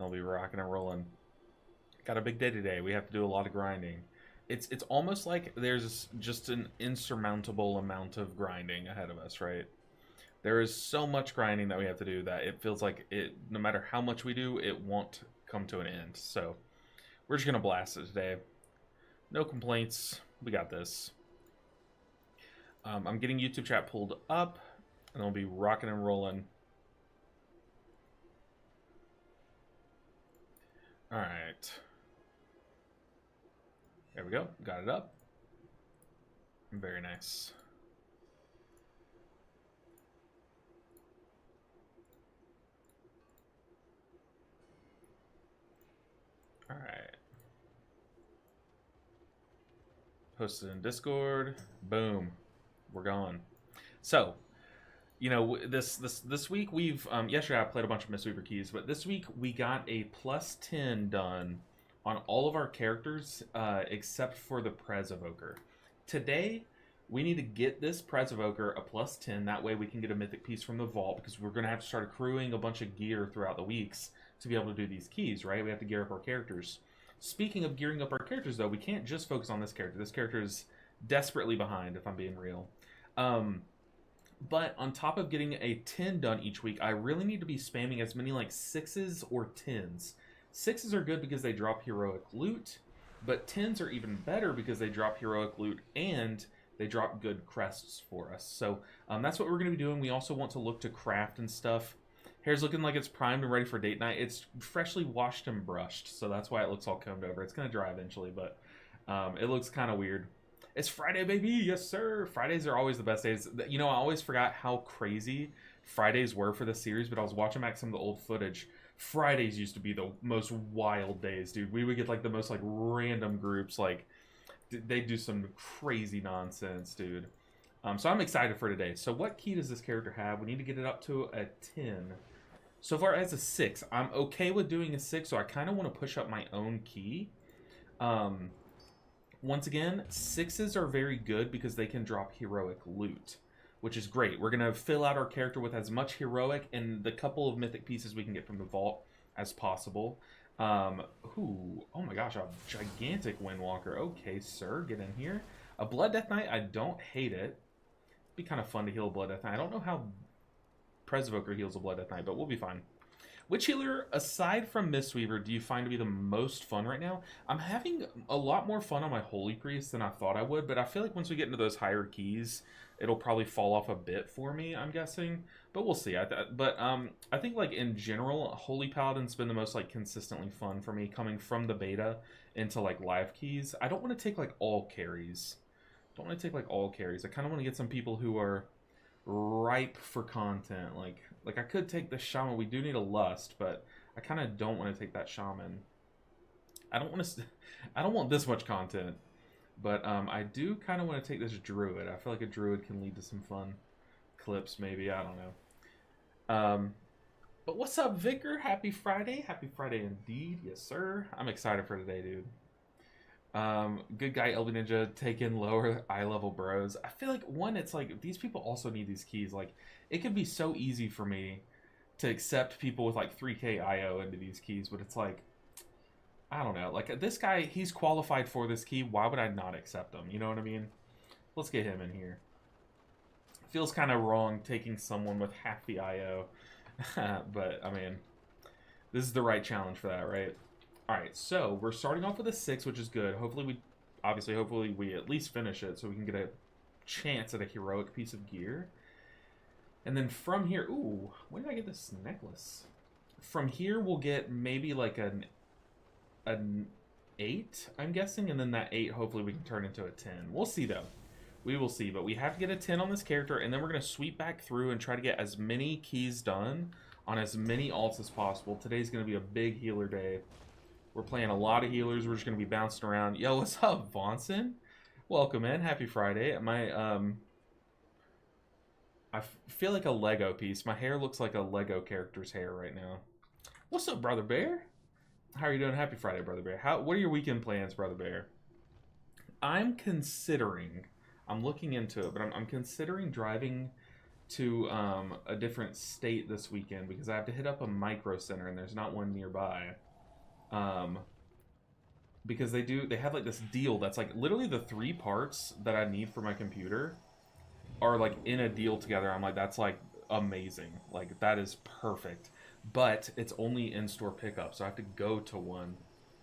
we'll be rocking and rolling. Got a big day today. We have to do a lot of grinding. It's almost like there's just an insurmountable amount of grinding ahead of us, right? There is so much grinding that we have to do that it feels like no matter how much we do, it won't come to an end. So we're just gonna blast it today. No complaints. We got this. I'm getting YouTube chat pulled up, and we'll be rocking and rolling. All right. There we go. Got it up. Very nice. All right. Posted in Discord. Boom. We're gone. So, you know, this week we've yesterday I played a bunch of Mistweaver keys, but this week we got a +10 done on all of our characters except for the Prez Evoker. Today we need to get this Prez Evoker a +10. That way we can get a mythic piece from the vault, because we're going to have to start accruing a bunch of gear throughout the weeks to be able to do these keys, right? We have to gear up our characters. Speaking of gearing up our characters, though, we can't just focus on this character. This character is desperately behind, if I'm being real. But on top of getting a 10 done each week, I really need to be spamming as many like 6s or 10s. 6s are good because they drop heroic loot, but 10s are even better because they drop heroic loot and they drop good crests for us. So that's what we're going to be doing. We also want to look to craft and stuff. Hair's looking like it's primed and ready for date night. It's freshly washed and brushed, so that's why it looks all combed over. It's going to dry eventually, but it looks kind of weird. It's Friday, baby. Yes, sir. Fridays are always the best days. You know, I always forgot how crazy Fridays were for this series, but I was watching back some of the old footage. Fridays used to be the most wild days, dude. We would get like the most like random groups. Like they'd do some crazy nonsense, dude. So I'm excited for today. So what key does this character have? We need to get it up to a 10. So far as a 6. I'm okay with doing a 6, so I kind of want to push up my own key. Once again, 6s are very good because they can drop heroic loot, which is great. We're going to fill out our character with as much heroic and the couple of mythic pieces we can get from the vault as possible. Oh my gosh, a gigantic Windwalker. Okay, sir, get in here. A Blood Death Knight, I don't hate it. It'd be kind of fun to heal a Blood Death Knight. I don't know how Prez Evoker heals a Blood Death Knight, but we'll be fine. Which healer, aside from Mistweaver, do you find to be the most fun right now? I'm having a lot more fun on my Holy Priest than I thought I would, but I feel like once we get into those higher keys, it'll probably fall off a bit for me, I'm guessing. But we'll see. I think, like, in general, Holy Paladin's been the most, like, consistently fun for me, coming from the beta into, like, live keys. I don't want to take, like, all carries. I kind of want to get some people who are ripe for content. Like I could take the shaman. We do need a lust, but I kind of don't want to take that shaman. I don't want this much content, but I do kind of want to take this druid. I feel like a druid can lead to some fun clips, maybe. I don't know. But what's up, Vicar? Happy Friday indeed. Yes, sir. I'm excited for today, dude. Good guy LB Ninja, take in lower eye level bros. I feel like it's like these people also need these keys. Like it could be so easy for me to accept people with like 3k IO into these keys, but it's like I don't know. Like this guy, he's qualified for this key. Why would I not accept him? You know what I mean? Let's get him in here. Feels kind of wrong taking someone with half the IO, but I mean, this is the right challenge for that, right? Alright, so we're starting off with a 6, which is good. Hopefully we at least finish it so we can get a chance at a heroic piece of gear. And then from here, ooh, when did I get this necklace? From here we'll get maybe like an 8, I'm guessing, and then that 8 hopefully we can turn into a 10. We'll see though. We will see, but we have to get a 10 on this character, and then we're going to sweep back through and try to get as many keys done on as many alts as possible. Today's going to be a big healer day. We're playing a lot of healers. We're just going to be bouncing around. Yo, what's up, Vonson? Welcome in. Happy Friday. I feel like a Lego piece. My hair looks like a Lego character's hair right now. What's up, Brother Bear? How are you doing? Happy Friday, Brother Bear. What are your weekend plans, Brother Bear? I'm looking into it, but I'm considering driving to a different state this weekend because I have to hit up a micro center and there's not one nearby. Because they have like this deal that's like literally the 3 parts that I need for my computer are like in a deal together. I'm like, that's like amazing. Like that is perfect. But it's only in-store pickup, so I have to go to one.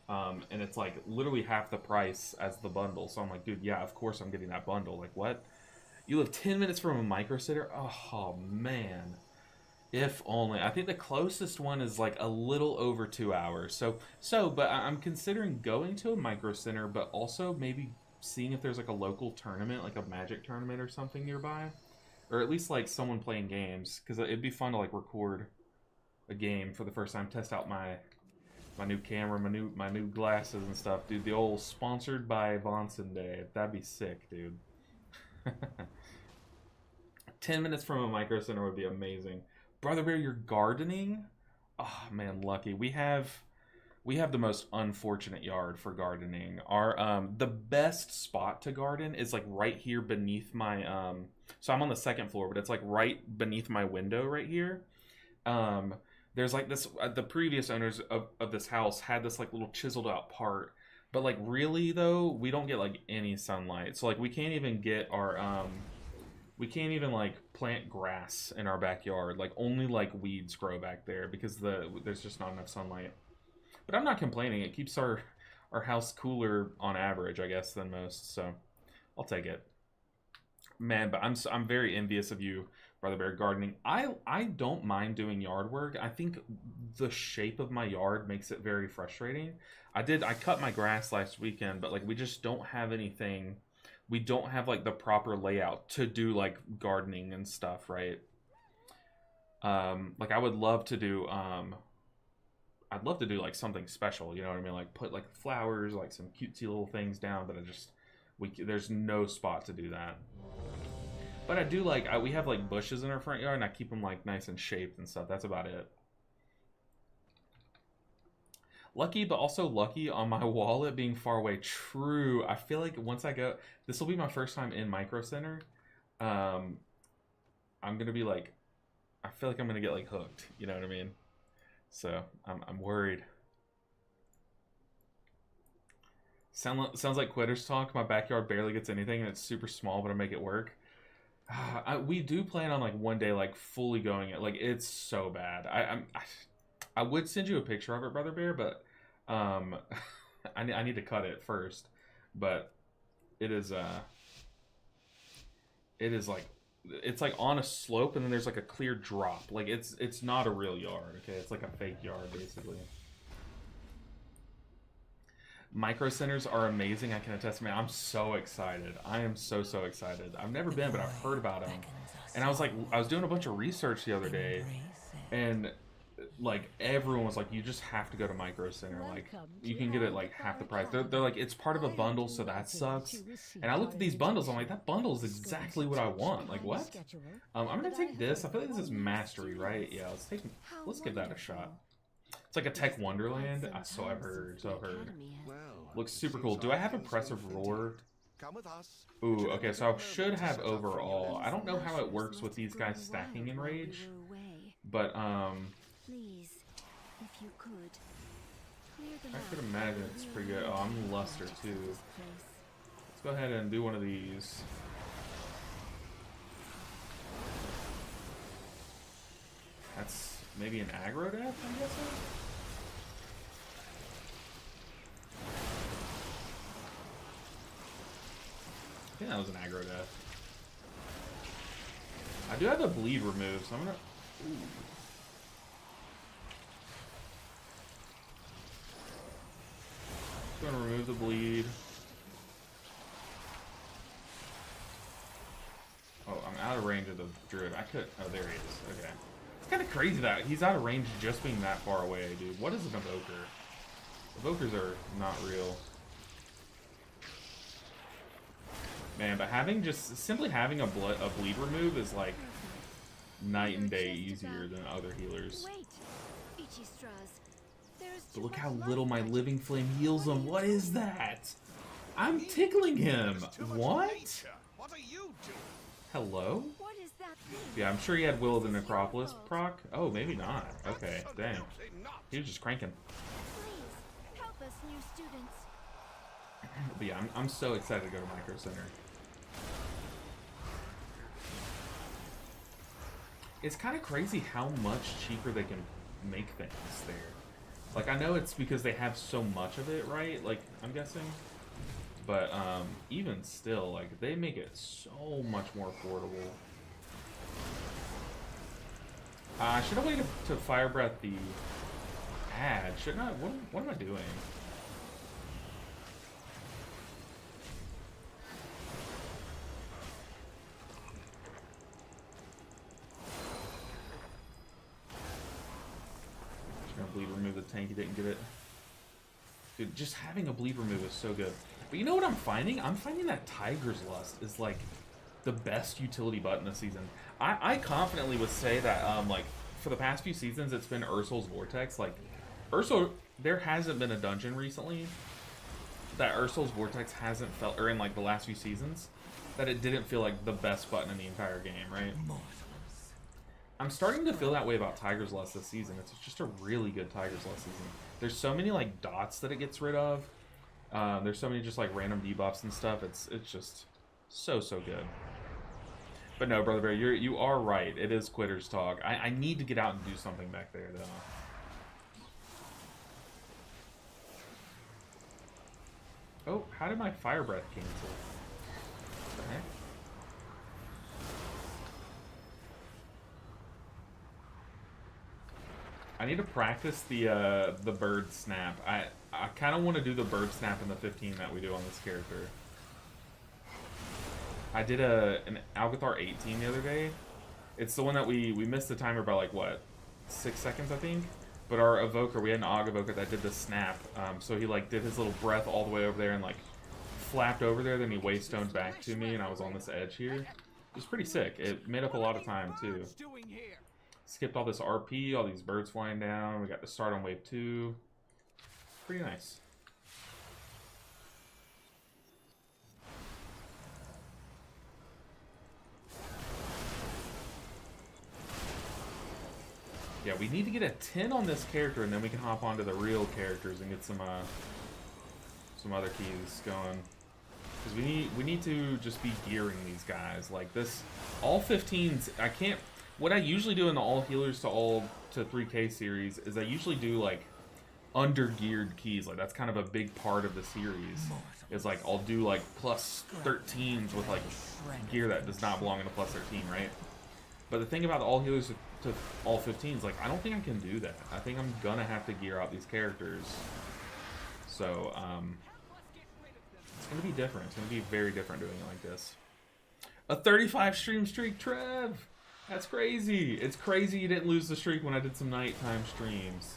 And it's like literally half the price as the bundle. So I'm like, dude, yeah, of course I'm getting that bundle. Like, what? You live 10 minutes from a micro center? Oh, man. If only. I think the closest one is like a little over 2 hours. But I'm considering going to a micro center, but also maybe seeing if there's like a local tournament, like a Magic tournament or something nearby. Or at least like someone playing games. Because it'd be fun to like record a game for the first time. Test out my new camera, my new glasses and stuff. Dude, the old sponsored by Vonson Day. That'd be sick, dude. 10 minutes from a micro center would be amazing. Brother Bear, you're gardening? Oh man, lucky. We have the most unfortunate yard for gardening. Our the best spot to garden is like right here beneath my so I'm on the 2nd floor, but it's like right beneath my window right here. There's like this the previous owners of this house had this like little chiseled out part, but like really though, we don't get like any sunlight. So like we can't even get our we can't even like plant grass in our backyard. Like only like weeds grow back there because there's just not enough sunlight. But I'm not complaining. It keeps our house cooler on average, I guess, than most. So I'll take it. Man, but I'm very envious of you, Brother Bear, gardening. I don't mind doing yard work. I think the shape of my yard makes it very frustrating. I cut my grass last weekend, but like we just don't have anything. We don't have like the proper layout to do like gardening and stuff, right? Like I would love to do I'd love to do like something special, you know what I mean? Like put like flowers, like some cutesy little things down, but there's no spot to do that. But I do like we have like bushes in our front yard and I keep them like nice and shaped and stuff. That's about it. Lucky, but also lucky on my wallet being far away. True. I feel like once I go, this will be my first time in Micro Center. I'm gonna be like, I feel like I'm gonna get like hooked. You know what I mean? So I'm worried. Sounds like quitters talk. My backyard barely gets anything, and it's super small, but I make it work. We do plan on like one day like fully going it. Like it's so bad. I would send you a picture of it, Brother Bear, but I need to cut it first. But it is like it's like on a slope and then there's like a clear drop. Like it's not a real yard, okay? It's like a fake yard basically. Micro centers are amazing. I can attest, man. I'm so excited. I am so excited. I've never been, but I've heard about them. And I was doing a bunch of research the other day, and like everyone was like, you just have to go to Micro Center. Like you can get it like half the price. They're like, it's part of a bundle, so that sucks. And I looked at these bundles. I'm like, that bundle is exactly what I want. Like what? I'm gonna take this. I feel like this is mastery, right? Yeah, let's give that a shot. It's like a tech wonderland. So I've heard. Looks super cool. Do I have impressive roar? Ooh, okay, so I should have overall. I don't know how it works with these guys stacking in rage, but Please, if you could, I could imagine it's pretty good. Oh, I'm luster too. Let's go ahead and do one of these. That's maybe an aggro death, I'm guessing? I think that was an aggro death. I do have the bleed removed, so I'm gonna... Ooh. Just gonna remove the bleed. Oh, I'm out of range of the druid. I could... Oh, there he is. Okay. It's kind of crazy that he's out of range just being that far away, dude. What is an evoker? Evokers are not real. Man, but simply having a bleed remove is like night and day easier than other healers. But look how little my living flame heals him. What is that? I'm tickling him. What? Hello? What is that thing? Yeah, I'm sure he had Will of the Necropolis proc. Oh, maybe not. Okay, dang. He was just cranking. Please, help us, new students. But yeah, I'm so excited to go to Micro Center. It's kind of crazy how much cheaper they can make things there. Like, I know it's because they have so much of it, right? Like, I'm guessing. But, even still, like, they make it so much more affordable. I should have waited to Fire Breath the ad. Shouldn't I? What am I doing? Just gonna bleed remove the tank. You didn't get it. Dude, just having a bleed remove is so good. But you know what I'm finding? I'm finding that Tiger's Lust is like the best utility button this season. I confidently would say that like for the past few seasons it's been Ursul's Vortex. Like Ursul, there hasn't been a dungeon recently that Ursul's Vortex hasn't felt, or in like the last few seasons, that it didn't feel like the best button in the entire game, right? I'm starting to feel that way about Tiger's Lust this season. It's just a really good Tiger's Lust season. There's so many like dots that it gets rid of. There's so many just like random debuffs and stuff. It's just so good. But no, Brother Bear, you are right. It is Quitter's Talk. I need to get out and do something back there though. Oh, how did my Fire Breath cancel? What the heck? I need to practice the bird snap. I kind of want to do the bird snap in the 15 that we do on this character. I did an Algathar 18 the other day. It's the one that we missed the timer by like what, 6 seconds I think. But our evoker, we had an Og evoker that did the snap. So he like did his little breath all the way over there and like flapped over there. Then he waystoned back to me, and I was on this edge here. It was pretty sick. It made up a lot of time too. Skipped all this RP, all these birds flying down. We got to start on wave 2. Pretty nice. Yeah, we need to get a 10 on this character, and then we can hop onto the real characters and get some other keys going. Because we need to just be gearing these guys like this. All 15s, I can't. What I usually do in the all healers to 3K series is I usually do like under geared keys. Like that's kind of a big part of the series. It's like I'll do like plus 13s with like gear that does not belong in a plus 13, right? But the thing about the all healers to all 15s, like I don't think I can do that. I think I'm gonna have to gear out these characters. So it's gonna be different. It's gonna be very different doing it like this. A 35 stream streak, Trev. That's crazy. It's crazy you didn't lose the streak when I did some nighttime streams.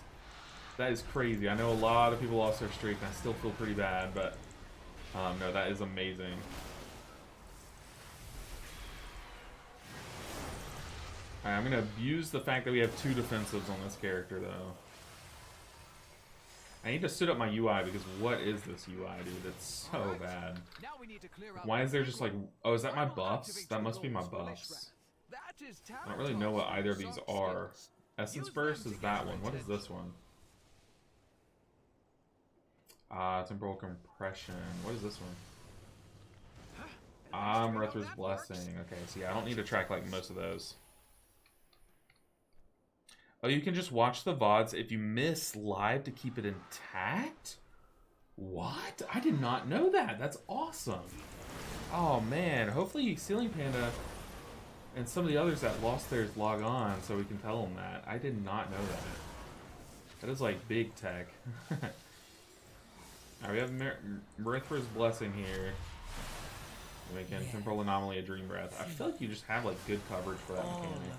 That is crazy. I know a lot of people lost their streak, and I still feel pretty bad, but no, that is amazing. Alright, I'm going to abuse the fact that we have 2 defensives on this character, though. I need to suit up my UI, because what is this UI, dude? It's so bad. Why is there just like... Oh, is that my buffs? That must be my buffs. I don't really know what either of these are. Essence Burst is that one. What is this one? Temporal Compression. What is this one? Marethra's Blessing. Okay, so yeah, I don't need to track like most of those. Oh, you can just watch the VODs if you miss live to keep it intact? What? I did not know that. That's awesome. Oh man, hopefully Ceiling Panda and some of the others that lost theirs log on so we can tell them that. I did not know that. That is like big tech. Alright, we have Marethra's Blessing here. We can Temporal Anomaly, a Dream Breath. I feel like you just have like good coverage for that mechanic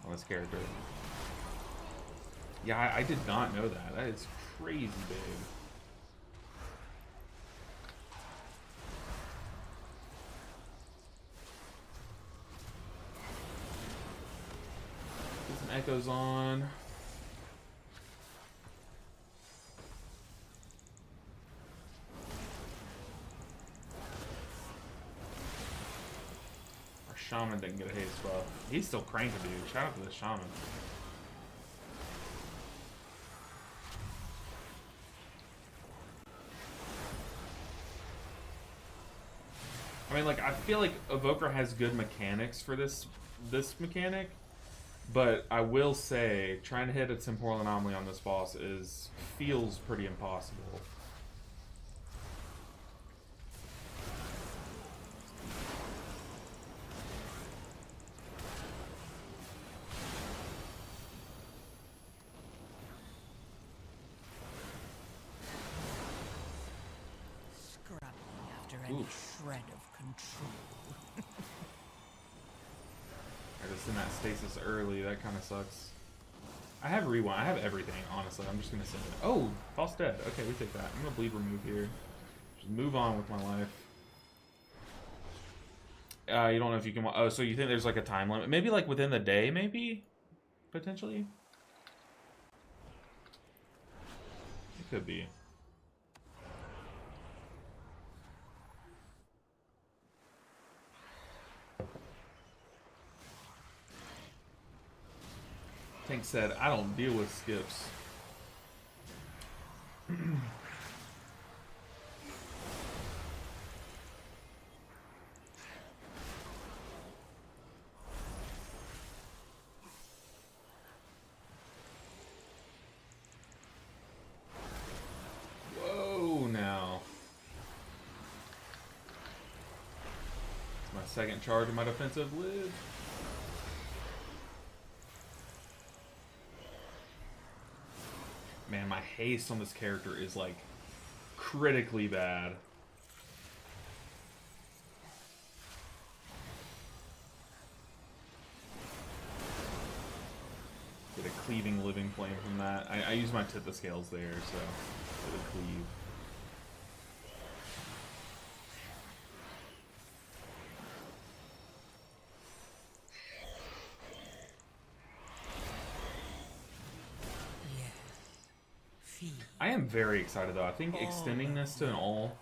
on this character. Yeah, I did not know that. That is crazy big. Get some echoes on. Our Shaman didn't get a haste buff. He's still cranking, dude. Shout out to the Shaman. I mean, like, I feel like Evoker has good mechanics for this mechanic, but I will say trying to hit a temporal anomaly on this boss feels pretty impossible. Shred of control. I just in that stasis early, that kind of sucks. I have rewind, I have everything, honestly. I'm just gonna send it. Oh, boss dead. Okay, we take that. I'm gonna bleed remove here. Just move on with my life. You don't know if you can. Oh, so you think there's like a time limit? Maybe like within the day, maybe? Potentially? It could be. Tank said, I don't deal with skips. Whoa, now. My second charge of my defensive lid. Man, my haste on this character is like critically bad. Get a cleaving living flame from that. I use my tip the scales there, so it'll cleave. I am very excited though. I think extending this to an all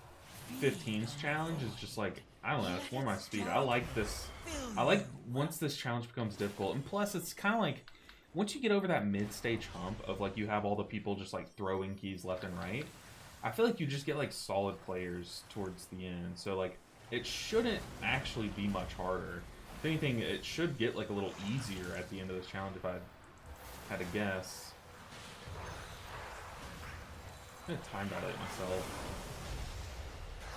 15s challenge is just like, I don't know, it's more my speed. I like this. I like once this challenge becomes difficult. And plus it's kind of like, once you get over that mid-stage hump of like you have all the people just like throwing keys left and right, I feel like you just get like solid players towards the end. So like it shouldn't actually be much harder. If anything, it should get like a little easier at the end of this challenge if I had to guess. I'm gonna time dilate myself.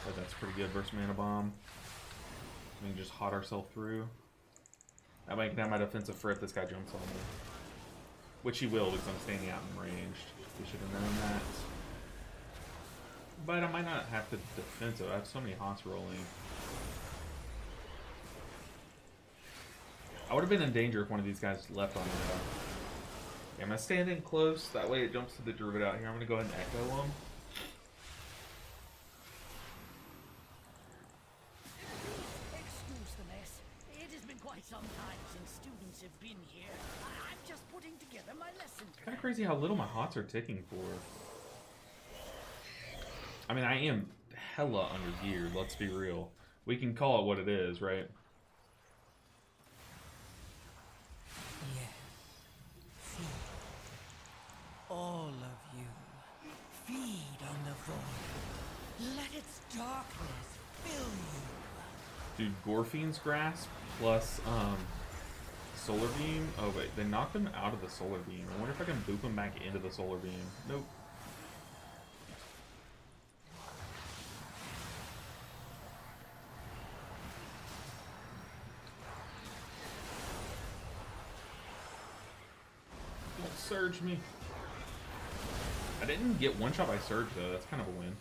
But that's pretty good versus Mana Bomb. We can just hot ourselves through. That way I can have my defensive frit if this guy jumps on me. Which he will because I'm standing out in ranged. We should have known that. But I might not have to defend, so I have so many hots rolling. I would have been in danger if one of these guys left on me though. Yeah, I'm gonna stand in close, that way it jumps to the druid out here. I'm gonna go ahead and echo him. Excuse the mess. It has been quite some time since students have been here. I'm just putting together my lesson plan. Kind of crazy how little my hots are ticking for. I mean, I am hella under-geared, let's be real. We can call it what it is, right? All of you, feed on the void. Let its darkness fill you. Dude, Gorfine's Grasp plus Solar Beam. Oh wait, they knocked him out of the Solar Beam. I wonder if I can boop him back into the Solar Beam. Nope. Don't surge me. I didn't get one shot by Surge though, that's kind of a win.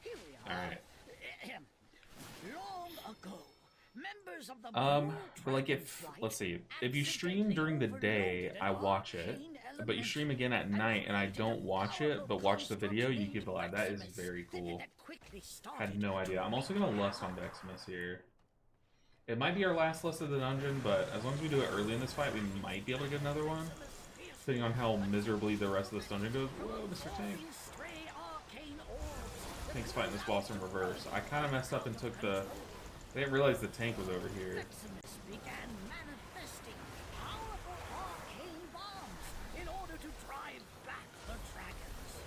Here we are. Alright. Long ago, members of the for like if, let's see, if you stream during the day, I watch it, but you stream again at night and I don't watch it, but watch the video, you keep it live. That is very cool. Had no idea. I'm also gonna lust on Deximus here. It might be our last list of the dungeon, but as long as we do it early in this fight, we might be able to get another one. Depending on how miserably the rest of this dungeon goes. Whoa, Mr. Tank. Tank's fighting this boss in reverse. I kind of messed up and took the... I didn't realize the tank was over here. Maximus began manifesting powerful arcane bombs in order to drive back the dragons.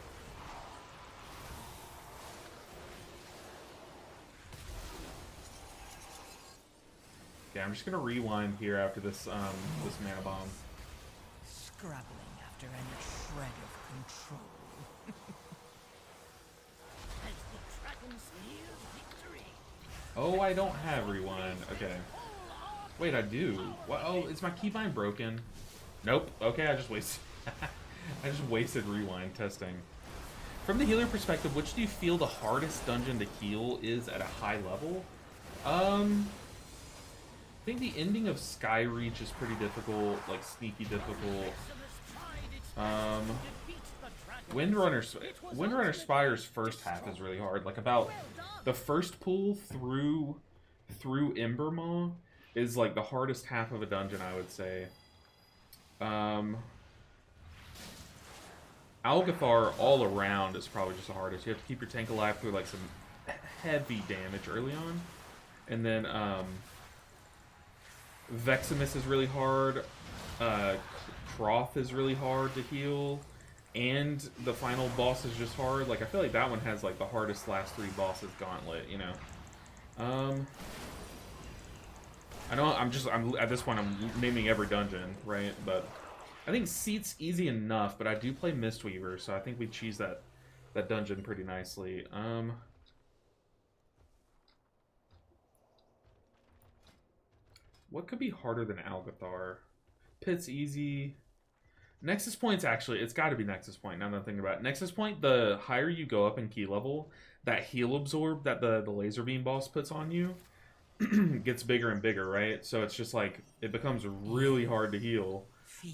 Yeah, I'm just gonna rewind here after this this mana bomb. Scrabbling after any shred of control. As the dragons near victory. Oh, I don't have rewind. Okay. Wait, I do. What? Oh, is my keybind broken? Nope. Okay, I just wasted. I just wasted rewind testing. From the healer perspective, which do you feel the hardest dungeon to heal is at a high level? I think the ending of Skyreach is pretty difficult, like sneaky difficult. Windrunner Spire's first half is really hard. Like about the first pull through Embermaw is like the hardest half of a dungeon, I would say. Algathar all around is probably just the hardest. You have to keep your tank alive through like some heavy damage early on, and then Veximus is really hard. Croth is really hard to heal, and the final boss is just hard. Like I feel like that one has like the hardest last 3 bosses gauntlet, you know. I know I'm at this point I'm naming every dungeon, right? But I think Seat's easy enough, but I do play Mistweaver, so I think we cheese that dungeon pretty nicely. What could be harder than Algathar? Pit's easy. Nexus Point's actually, it's got to be Nexus Point, now that I'm thinking about it. Nexus Point, the higher you go up in key level, that heal absorb that the laser beam boss puts on you gets bigger and bigger, right? So it's just like, it becomes really hard to heal.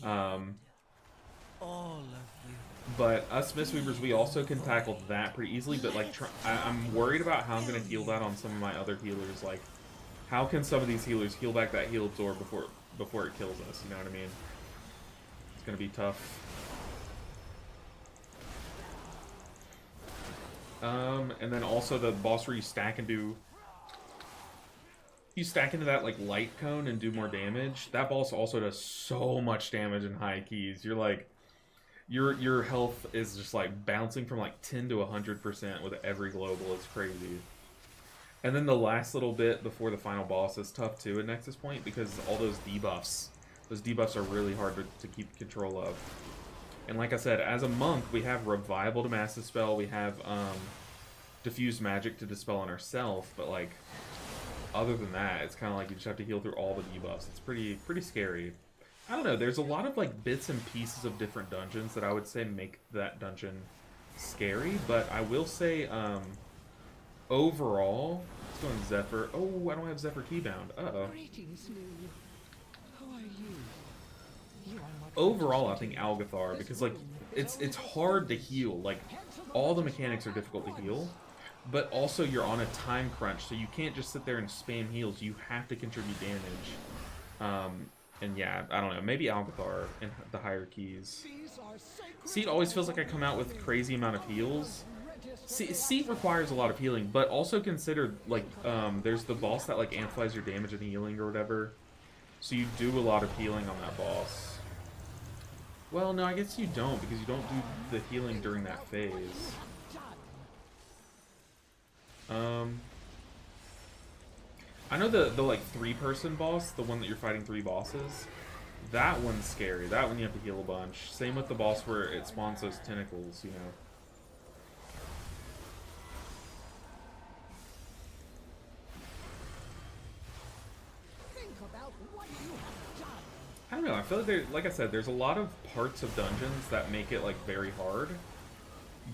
All of you. But us Mistweavers, we also can tackle that pretty easily, but like, I'm worried about how I'm going to heal that on some of my other healers. Like, how can some of these healers heal back that heal absorb before it kills us, you know what I mean? It's going to be tough. And then also the boss where you stack into that like light cone and do more damage. That boss also does so much damage in high keys. You're like, your health is just like bouncing from like 10 to 100% with every global. It's crazy. And then the last little bit before the final boss is tough too at Nexus Point because all those debuffs are really hard to keep control of. And like I said, as a monk, we have Revival to Mass Dispel, we have Diffuse Magic to dispel on ourselves, but like, other than that, it's kind of like you just have to heal through all the debuffs. It's pretty scary. I don't know, there's a lot of like bits and pieces of different dungeons that I would say make that dungeon scary, but I will say, overall, let's go in Zephyr. Oh, I don't have Zephyr keybound. Uh-oh. Greetings, Lou. How are you? Overall, I think Algathar, because like it's hard to heal. Like all the mechanics are difficult to heal, but also you're on a time crunch, so you can't just sit there and spam heals. You have to contribute damage. And yeah, I don't know. Maybe Algathar in the higher keys. Seat always feels like I come out with crazy amount of heals. Seat requires a lot of healing, but also consider like there's the boss that like amplifies your damage and healing or whatever. So you do a lot of healing on that boss. Well, no, I guess you don't, because you don't do the healing during that phase. I know the like 3-person boss, the one that you're fighting 3 bosses, that one's scary. That one you have to heal a bunch. Same with the boss where it spawns those tentacles, you know. I don't know, I feel like there, like I said, there's a lot of parts of dungeons that make it like very hard.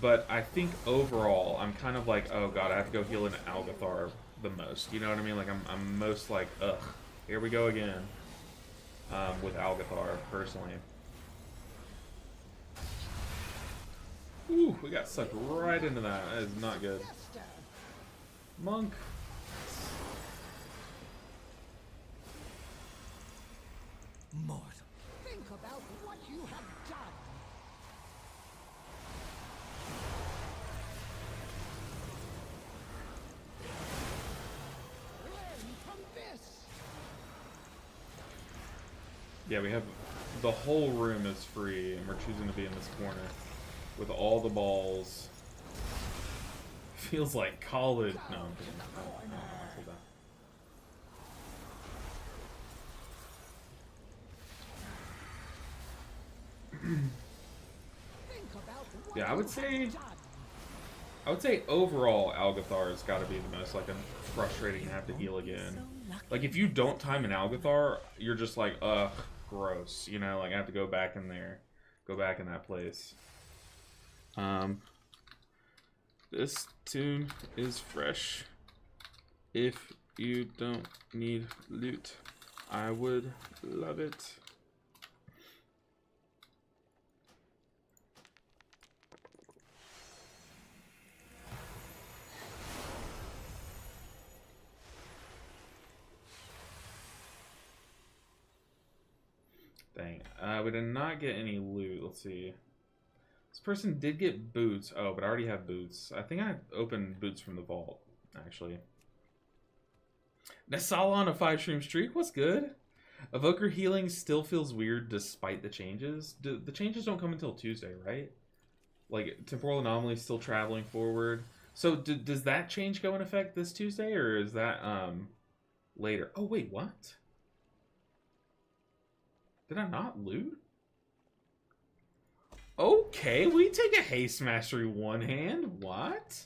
But I think overall, I'm kind of like, oh god, I have to go heal an Algathar the most. You know what I mean? Like I'm most like, ugh, here we go again. With Algathar, personally. Ooh, we got sucked right into that. That is not good. Monk. Mortal, think about what you have done. Yeah, we have the whole room is free, and we're choosing to be in this corner with all the balls. Feels like college. No, I'm kidding. I said that. Yeah, I would say overall Algathar's got to be the most like frustrating to have to heal again. Like if you don't time an Algathar, you're just like, ugh, gross. You know, like I have to go back in there, go back in that place. This tune is fresh. If you don't need loot, I would love it. Dang. We did not get any loot. Let's see. This person did get boots. Oh, but I already have boots. I think I opened boots from the vault, actually. Nasala on a 5-stream streak? What's good? Evoker healing still feels weird despite the changes. The changes don't come until Tuesday, right? Like, temporal anomaly still traveling forward. So, does that change go in effect this Tuesday, or is that, later? Oh, wait, what? Did I not loot? Okay, we take a haste mastery one hand. What?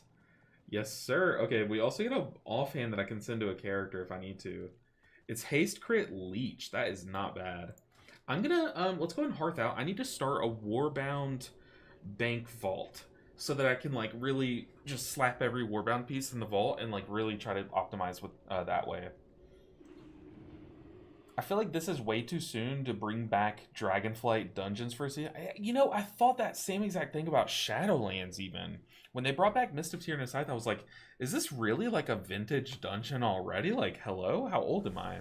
Yes, sir. Okay, we also get an offhand that I can send to a character if I need to. It's haste crit leech. That is not bad. I'm gonna let's go and hearth out. I need to start a warbound bank vault so that I can like really just slap every warbound piece in the vault and like really try to optimize with that way. I feel like this is way too soon to bring back Dragonflight dungeons for a season. You know, I thought that same exact thing about Shadowlands even. When they brought back Mist of Tyr and Scythe, I was like, is this really like a vintage dungeon already? Like, hello? How old am I?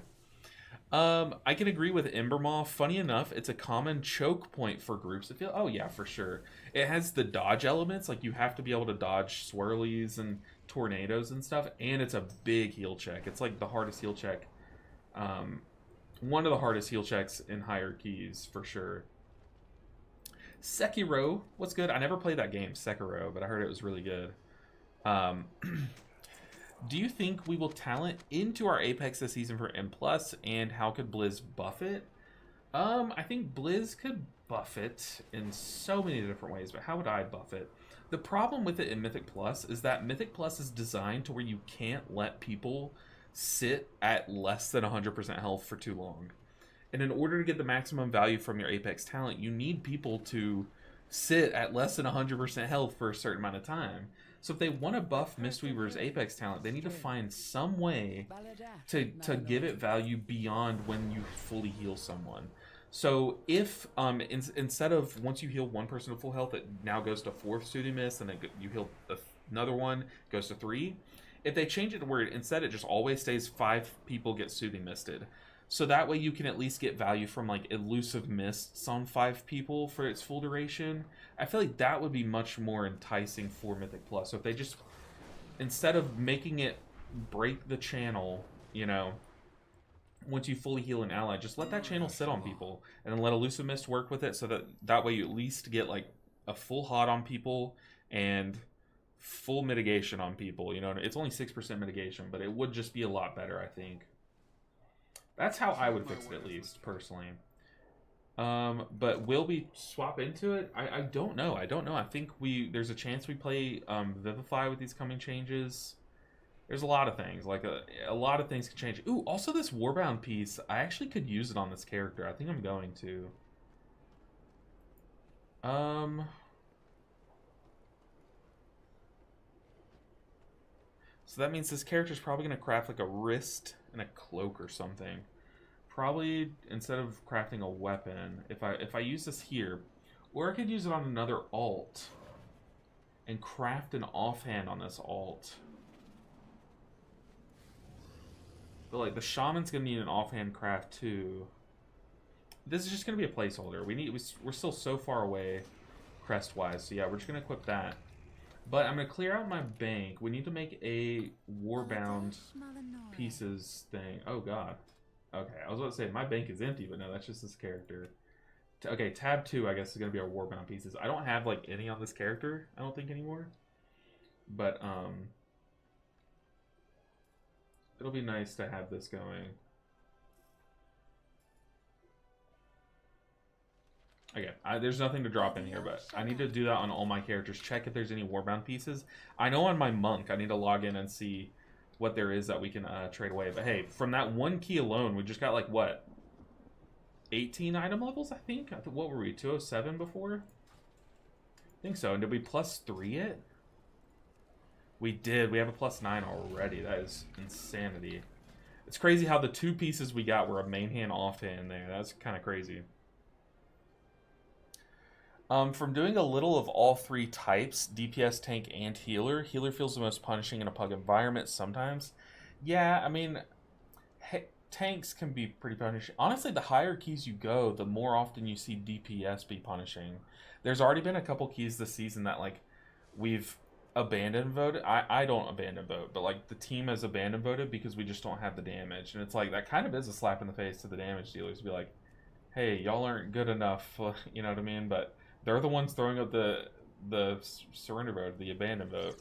I can agree with Embermaw. Funny enough, it's a common choke point for groups. Oh yeah, for sure. It has the dodge elements, like you have to be able to dodge swirlies and tornadoes and stuff, and it's a big heal check. It's like the hardest heal check. One of the hardest heal checks in higher keys, for sure. Sekiro, what's good? I never played that game, Sekiro, but I heard it was really good. Do you think we will talent into our Apex this season for M+, and how could Blizz buff it? I think Blizz could buff it in so many different ways, but how would I buff it? The problem with it in Mythic Plus is that Mythic Plus is designed to where you can't let people sit at less than 100% health for too long. And in order to get the maximum value from your Apex talent, you need people to sit at less than 100% health for a certain amount of time. So if they want to buff Mistweaver's Apex talent, they need to find some way to give it value beyond when you fully heal someone. So if instead of once you heal one person to full health, it now goes to 4th Soothing Mist, and then you heal another one, goes to 3. If they change it to where instead it just always stays 5 people get Soothing Misted. So that way you can at least get value from like elusive mists on 5 people for its full duration. I feel like that would be much more enticing for Mythic Plus. So if they just, instead of making it break the channel, you know, once you fully heal an ally, just let that channel sit on people. And then let elusive mist work with it so that way you at least get like a full hot on people and full mitigation on people. You know, it's only 6% mitigation, but it would just be a lot better, I think. That's how I would fix it, at least, personally. But will we swap into it? I don't know. I think there's a chance we play Vivify with these coming changes. There's a lot of things. Like, a lot of things can change. Ooh, also this Warbound piece, I actually could use it on this character. I think I'm going to. So that means this character's probably going to craft like a wrist and a cloak or something. Probably instead of crafting a weapon, if I use this here, or I could use it on another alt and craft an offhand on this alt. But like the shaman's gonna need an offhand craft too. This is just gonna be a placeholder. We're still so far away crest wise, so yeah, we're just gonna equip that. But I'm gonna clear out my bank. We need to make a warbound pieces thing. Oh god. Okay, I was about to say my bank is empty, but no, that's just this character. Okay, tab 2, I guess, is going to be our Warbound pieces. I don't have, like, any on this character, I don't think, anymore. But, it'll be nice to have this going. Okay, there's nothing to drop in here, but I need to do that on all my characters. Check if there's any Warbound pieces. I know on my Monk, I need to log in and see what there is that we can trade away. But hey, from that one key alone, we just got, like, what? 18 item levels, I think? What were we, 207 before? I think so. And did we +3 it? We did. We have a +9 already. That is insanity. It's crazy how the 2 pieces we got were a main hand, off hand there. That's kind of crazy. From doing a little of all 3 types, DPS, tank, and healer, healer feels the most punishing in a pug environment sometimes. Yeah, I mean, tanks can be pretty punishing. Honestly, the higher keys you go, the more often you see DPS be punishing. There's already been a couple keys this season that, like, we've abandoned voted. I don't abandon vote, but, like, the team has abandoned voted because we just don't have the damage. And it's like, that kind of is a slap in the face to the damage dealers to be like, hey, y'all aren't good enough, you know what I mean? But they're the ones throwing up the surrender vote, the abandon vote.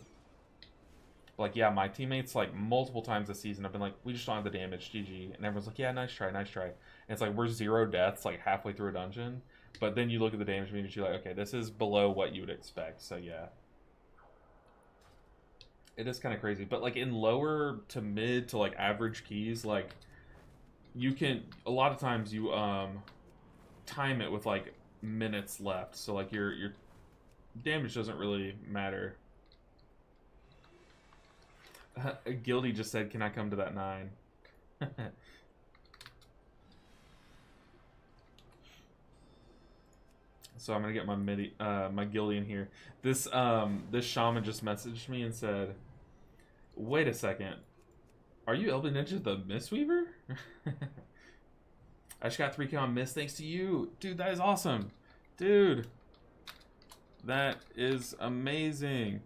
Like, yeah, my teammates, like, multiple times this season have been like, we just don't have the damage, GG. And everyone's like, yeah, nice try, nice try. And it's like, we're 0 deaths, like, halfway through a dungeon. But then you look at the damage meters, you're like, okay, this is below what you would expect. So, yeah. It is kind of crazy. But, like, in lower to mid to, like, average keys, like, you can, a lot of times you, time it with, like, minutes left. So, like, your damage doesn't really matter. Guilty just said, can I come to that 9? So I'm gonna get my my Guilty in here. This shaman just messaged me and said, wait a second, are you Elven Ninja the Mistweaver? I just got 3K on Mist thanks to you. Dude, that is awesome. Dude, that is amazing.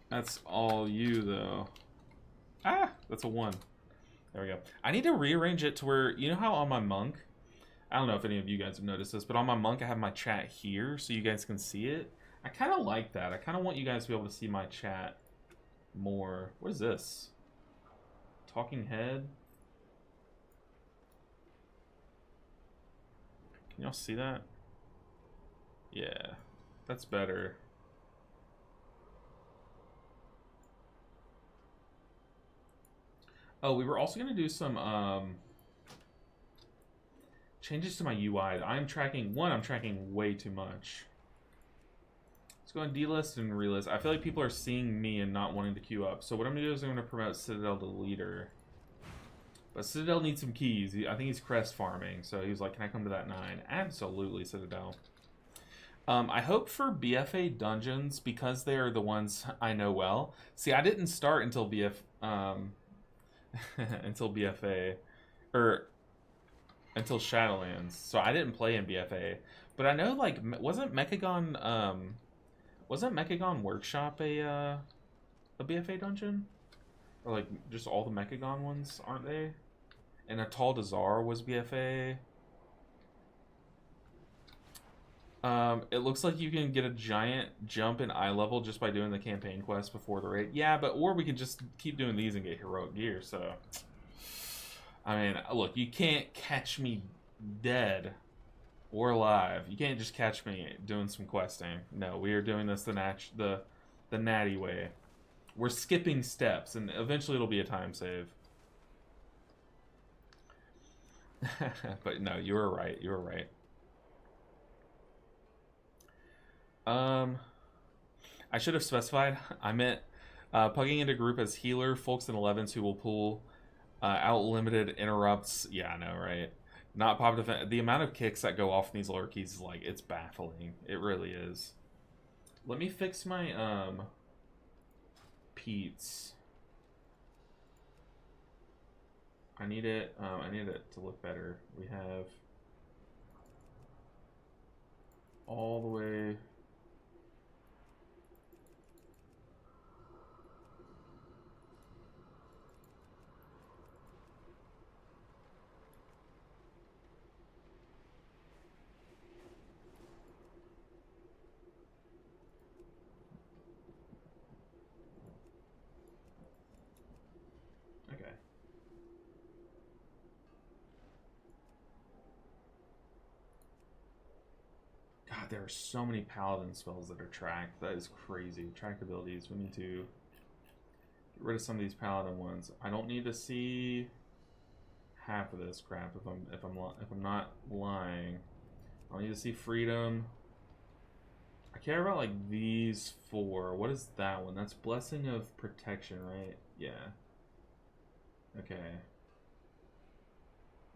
That's all you, though. Ah, that's a 1. There we go. I need to rearrange it to where, you know how on my Monk, I don't know if any of you guys have noticed this, but on my Monk I have my chat here so you guys can see it. I kind of like that. I kind of want you guys to be able to see my chat more. What is this? Talking head? Can y'all see that? Yeah, that's better. Oh, we were also going to do some changes to my UI. I'm tracking way too much. Let's go on delist and relist. I feel like people are seeing me and not wanting to queue up. So what I'm going to do is I'm going to promote Citadel to leader. But Citadel needs some keys. I think he's crest farming. So he was like, can I come to that 9? Absolutely, Citadel. I hope for BFA dungeons, because they are the ones I know well. See, I didn't start until until BFA, or until Shadowlands, so I didn't play in BFA. But I know, like, wasn't Mechagon Workshop a BFA dungeon, or like just all the Mechagon ones, aren't they? And Atal Dazar was BFA. It looks like you can get a giant jump in eye level just by doing the campaign quest before the raid. Yeah, but or we could just keep doing these and get heroic gear. So, I mean, look, you can't catch me dead or alive. You can't just catch me doing some questing. No, we are doing this the natty way. We're skipping steps, and eventually it'll be a time save. But no, you were right. You were right. I should have specified. I meant plugging into group as healer, folks in 11s who will pull out limited interrupts. Yeah, I know, right? Not pop defense. The amount of kicks that go off in these lower keys is like, it's baffling. It really is. Let me fix my Pete's. I need it to look better. We have all the way. God, there are so many paladin spells that are tracked. That is crazy. Track abilities. We need to get rid of some of these paladin ones. I don't need to see half of this crap if I'm not lying. I need to see freedom. I care about like these four. What is that one? That's blessing of protection, right? Yeah. Okay.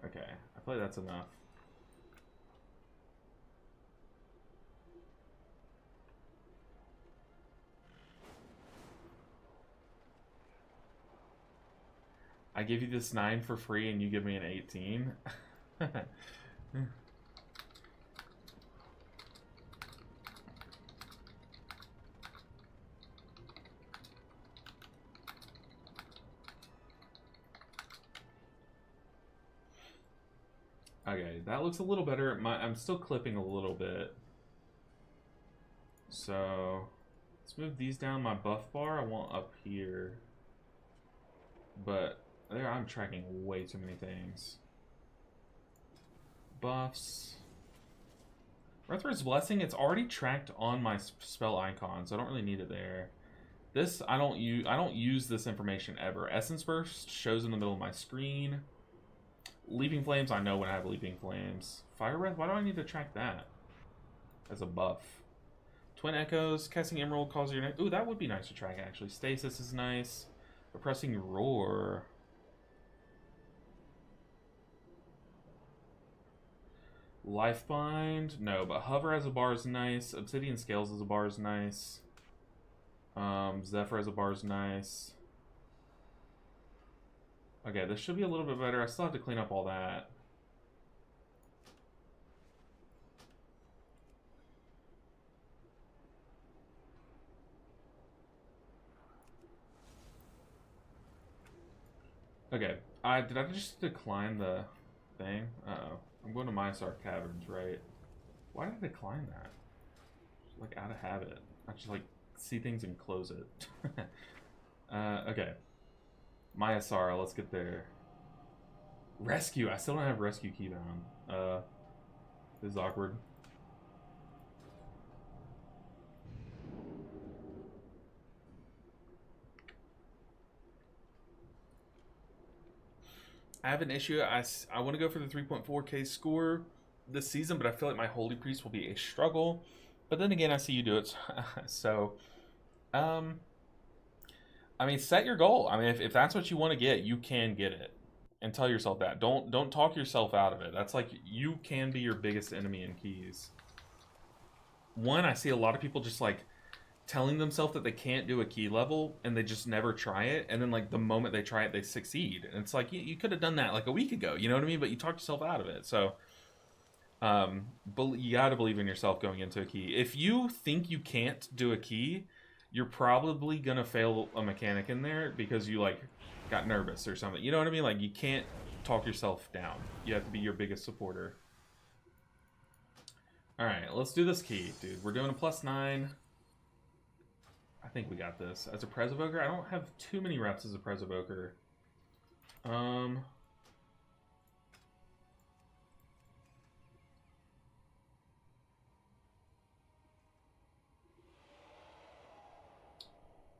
Okay. I feel like that's enough. I give you this 9 for free and you give me an 18. Okay, that looks a little better. I'm still clipping a little bit. So, let's move these down. My buff bar I want up here. But there I'm tracking way too many things. Buffs. Rethred's Blessing, it's already tracked on my spell icon, so I don't really need it there. This I don't use this information ever. Essence Burst shows in the middle of my screen. Leaping Flames, I know when I have Leaping Flames. Fire Breath, why do I need to track that as a buff? Twin Echoes, Casting Emerald causes your neck. Ooh, that would be nice to track actually. Stasis is nice. Oppressing Roar. Lifebind, no, but Hover as a bar is nice. Obsidian Scales as a bar is nice. Zephyr as a bar is nice. Okay, this should be a little bit better. I still have to clean up all that. Okay, did I just decline the thing? Uh-oh. I'm going to Mysar Caverns, right? Why did I decline that? Just, like, out of habit. I just, like, see things and close it. Okay. Myasara, let's get there. Rescue! I still don't have Rescue Keybound. This is awkward. I have an issue. I want to go for the 3.4k score this season, but I feel like my Holy Priest will be a struggle. But then again, I see you do it. So, I mean, set your goal. I mean, if that's what you want to get, you can get it. And tell yourself that. Don't talk yourself out of it. That's like, you can be your biggest enemy in keys. One, I see a lot of people just like telling themselves that they can't do a key level and they just never try it, and then like the moment they try it they succeed, and it's like you could have done that like a week ago, you know what I mean, but you talked yourself out of it. So you got to believe in yourself going into a key. If you think you can't do a key, you're probably gonna fail a mechanic in there because you like got nervous or something, you know what I mean. Like, you can't talk yourself down. You have to be your biggest supporter. All right, let's do this key, dude. We're doing a +9. I think we got this. As a Prez Evoker, I don't have too many reps as a Prez Evoker.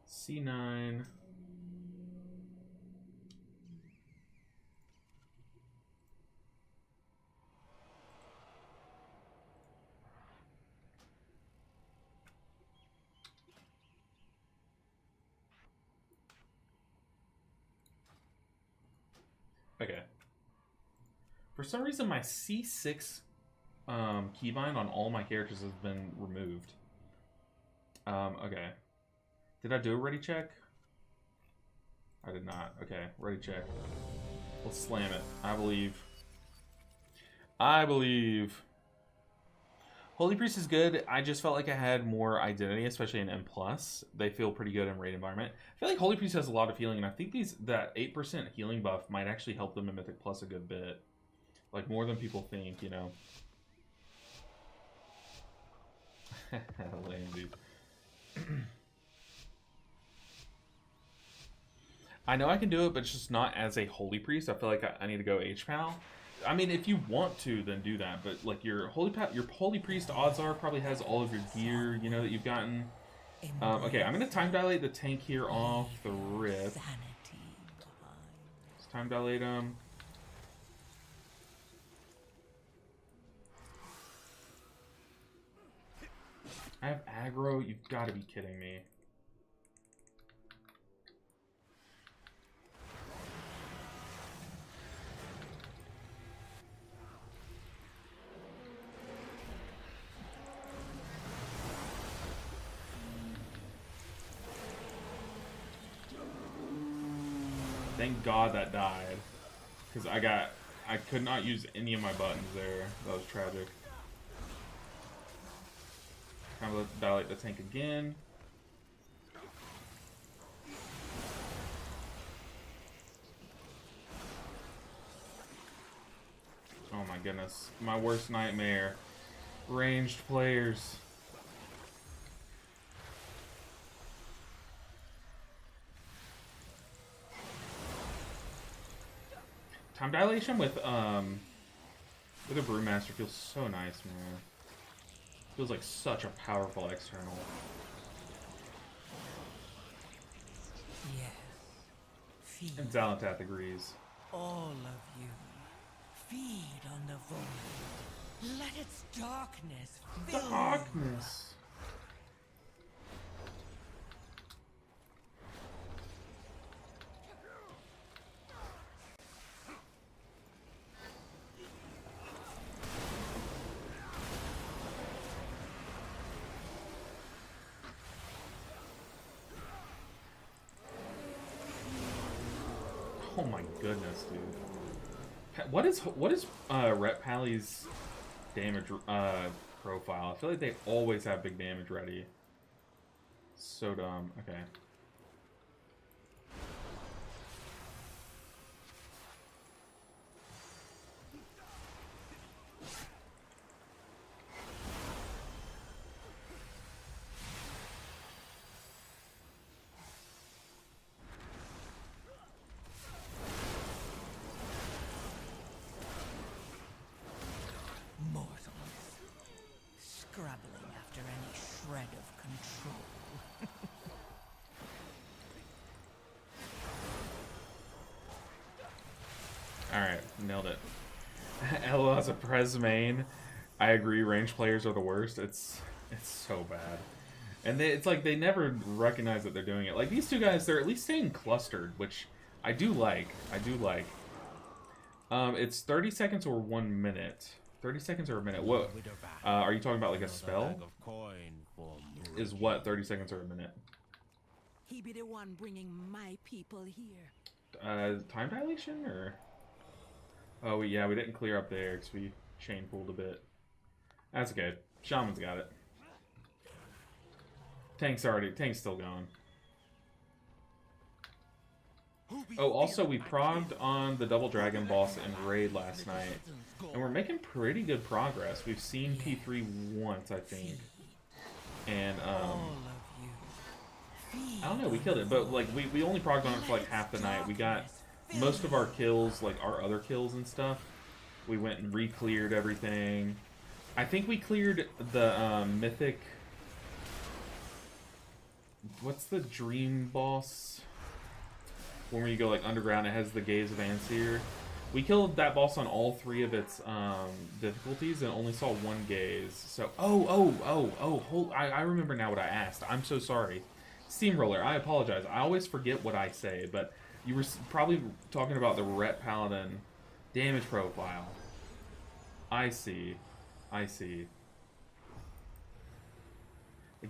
C9. Okay. For some reason, my C6 keybind on all my characters has been removed. Okay. Did I do a ready check? I did not. Okay, ready check. Let's slam it. I believe. I believe. Holy Priest is good. I just felt like I had more identity, especially in M+. They feel pretty good in raid environment. I feel like Holy Priest has a lot of healing, and I think that 8% healing buff might actually help them in Mythic Plus a good bit. Like, more than people think, you know. Lame, dude. I know I can do it, but it's just not as a Holy Priest. I feel like I need to go H-Pal. I mean, if you want to, then do that. But like your holy priest, odds are probably has all of your gear, you know, that you've gotten. Okay, I'm gonna time dilate the tank here off the rip. Let's time dilate him. I have aggro. You've got to be kidding me. Thank God that died. Because I could not use any of my buttons there. That was tragic. Time to dilate the tank again. Oh my goodness. My worst nightmare. Ranged players. Time dilation with a brewmaster feels so nice, man. Feels like such a powerful external. Yes. Feed, And Zalatath agrees. all of you. Feed on the void. Let its darkness fill you. Darkness. Oh my goodness, dude. What is Rep Pally's damage profile? I feel like they always have big damage ready. So dumb. Okay. Mortals. Scrabbling after any shred of control. Alright, nailed it. LOL as a Prez main. I agree, range players are the worst. It's so bad. And it's like they never recognize that they're doing it. Like these two guys, they're at least staying clustered, which I do like. It's 30 seconds or 1 minute. 30 seconds or a minute. What? Are you talking about like a spell? Is what 30 seconds or a minute? He be the one bringing my people here. Time dilation or? Oh yeah, we didn't clear up there because we chain pulled a bit. That's okay. Shaman's got it. Tank's still going. Oh, also we progged on the Double Dragon boss in Raid last night. And we're making pretty good progress. We've seen P3 once, I think. And, I don't know, we killed it. But, like, we only progged on it for, like, half the night. We got most of our kills, like, our other kills and stuff. We went and re-cleared everything. I think we cleared the, mythic... What's the dream boss? When you go, like, underground, it has the Gaze of Ancir. We killed that boss on all 3 of its difficulties and only saw 1 gaze. So, I remember now what I asked. I'm so sorry. Steamroller, I apologize. I always forget what I say, but you were probably talking about the Ret Paladin damage profile. I see. Like,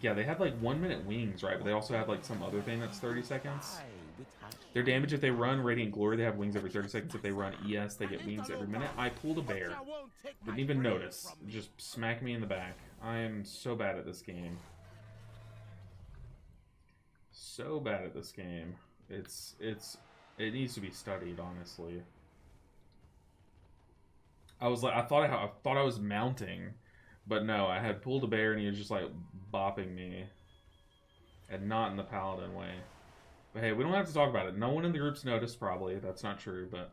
yeah, they had like 1 minute wings, right? But they also have like some other thing that's 30 seconds. Their damage if they run Radiant Glory, they have wings every 30 seconds. If they run ES, they get wings every minute. I pulled a bear. Didn't even notice. Just smacked me in the back. I am so bad at this game. So bad at this game. It needs to be studied, honestly. I thought I was mounting, but no, I had pulled a bear and he was just like bopping me. And not in the paladin way. But hey, we don't have to talk about it. No one in the group's noticed, probably. That's not true, but...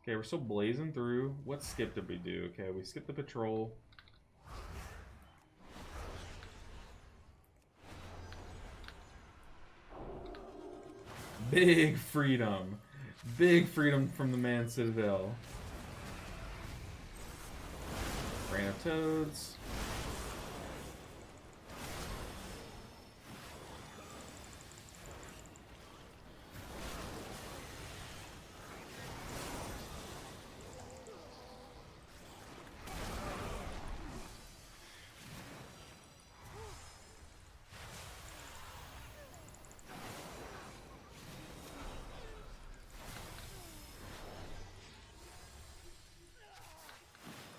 Okay, we're still blazing through. What skip did we do? Okay, we skipped the patrol. Big freedom. Big freedom from the Man Citadel. Rain of Toads.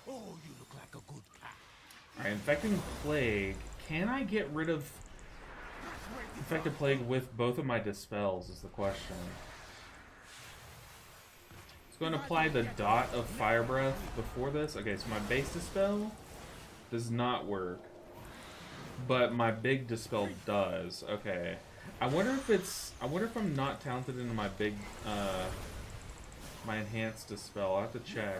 Oh, you look like a good cat. Alright, Infecting Plague. Can I get rid of Infected Plague with both of my Dispels is the question. Let's go and apply the dot of Fire Breath before this. Okay, so my base Dispel does not work. But my big Dispel does. Okay. I wonder if I'm not talented into my big my enhanced Dispel. I'll have to check.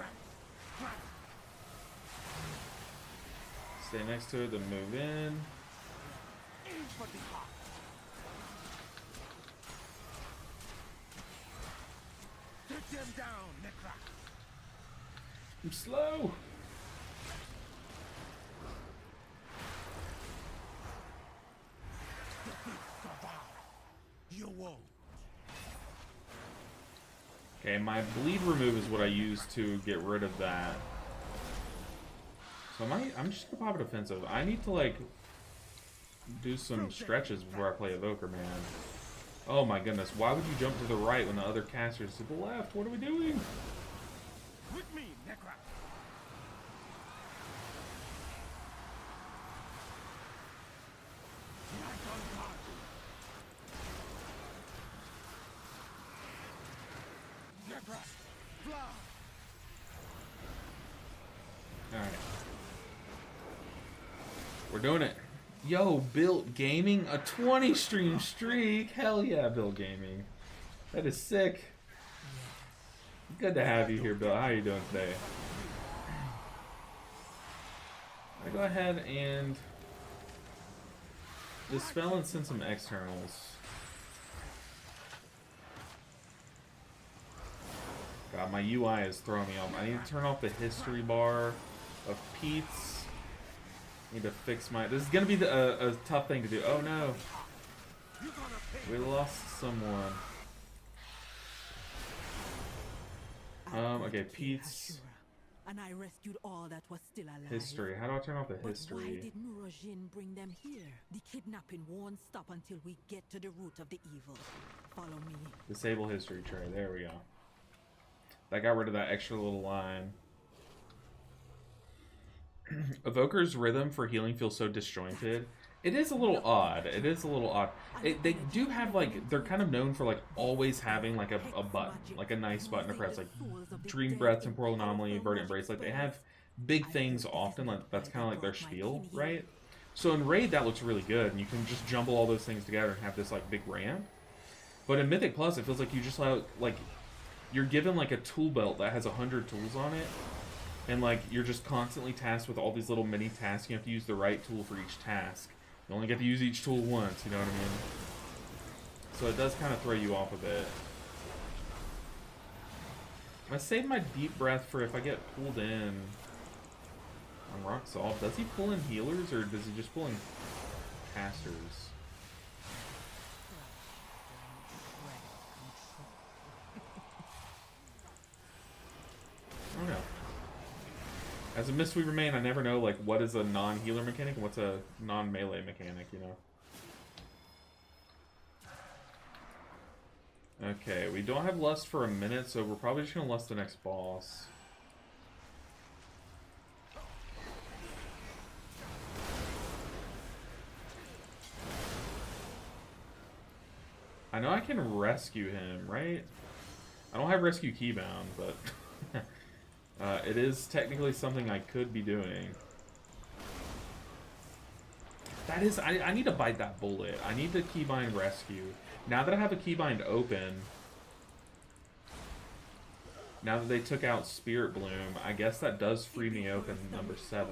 Stay next to it, then move in. Take them down, Necra. I'm slow. You won't. Okay, my bleed remove is what I use to get rid of that. So I'm just gonna pop it offensive. I need to like do some stretches before I play Evoker, man. Oh my goodness, why would you jump to the right when the other caster is to the left? What are we doing? With me, Necra. Necra, fly. Alright. We're doing it. Yo, Built Gaming, a 20 stream streak. Hell yeah, Built Gaming. That is sick. Good to have you here, Bill. How are you doing today? I go ahead and dispel and send some externals. God, my UI is throwing me off. I need to turn off the history bar of Pete's. Need to fix my... This is going to be a tough thing to do. Oh no. We lost someone. Okay, Pete's and I rescued all that was still alive. history. How do I turn off the But why history? did Murojin bring them here? The kidnapping won't stop until we get to the root of the evil. Follow me. Disable history tray. There we go. That got rid of that extra little line. Evoker's rhythm for healing feels so disjointed. It is a little odd. It is a little odd. They do have, like, they're kind of known for, like, always having, like, a button. Like, a nice button to press. Like, Dream Breath, Temporal Anomaly, Verdant Embrace. Like, they have big things often. Like, that's kind of like their spiel, right? So in Raid, that looks really good. And you can just jumble all those things together and have this, like, big ramp. But in Mythic Plus, it feels like you just, like, you're given, like, a tool belt that has 100 tools on it. And, like, you're just constantly tasked with all these little mini tasks. You have to use the right tool for each task. You only get to use each tool once, you know what I mean? So it does kind of throw you off a bit. I'm going to save my deep breath for if I get pulled in on Rock Salt. Does he pull in healers, or does he just pull in casters? I don't know. As a Mist We Remain, I never know, like, what is a non-healer mechanic and what's a non-melee mechanic, you know? Okay, we don't have Lust for a minute, so we're probably just gonna Lust the next boss. I know I can rescue him, right? I don't have Rescue Keybound, but... it is technically something I could be doing. That is... I need to bite that bullet. I need to Keybind Rescue. Now that I have a Keybind open... Now that they took out Spirit Bloom, I guess that does free me open number 7.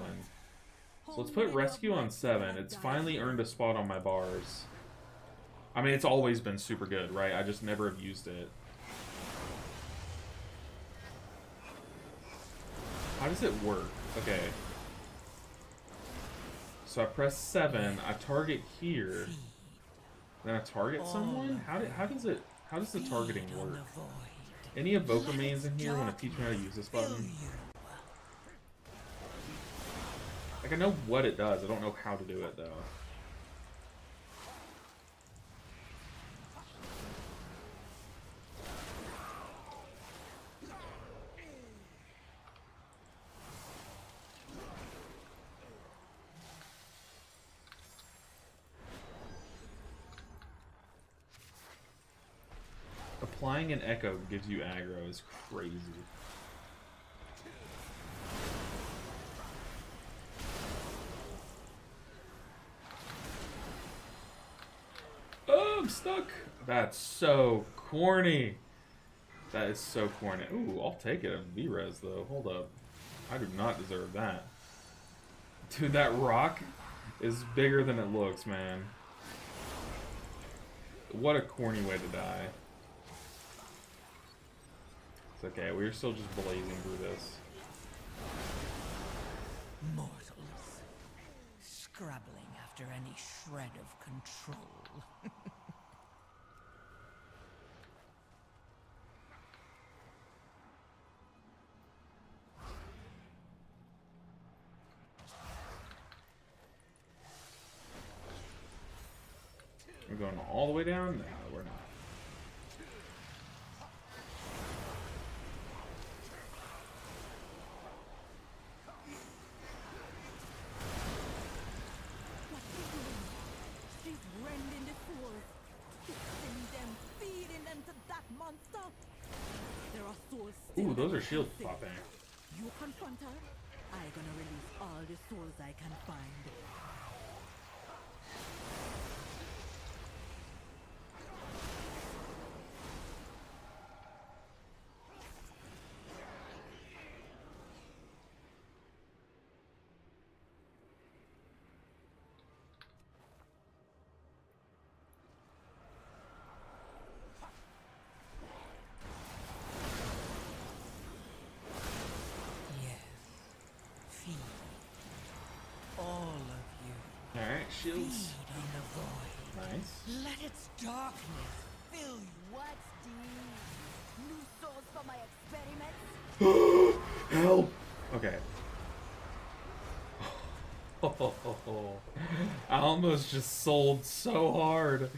So let's put Rescue on 7. It's finally earned a spot on my bars. I mean, it's always been super good, right? I just never have used it. How does it work? Okay. So I press 7, I target here, then I target someone? How does the targeting work? Any Evoker mains in here want to teach me how to use this button? Like, I know what it does, I don't know how to do it, though. Applying an echo gives you aggro is crazy. Oh, I'm stuck. That's so corny. That is so corny. Ooh, I'll take it. V-Res though. Hold up. I do not deserve that. Dude, that rock is bigger than it looks, man. What a corny way to die. It's okay, we're still just blazing through this. Mortals, scrabbling after any shred of control. We're going all the way down? No, we're not. She's rending the souls, fixing them, feeding them to that monster. There are souls still. Ooh, those are shields popping. You confront her, I gonna release all the souls I can find. Alright, shields. Feed on the void. Nice. Let its darkness fill you. What's these? New souls for my experiments? Help! Okay. I almost just sold so hard.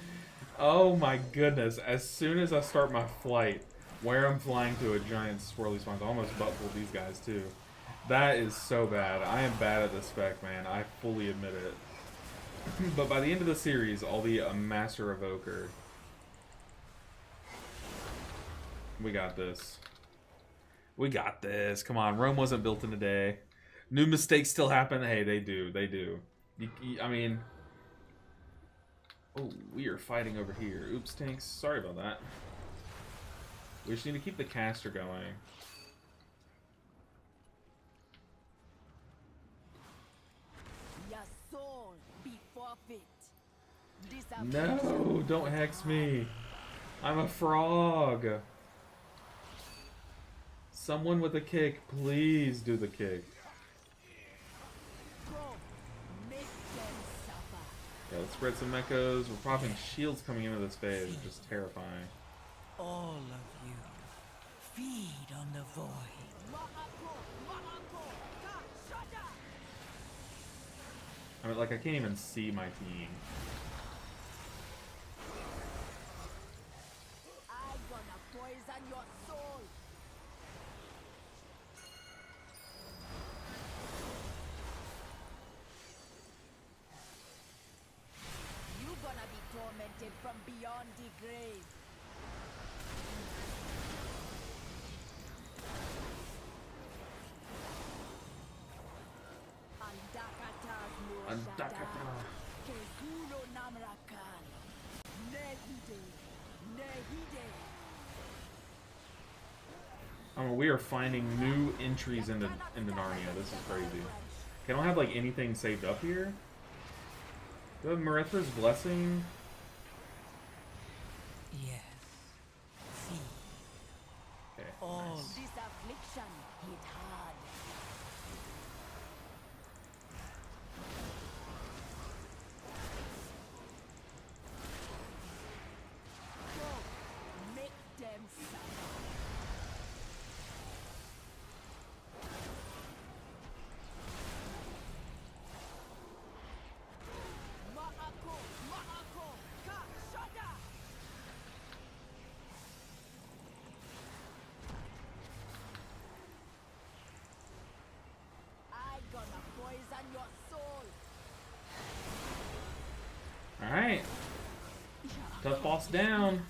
Oh my goodness. As soon as I start my flight, where I'm flying to a giant swirly spawns, I almost butt-pulled these guys too. That is so bad. I am bad at this spec, man. I fully admit it. But by the end of the series, I'll be a master evoker. We got this. We got this. Come on, Rome wasn't built in a day. New mistakes still happen. Hey, they do. They do. I mean... Oh, we are fighting over here. Oops, tanks. Sorry about that. We just need to keep the caster going. Your soul be forfeit. No, don't hex me. I'm a frog. Someone with a kick, please do the kick. Go, make them suffer. Yeah, let's spread some echoes. We're popping shields coming into this phase, just terrifying. All of you, feed on the void. I mean, like, I can't even see my team. I'm gonna poison your soul. You gonna be tormented from beyond the grave. Andakata. Kegulo namrakan. Nehide. Nehide. We are finding new entries into Narnia. This is crazy. Okay, I don't have like anything saved up here. Do I have Marethra's Blessing? Yes. See. Okay. All This affliction hit hard. Go, make them suffer. Ma'ako, Ma'ako, Ka, Shada! I gonna poison your soul. Alright. Tough boss down.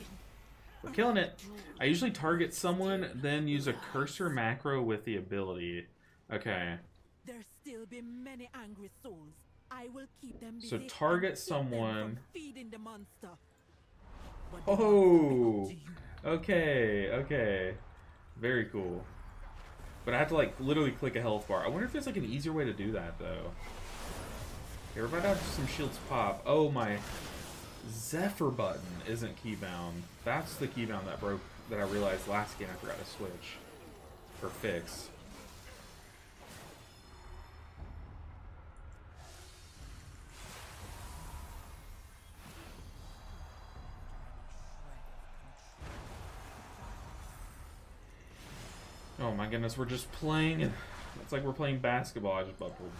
We're killing it. I usually target someone, then use a cursor macro with the ability. Okay. There still be many angry souls. I will keep them So busy target and keep them from someone. feeding the monster. But the monster Oh. belongs to you. Okay, okay. Very cool. But I have to like literally click a health bar. I wonder if there's like an easier way to do that though. Okay, we're about to have some shields pop. Oh, my Zephyr button isn't keybound. That's the keybound that broke, that I realized last game I forgot to switch. Or fix. Oh my goodness, we're just playing, and it's like we're playing basketball. I just bubbled.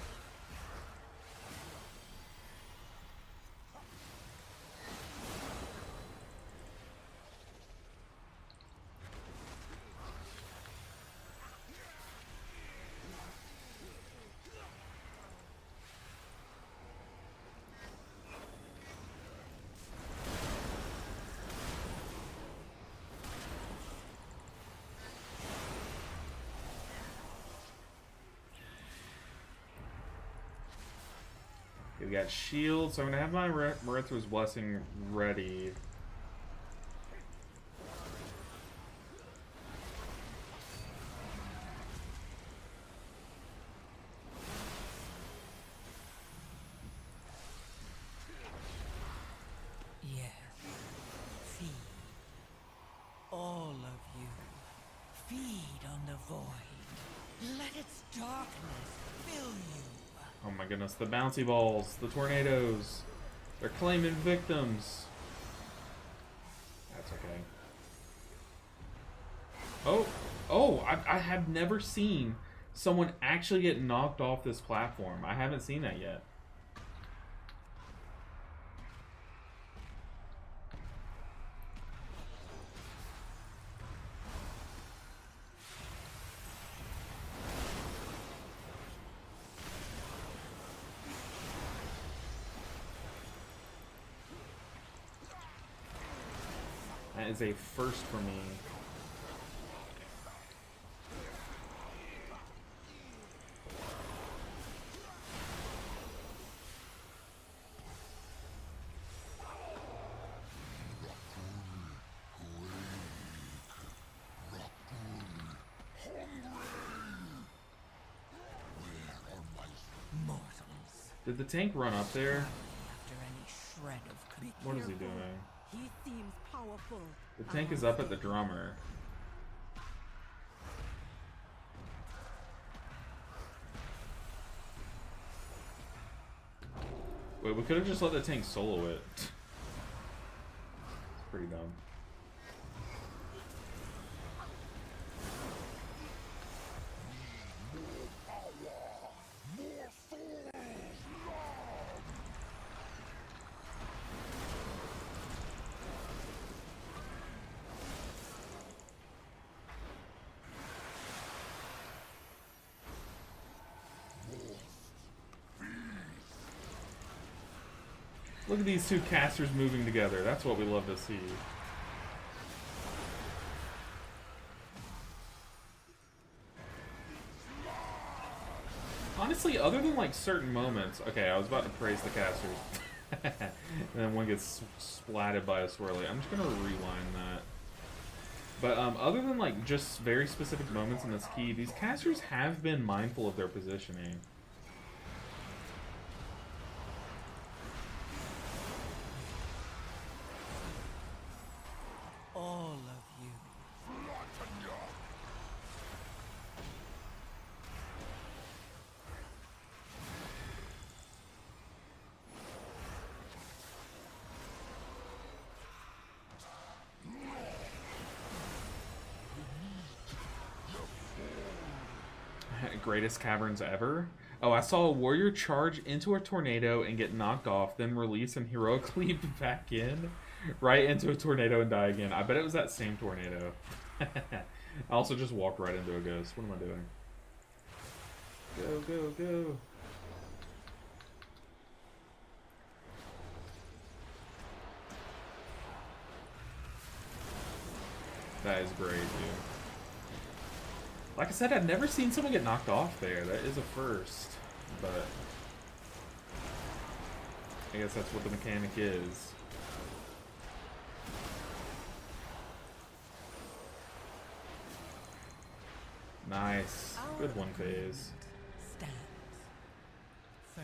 Okay, we got shield, so I'm gonna have my Marethra's Blessing ready. Yes. Feed. All of you. Feed on the void. Let its darkness fill you. Oh my goodness, the bouncy balls, the tornadoes. They're claiming victims. That's okay. Oh, I have never seen someone actually get knocked off this platform. I haven't seen that yet. That is a first for me. Mortals. Did the tank run up there? After any shred of Be What is he careful. doing? He seems powerful. The tank is up at the drummer. Wait, we could have just let the tank solo it. It's pretty dumb. Look at these two casters moving together. That's what we love to see. Honestly, other than like certain moments, okay, I was about to praise the casters, and then one gets splatted by a swirly. I'm just gonna rewind that. But other than like just very specific moments in this key, these casters have been mindful of their positioning. All of you. Greatest caverns ever. Oh, I saw a warrior charge into a tornado and get knocked off, then release and heroic leap back in, right into a tornado and die again. I bet it was that same tornado. I also just walked right into a ghost. What am I doing? Go, go, go. That is great, dude. Like I said, I've never seen someone get knocked off there. That is a first, but I guess that's what the mechanic is. Nice. Good one phase. Stands for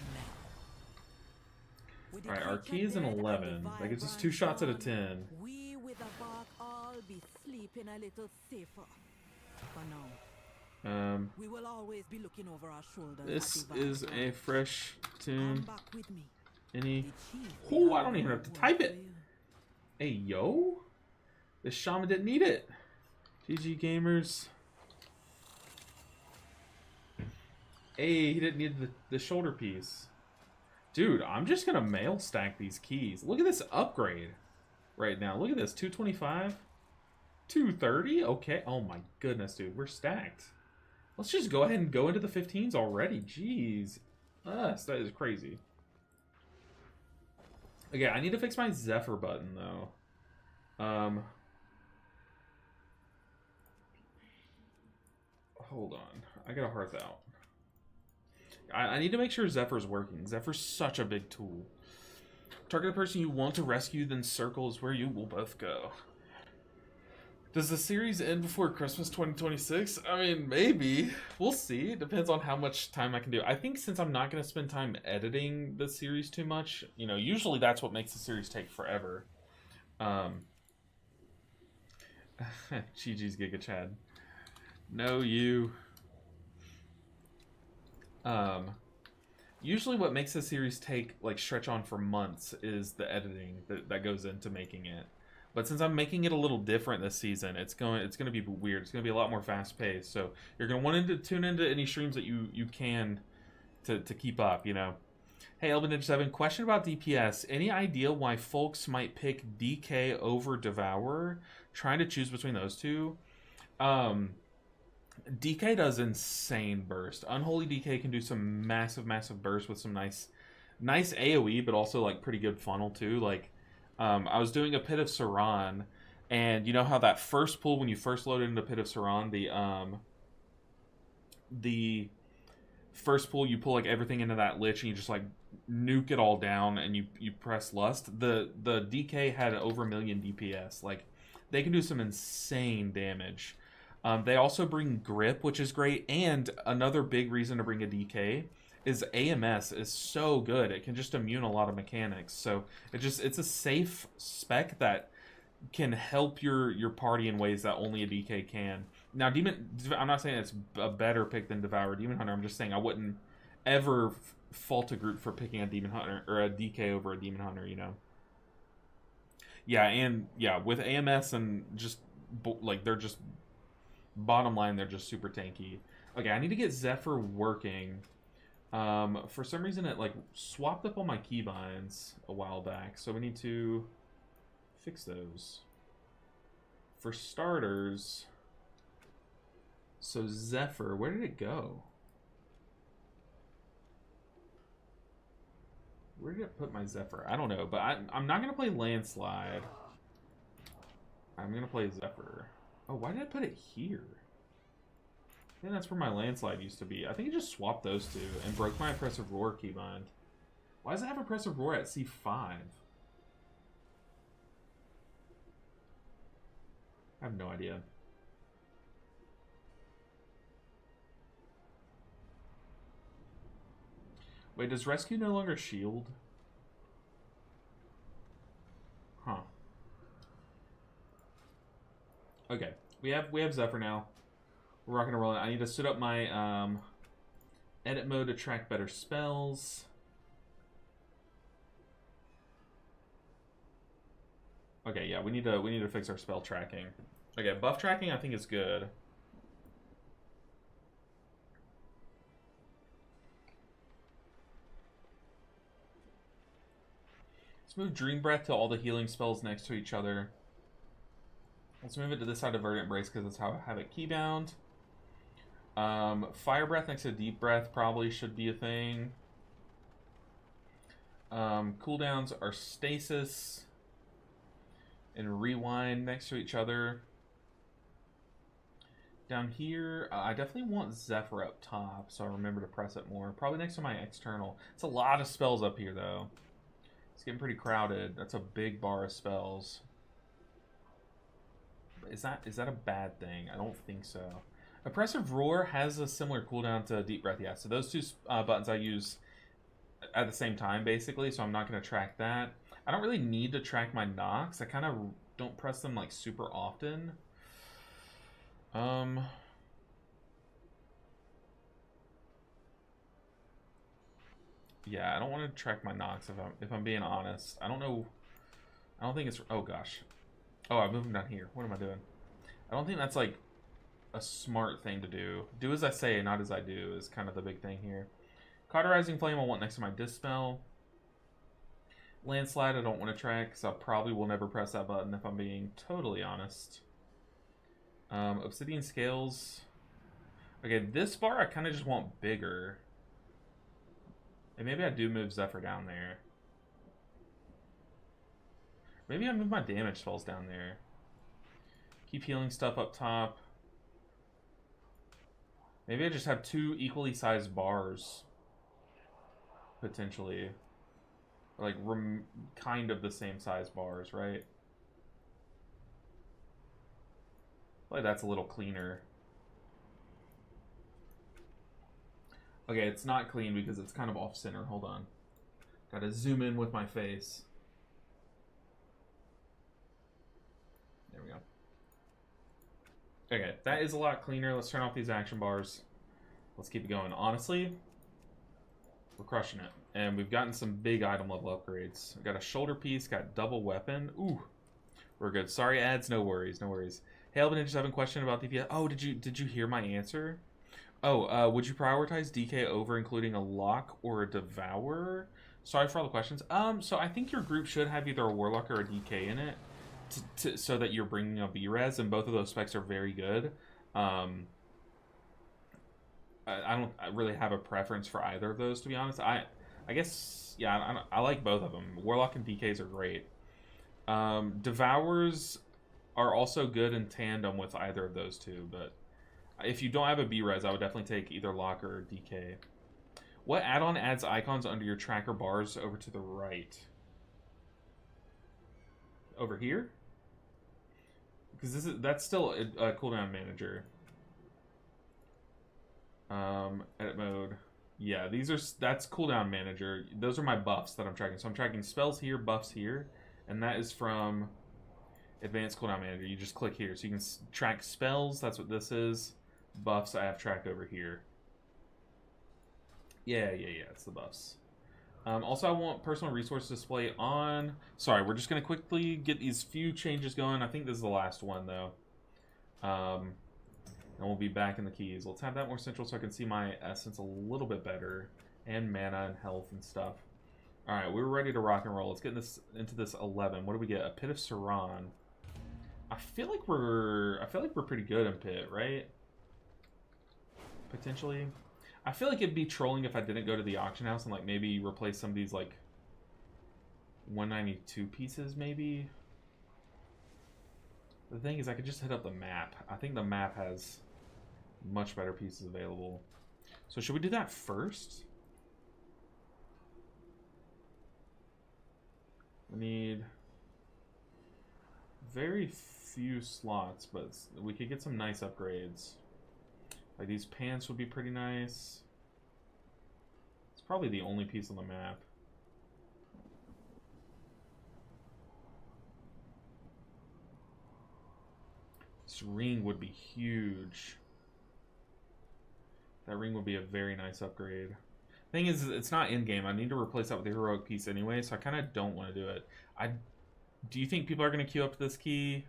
now. Alright, our key is an 11. That gives us 2 shots at a 10. We with the bark all be sleeping a little safer. For now. We will always be looking over our shoulders. This is a fresh tune. Come back with me. Any? Oh, I don't even have to type it. Hey, yo. This shaman didn't need it. GG gamers. Hey, he didn't need the shoulder piece. Dude, I'm just going to mail stack these keys. Look at this upgrade right now. Look at this. 225. 230. Okay. Oh, my goodness, dude. We're stacked. Let's just go ahead and go into the 15s already. Jeez. That is crazy. Okay, I need to fix my Zephyr button, though. Hold on. I got a hearth out. I need to make sure Zephyr's working. Zephyr's such a big tool. Target the person you want to rescue, then circle is where you will both go. Does the series end before Christmas 2026? I mean, maybe. We'll see. It depends on how much time I can do. I think since I'm not going to spend time editing the series too much, you know, usually that's what makes the series take forever. GG's Giga Chad. No, you. Usually what makes a series take, like, stretch on for months is the editing that goes into making it. But since I'm making it a little different this season, it's going to be weird. It's going to be a lot more fast-paced. So you're going to want to tune into any streams that you can to keep up, you know. Hey, Elvin7, question about DPS. Any idea why folks might pick DK over Devourer? Trying to choose between those two. DK does insane burst. Unholy DK can do some massive burst with some nice AoE, but also like pretty good funnel too. Like, I was doing a Pit of Saran, and you know how that first pull when you first loaded into Pit of Saran, the first pull you pull like everything into that lich and you just like nuke it all down and you press Lust. The DK had over 1 million DPS. Like, they can do some insane damage. They also bring grip, which is great, and another big reason to bring a DK is AMS is so good. It can just immune a lot of mechanics. So it's a safe spec that can help your party in ways that only a DK can. Now, I'm not saying it's a better pick than Devour Demon Hunter. I'm just saying I wouldn't ever fault a group for picking a Demon Hunter or a DK over a Demon Hunter, you know. Yeah, and yeah, with AMS and just like they're just bottom line, they're just super tanky. Okay, I need to get Zephyr working. For some reason it like swapped up all my keybinds a while back, so we need to fix those. For starters, so Zephyr, where did it go? Where did it put my Zephyr? I don't know, but I'm not gonna play Landslide. I'm gonna play Zephyr. Oh, why did I put it here? I think that's where my Landslide used to be. I think I just swapped those two and broke my Oppressive Roar keybind. Why does it have Oppressive Roar at C5? I have no idea. Wait, does rescue no longer shield? Huh. Okay. We have Zephyr now. We're rocking and rolling. I need to set up my edit mode to track better spells. Okay, yeah, we need to fix our spell tracking. Okay, buff tracking I think is good. Let's move Dream Breath to all the healing spells next to each other. Let's move it to this side of Verdant Embrace because that's how I have it keybound. Fire Breath next to Deep Breath probably should be a thing. Cooldowns are Stasis and Rewind next to each other. Down here, I definitely want Zephyr up top, so I remember to press it more. Probably next to my external. It's a lot of spells up here, though. It's getting pretty crowded. That's a big bar of spells. Is that a bad thing? I don't think so. Oppressive Roar has a similar cooldown to Deep Breath, yeah. So those two buttons I use at the same time, basically, so I'm not going to track that. I don't really need to track my knocks. I kind of don't press them, like, super often. Yeah, I don't want to track my knocks if I'm being honest. I don't know. I don't think it's... Oh, gosh. Oh, I moved them down here. What am I doing? I don't think that's, like, a smart thing to do. Do as I say, not as I do is kind of the big thing here. Cauterizing Flame I want next to my Dispel. Landslide I don't want to track, because I probably will never press that button if I'm being totally honest. Obsidian Scales. Okay, this bar I kind of just want bigger. And maybe I do move Zephyr down there. Maybe I move my damage spells down there. Keep healing stuff up top. Maybe I just have two equally sized bars. Potentially. Like, kind of the same size bars, right? Like, that's a little cleaner. Okay, it's not clean because it's kind of off-center. Hold on. Gotta zoom in with my face. There we go. Okay, that is a lot cleaner. Let's turn off these action bars. Let's keep it going. Honestly, we're crushing it. And we've gotten some big item level upgrades. Got a shoulder piece, got double weapon. Ooh, we're good. Sorry, ads. No worries, no worries. Hey, Alvin, I just have a question about DPS. Oh, did you hear my answer? Oh, would you prioritize DK over including a lock or a devourer? Sorry for all the questions. So I think your group should have either a warlock or a DK in it, so that you're bringing a V-Res, and both of those specs are very good. I don't really have a preference for either of those, to be honest. I guess, yeah, I like both of them. Warlock and DKs are great. Devourers are also good in tandem with either of those two, but if you don't have a B-Res, I would definitely take either Lock or DK. What add-on adds icons under your tracker bars over to the right? Over here? Because that's still a cooldown manager. Edit mode. Yeah, that's cooldown manager. Those are my buffs that I'm tracking. So I'm tracking spells here, buffs here, and that is from Advanced Cooldown Manager. You just click here. So you can track spells, that's what this is. Buffs I have tracked over here. Yeah, it's the buffs. Also, I want personal resource display on. Sorry, we're just going to quickly get these few changes going. I think this is the last one, though. And we'll be back in the keys. Let's have that more central so I can see my essence a little bit better. And mana and health and stuff. Alright, we're ready to rock and roll. Let's get into this 11. What do we get? A Pit of Saran. I feel like we're pretty good in Pit, right? Potentially. I feel like it'd be trolling if I didn't go to the auction house and like maybe replace some of these like 192 pieces maybe. The thing is I could just hit up the map. I think the map has much better pieces available. So should we do that first? We need very few slots, but we could get some nice upgrades. Like these pants would be pretty nice. It's probably the only piece on the map. This ring would be huge. That ring would be a very nice upgrade. Thing is, it's not in-game. I need to replace that with the heroic piece anyway, so I kind of don't want to do it. Do you think people are going to queue up to this key?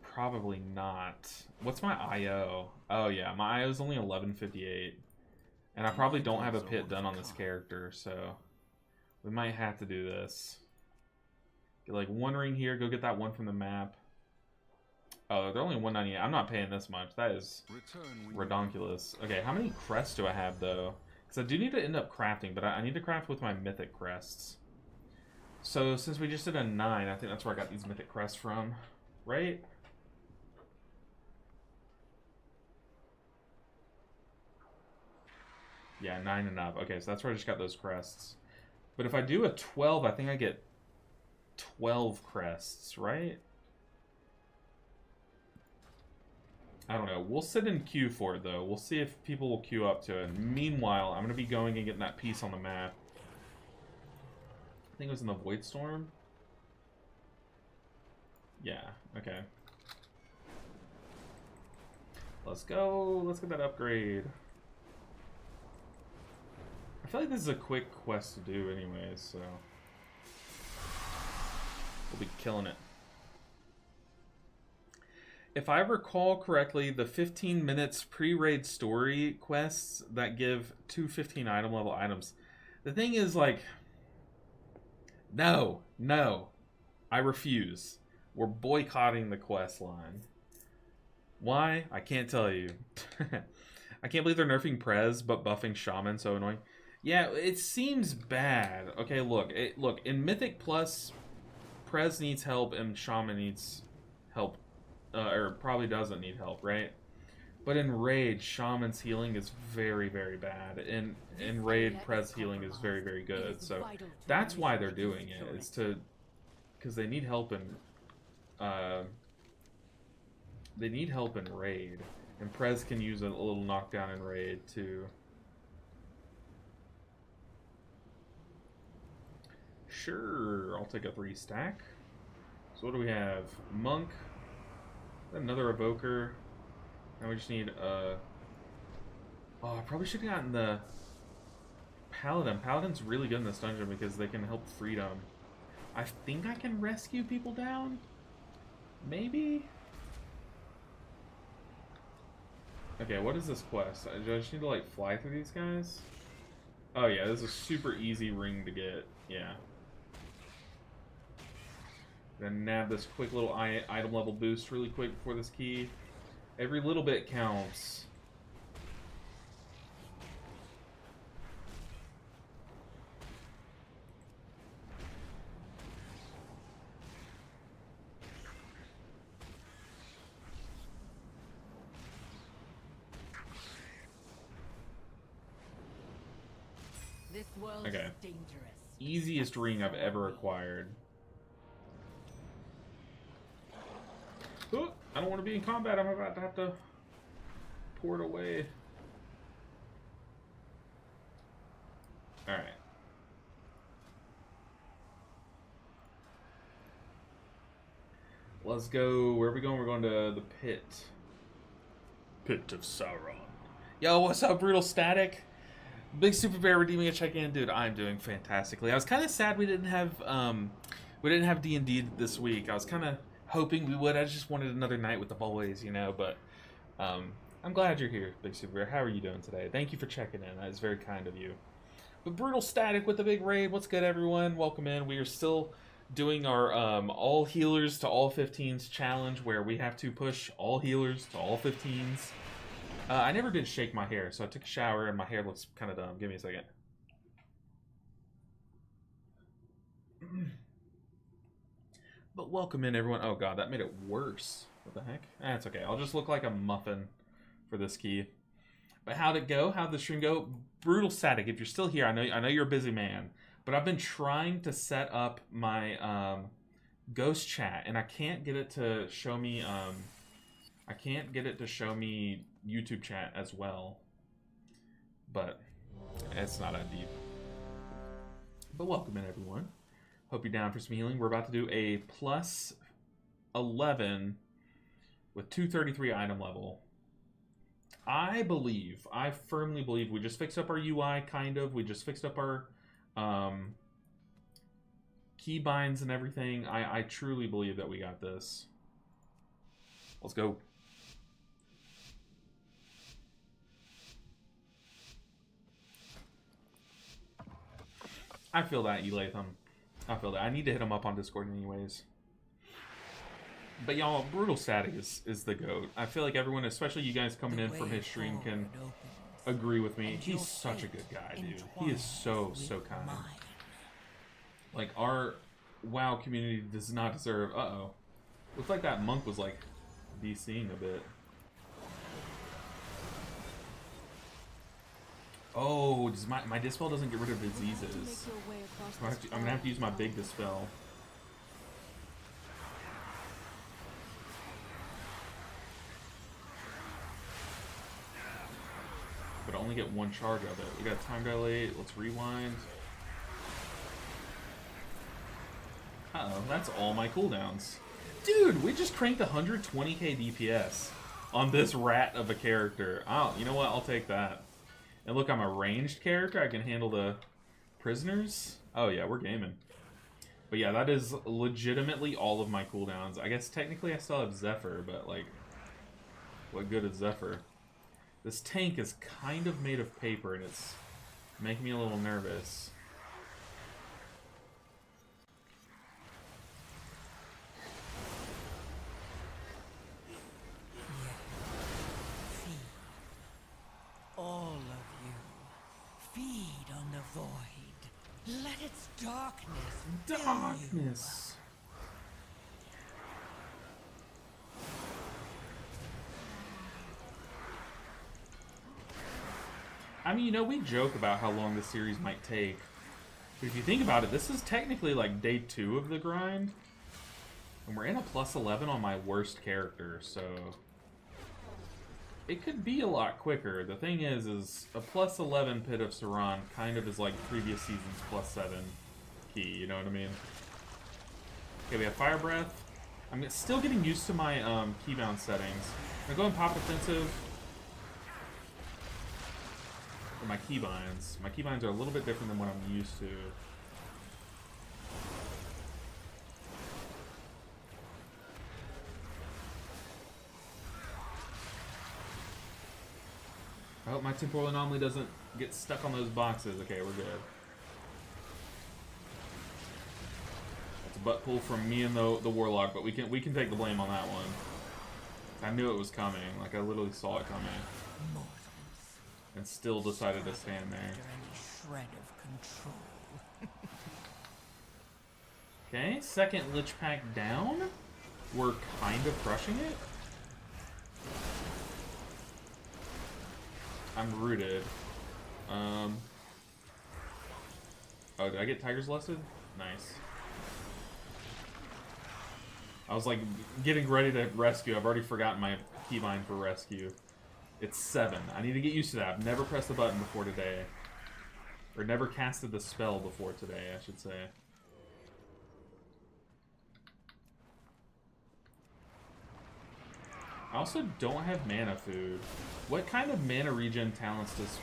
Probably not. What's my IO? Oh yeah, my IO is only 1158. And I probably don't have a pit done on this character, so we might have to do this. Get like one ring here, go get that one from the map. Oh, they're only 198. I'm not paying this much. That is redonkulous. Okay, how many crests do I have, though? Because I do need to end up crafting, but I need to craft with my mythic crests. So, since we just did a 9, I think that's where I got these mythic crests from. Right? Yeah, 9 and up. Okay, so that's where I just got those crests. But if I do a 12, I think I get 12 crests, right? I don't know. We'll sit in queue for it, though. We'll see if people will queue up to it. Meanwhile, I'm going to be going and getting that piece on the map. I think it was in the Void Storm. Yeah, okay. Let's go. Let's get that upgrade. I feel like this is a quick quest to do anyways, so we'll be killing it. If I recall correctly, the 15 minutes pre-raid story quests that give 2 15 item level items. The thing is, like, no, I refuse. We're boycotting the quest line. Why? I can't tell you. I can't believe they're nerfing Prez, but buffing Shaman, so annoying. Yeah, it seems bad. Okay, look, in Mythic Plus, Prez needs help and Shaman needs help. Or probably doesn't need help, right? But in Raid, Shaman's healing is very, very bad. In Raid, Prez healing is very, very good. So that's why they're doing it. It's to... Because they need help in... they need help in Raid. And Prez can use a little knockdown in Raid, too. Sure, I'll take a 3 stack. So what do we have? Monk... Another evoker. Now we just need oh, I probably should have gotten the Paladin. Paladin's really good in this dungeon because they can help freedom. I think I can rescue people down? Maybe? Okay, what is this quest? Do I just need to like fly through these guys? Oh yeah, this is a super easy ring to get. Yeah. Gonna nab this quick little item level boost really quick before this key. Every little bit counts. This world Okay. is dangerous. Easiest ring I've ever acquired. Oh, I don't want to be in combat. I'm about to have to pour it away. Alright. Let's go. Where are we going? We're going to the pit. Pit of Sauron. Yo, what's up, Brutal Static? Big Super Bear redeeming a check-in. Dude, I'm doing fantastically. I was kind of sad we didn't have D&D this week. I was kind of hoping we would. I just wanted another night with the boys, you know, but I'm glad you're here, Big Super Bear. How are you doing today? Thank you for checking in. That is very kind of you. But Brutal Static with the big raid. What's good, everyone? Welcome in. We are still doing our all healers to all 15s challenge, where we have to push all healers to all 15s. I never did shake my hair, so I took a shower and my hair looks kind of dumb. Give me a second. But welcome in, everyone. Oh god, that made it worse. What the heck? That's okay. I'll just look like a muffin for this key. But how'd it go? How'd the stream go? Brutal Static, if you're still here, I know you're a busy man, but I've been trying to set up my Ghost chat, and I can't get it to show me I can't get it to show me YouTube chat as well. But it's not that deep. But welcome in, everyone. Hope you're down for some healing. We're about to do a plus 11 with 233 item level. I firmly believe we just fixed up our UI, kind of. We just fixed up our keybinds and everything. I truly believe that we got this. Let's go. I feel that, Elatham. I feel that. I need to hit him up on Discord anyways. But y'all, Brutal Static is the GOAT. I feel like everyone, especially you guys coming in from his stream, can agree with me. He's such a good guy, dude. He is so kind. Like, our WoW community does not deserve... Uh-oh. Looks like that monk was, like, DCing a bit. Oh, does my Dispel doesn't get rid of diseases. I'm gonna have to use my big Dispel. But I only get one charge of it. We got time dilate. Let's rewind. Uh-oh, that's all my cooldowns. Dude, we just cranked 120k DPS on this rat of a character. Oh, you know what? I'll take that. And look, I'm a ranged character. I can handle the prisoners. Oh yeah, we're gaming. But yeah, that is legitimately all of my cooldowns. I guess technically I still have Zephyr, but like, what good is Zephyr? This tank is kind of made of paper, and it's making me a little nervous. All of you, feed on the void. Let its darkness fill you. Darkness. I mean, you know, we joke about how long this series might take. But if you think about it, this is technically like day 2 of the grind. And we're in a plus 11 on my worst character, so... it could be a lot quicker. The thing is a plus 11 Pit of Saran kind of is like previous season's plus 7 key, you know what I mean? Okay, we have Fire Breath. I'm still getting used to my keybound settings. I'm gonna go and pop Offensive. For my keybinds. My keybinds are a little bit different than what I'm used to. I hope my temporal anomaly doesn't get stuck on those boxes. Okay, we're good. That's a butt pull from me and the warlock, but we can take the blame on that one. I knew it was coming. Like I literally saw it coming. And still decided to stand there. Shred of control. Okay, second Lich Pack down. We're kind of crushing it. I'm rooted. Oh, did I get Tiger's Lusted? Nice. I was like getting ready to rescue. I've already forgotten my keybind for rescue. It's 7. I need to get used to that. I've never pressed the button before today. Or never casted the spell before today, I should say. I also don't have mana food. What kind of mana regen talents does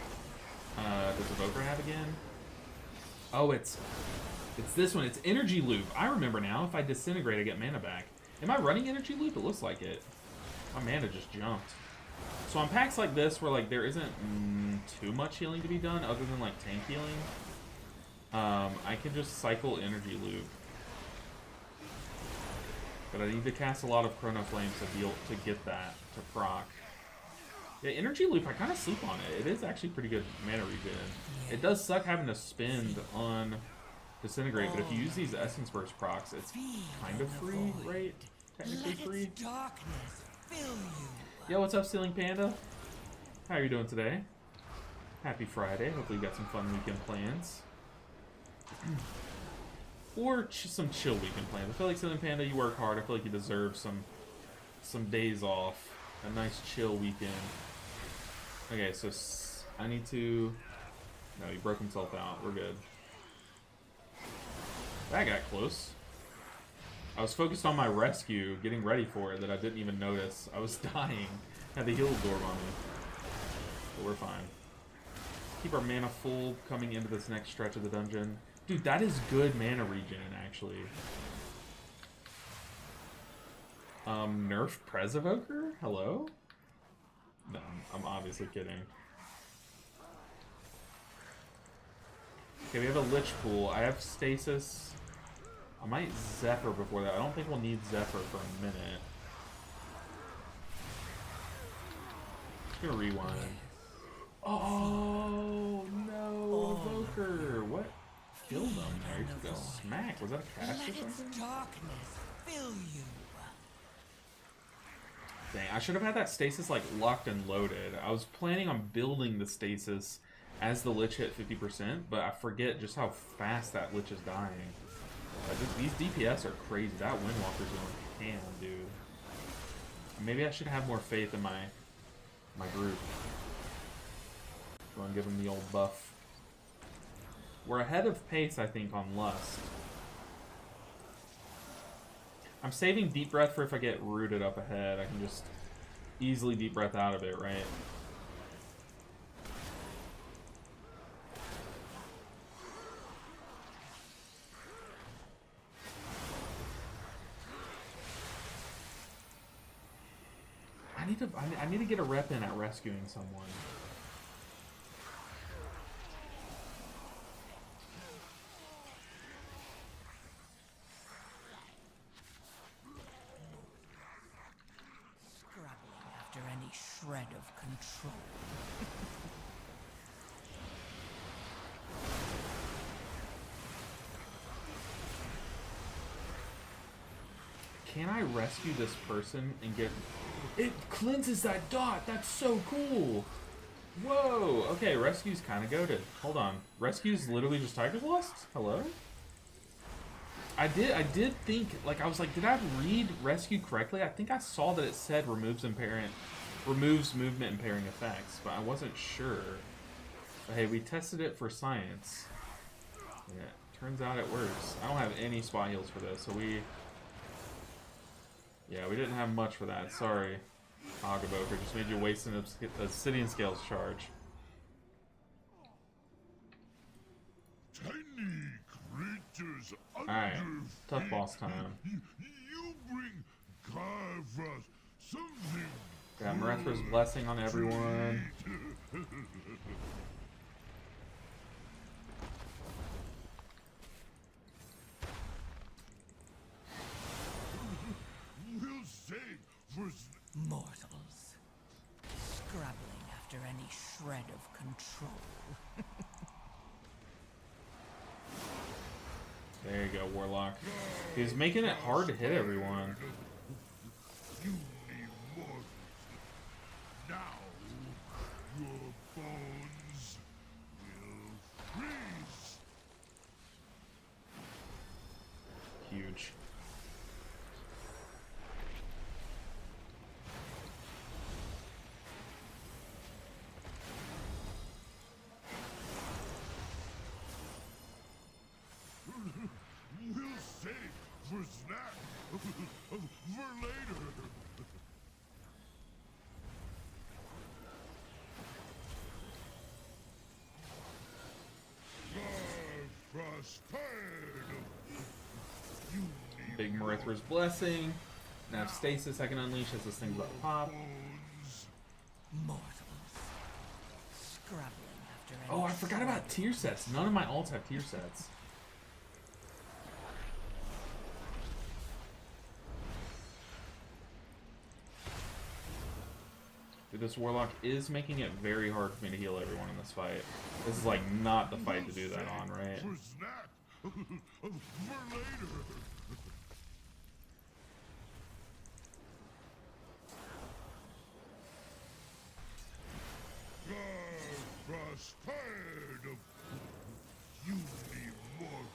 Evoker have again? Oh, it's this one. It's Energy Loop. I remember now. If I disintegrate, I get mana back. Am I running Energy Loop? It looks like it. My mana just jumped. So on packs like this, where like there isn't too much healing to be done, other than like tank healing, I can just cycle Energy Loop. But I need to cast a lot of Chrono Flames to get that to proc. Yeah, Energy Loop, I kind of sleep on it. It is actually pretty good mana regen. It does suck having to spend on Disintegrate, but if you use these Essence Burst procs, it's kind of free, right? Technically free. Yo, what's up, Stealing Panda? How are you doing today? Happy Friday. Hopefully you got some fun weekend plans. Or some chill weekend plans. I feel like Silly Panda, you work hard. I feel like you deserve some days off. A nice chill weekend. Okay, so I need to... No, he broke himself out. We're good. That got close. I was focused on my rescue, getting ready for it, that I didn't even notice. I was dying. Had the heal door on me. But we're fine. Keep our mana full coming into this next stretch of the dungeon. Dude, that is good mana regen, actually. Nerf Presevoker? Hello? No, I'm obviously kidding. Okay, we have a Lich Pool. I have Stasis. I might Zephyr before that. I don't think we'll need Zephyr for a minute. Just gonna rewind. Oh no, Evoker! What killed him? There you go. Smack. Was that a cast or something? Darkness fill you. Dang, I should have had that stasis like locked and loaded. I was planning on building the stasis as the Lich hit 50%, but I forget just how fast that Lich is dying. These DPS are crazy. That Windwalker's going ham, dude. Maybe I should have more faith in my group. Go and give him the old buff. We're ahead of pace, I think, on Lust. I'm saving Deep Breath for if I get rooted up ahead. I can just easily Deep Breath out of it, right? I need to get a rep in at rescuing someone. After any shred of control. Can I rescue this person and get... It cleanses that dot! That's so cool! Whoa! Okay, rescue's kind of goated. Hold on. Rescue's literally just Tiger's Lust? Hello? I did think, like, I was like, did I read rescue correctly? I think I saw that it said removes movement impairing effects, but I wasn't sure. But hey, we tested it for science. Yeah, turns out it works. I don't have any spot heals for this, so yeah, we didn't have much for that. Sorry, Hogboker. Just made you waste an Obsidian Scales charge. Tiny creatures. Alright, tough boss time. You bring Kafras something. Got Marethra's blessing on everyone. We'll save for Mortals. Scrabbling after any shred of control. There you go, Warlock. He's making it hard to hit everyone. you need more. Now your bones will freeze. Huge. We'll save for snack for later. Big Marethra's blessing. Now stasis I can unleash as this thing's about to pop. Mortals. Scrabbling after any Oh, I forgot about tier sets. None of my alts have tier sets. Dude, this Warlock is making it very hard for me to heal everyone in this fight. This is like not the fight to do that on, right? For snack for later. Tired of you need more.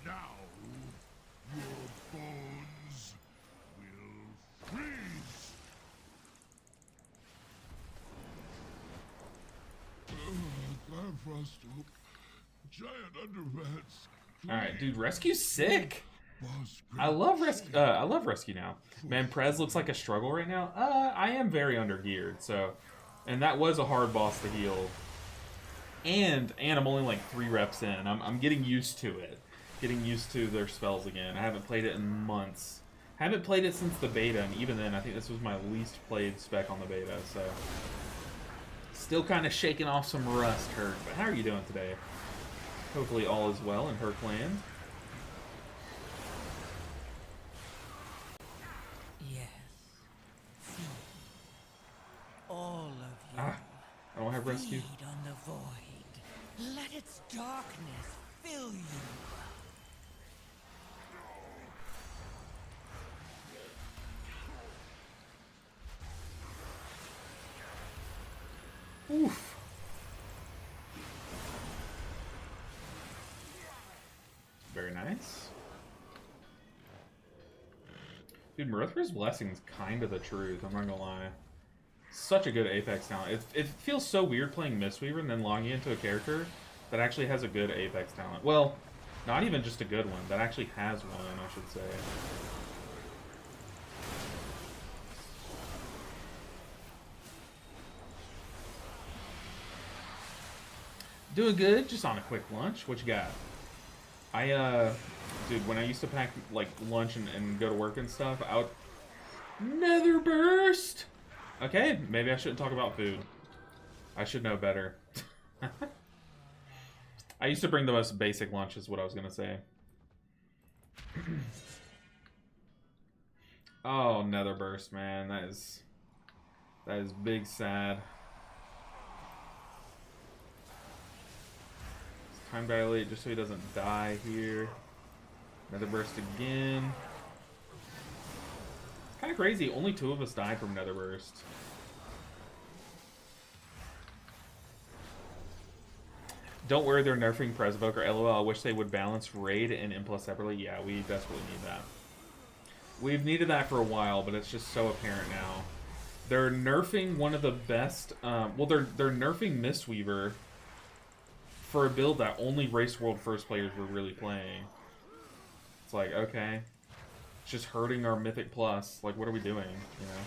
Now, your bones will freeze. Frost hook. Giant underpants. All right, dude, rescue's sick. Boss I love rescue. I love rescue now. Man, Prez looks like a struggle right now. I am very undergeared, so, and that was a hard boss to heal. And I'm only like 3 reps in. I'm getting used to it. Getting used to their spells again. I haven't played it in months. Haven't played it since the beta, and even then, I think this was my least played spec on the beta. So, still kind of shaking off some rust, Herc. But how are you doing today? Hopefully all is well in Herc land. Yes. All of you. I don't have rescue. Feed on the void. Let its darkness fill you. Oof. Very nice. Dude, Marithra's Blessing's kind of the truth, I'm not gonna lie. Such a good Apex talent. It feels so weird playing Mistweaver and then logging into a character that actually has a good Apex talent. Well, not even just a good one, that actually has one, I should say. Doing good, just on a quick lunch. What you got? Dude, when I used to pack, like, lunch and go to work and stuff, I would... Nether burst! Okay, maybe I shouldn't talk about food. I should know better. I used to bring the most basic lunch, is what I was gonna say. Oh, Nether burst, man. That is big sad. Time dilate just so he doesn't die here. Nether burst again. Kind of crazy. Only 2 of us died from Nether burst. Don't worry, they're nerfing Presvoker. LOL. I wish they would balance raid and Impulse separately. Yeah, we desperately need that. We've needed that for a while, but it's just so apparent now. They're nerfing one of the best. Well, they're nerfing Mistweaver for a build that only Race World first players were really playing. It's like, okay. It's just hurting our Mythic Plus. Like, what are we doing, you know?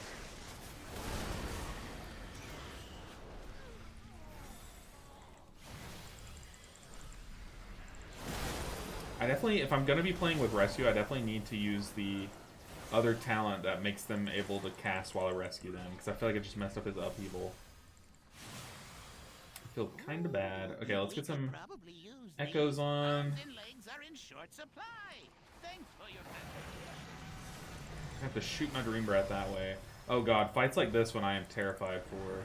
I definitely, if I'm going to be playing with Rescue, I definitely need to use the other talent that makes them able to cast while I rescue them. Because I feel like it just messed up his upheaval. Feel kind of bad. Okay, let's get some echoes on. I have to shoot my Dream Breath that way. Oh god, fights like this one I am terrified for.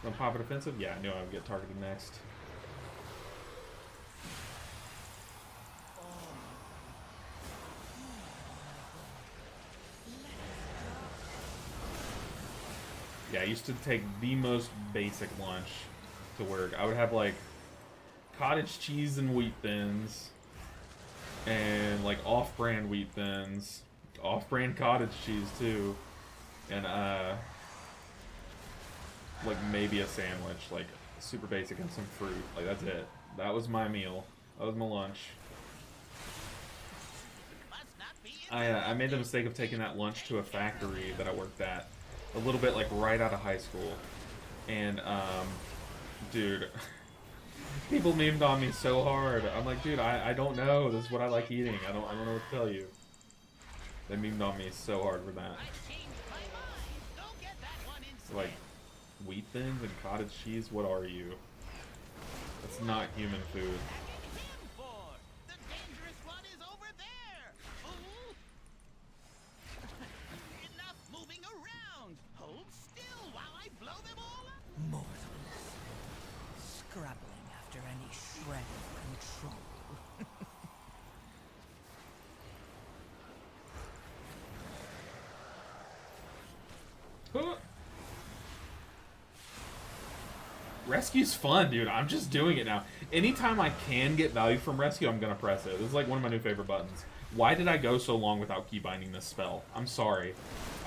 Don't pop it offensive? Yeah, I knew I would get targeted next. Yeah, I used to take the most basic lunch to work. I would have like cottage cheese and wheat thins, and like off-brand wheat thins, off-brand cottage cheese too, and like maybe a sandwich, like super basic, and some fruit. Like that's it. That was my meal. That was my lunch. I made the mistake of taking that lunch to a factory that I worked at a little bit like right out of high school, and dude, people memed on me so hard. I'm like, dude, I don't know. This is what I like eating. I don't know what to tell you. They memed on me so hard for that. Like, wheat thins and cottage cheese. What are you? That's not human food. Scrabbling after any shred of control. Rescue's fun, dude. I'm just doing it now. Anytime I can get value from rescue, I'm gonna press it. This is like one of my new favorite buttons. Why did I go so long without keybinding this spell? I'm sorry.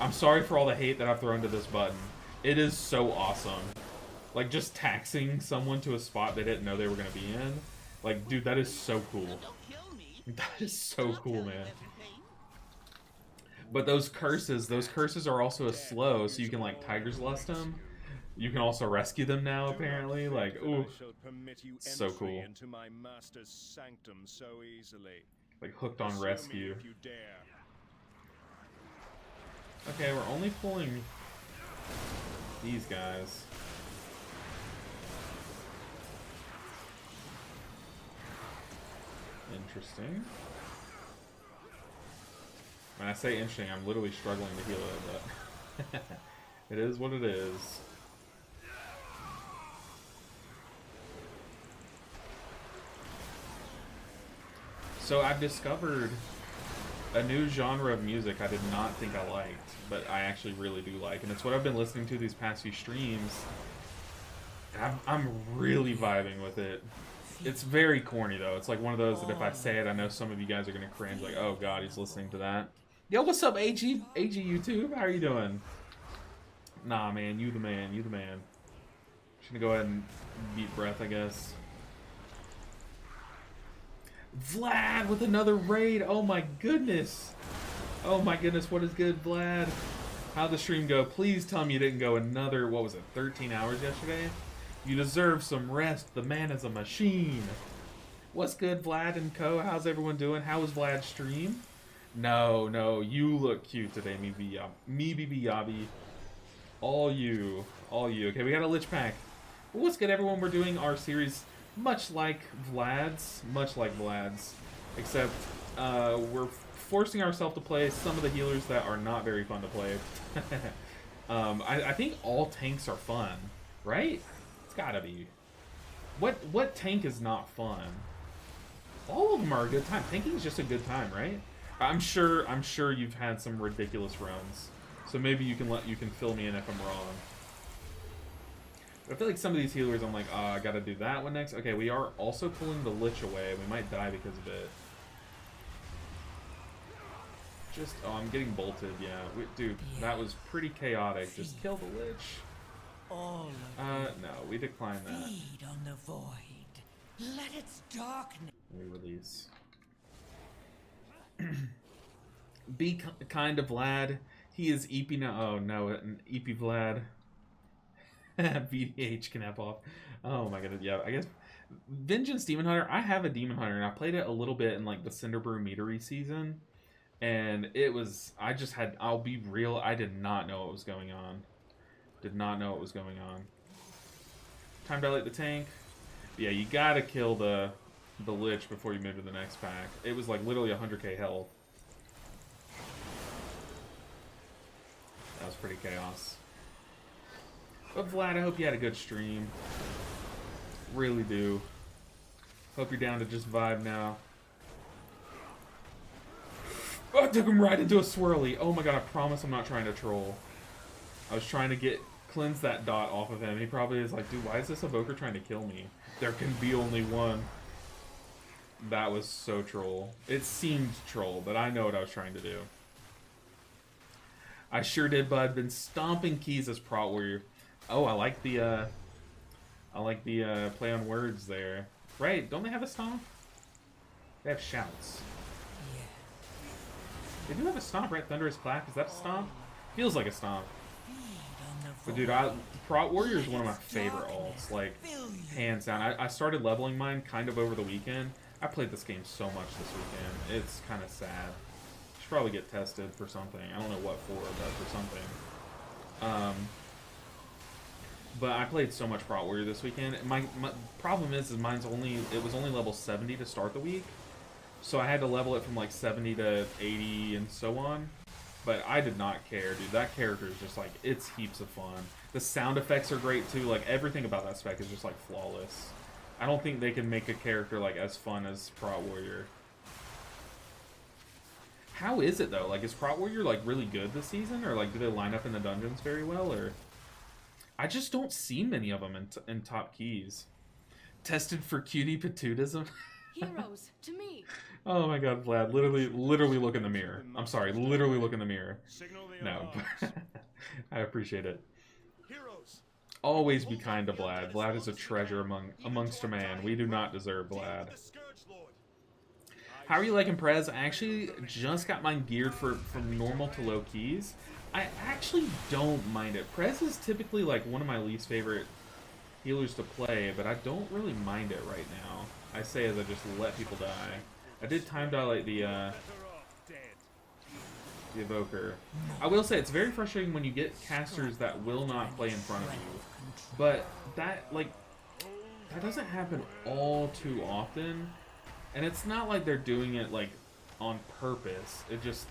I'm sorry for all the hate that I've thrown to this button. It is so awesome. Like, just taxing someone to a spot they didn't know they were gonna be in. Like, dude, that is so cool. That is so cool, man. But those curses are also a slow, so you can, like, Tiger's Lust them. You can also rescue them now, apparently. Like, ooh, so cool. Like, hooked on rescue. Okay, we're only pulling these guys. Interesting. When I say interesting, I'm literally struggling to heal it, but it is what it is. So I've discovered a new genre of music I did not think I liked, but I actually really do like, and it's what I've been listening to these past few streams. And I'm really vibing with it. It's very corny though. It's like one of those that if I say it, I know some of you guys are gonna cringe, like, oh god, he's listening to that. Yo, what's up, AG YouTube? How are you doing? Nah, man, you the man, you the man. Just gonna go ahead and beat breath, I guess. Vlad with another raid. Oh my goodness. Oh my goodness, what is good, Vlad? How'd the stream go? Please tell me you didn't go another, what was it, 13 hours yesterday? You deserve some rest. The man is a machine. What's good, Vlad and co? How's everyone doing? How was Vlad's stream? No, you look cute today, me BB Yabi. All you. Okay, we got a Lich Pack. Well, what's good, everyone? We're doing our series much like Vlad's, except we're forcing ourselves to play some of the healers that are not very fun to play. I think all tanks are fun, right? It's gotta be. What tank is not fun? All of them are a good time. Tanking is just a good time, right? I'm sure you've had some ridiculous runs, so maybe you can fill me in if I'm wrong. But I feel like some of these healers, I'm like, oh, I gotta do that one next. Okay, we are also pulling the Lich away. We might die because of it. Just, oh, I'm getting bolted. Yeah, dude, that was pretty chaotic. Just kill the Lich. No, we decline that. Feed on the void. Let its darkness. We release. Be kind to Vlad. He is EP now. Oh no, an EP Vlad. VDH can have off. Oh my goodness, yeah. I guess Vengeance Demon Hunter. I have a Demon Hunter, and I played it a little bit in like the Cinderbrew Meadery season, and it was. I just had. I'll be real. I did not know what was going on. Did not know what was going on. Time to dilate the tank. But yeah, you gotta kill the Lich before you move to the next pack. It was like literally 100k health. That was pretty chaos. But Vlad, I hope you had a good stream. Really do. Hope you're down to just vibe now. Oh, I took him right into a swirly. Oh my god, I promise I'm not trying to troll. I was trying to cleanse that dot off of him. He probably is like, dude, why is this evoker trying to kill me? There can be only one. That was so troll. It seemed troll, but I know what I was trying to do. I sure did, bud. Been stomping keys as Prot Warrior. Oh, I like the play on words there. Right? Don't they have a stomp? They have shouts. Yeah. They do have a stomp, right? Thunderous Clap. Is that a stomp? Feels like a stomp. But dude, Prot Warrior is one of my favorite alts. Like, hands down. I started leveling mine kind of over the weekend. I played this game so much this weekend. It's kind of sad. Should probably get tested for something. I don't know what for, but for something. But I played so much Prot Warrior this weekend. My problem is it was only level 70 to start the week. So I had to level it from like 70 to 80 and so on. But I did not care, dude. That character is just like, it's heaps of fun. The sound effects are great too. Like, everything about that spec is just like flawless. I don't think they can make a character like as fun as Prot Warrior. How is it though? Like, is Prot Warrior like really good this season, or like do they line up in the dungeons very well? Or I just don't see many of them in top keys. Tested for cutie patootism. Heroes, to me. Oh my god, Vlad, literally look in the mirror. I'm sorry, literally look in the mirror. No, I appreciate it. Always be kind to Vlad. Vlad is a treasure amongst a man. We do not deserve Vlad. How are you liking Prez? I actually just got mine geared from normal to low keys. I actually don't mind it. Prez is typically like one of my least favorite healers to play, but I don't really mind it right now. I say as I just let people die. I did time dilate the Evoker. I will say it's very frustrating when you get casters that will not play in front of you. But that doesn't happen all too often. And it's not like they're doing it like on purpose. It just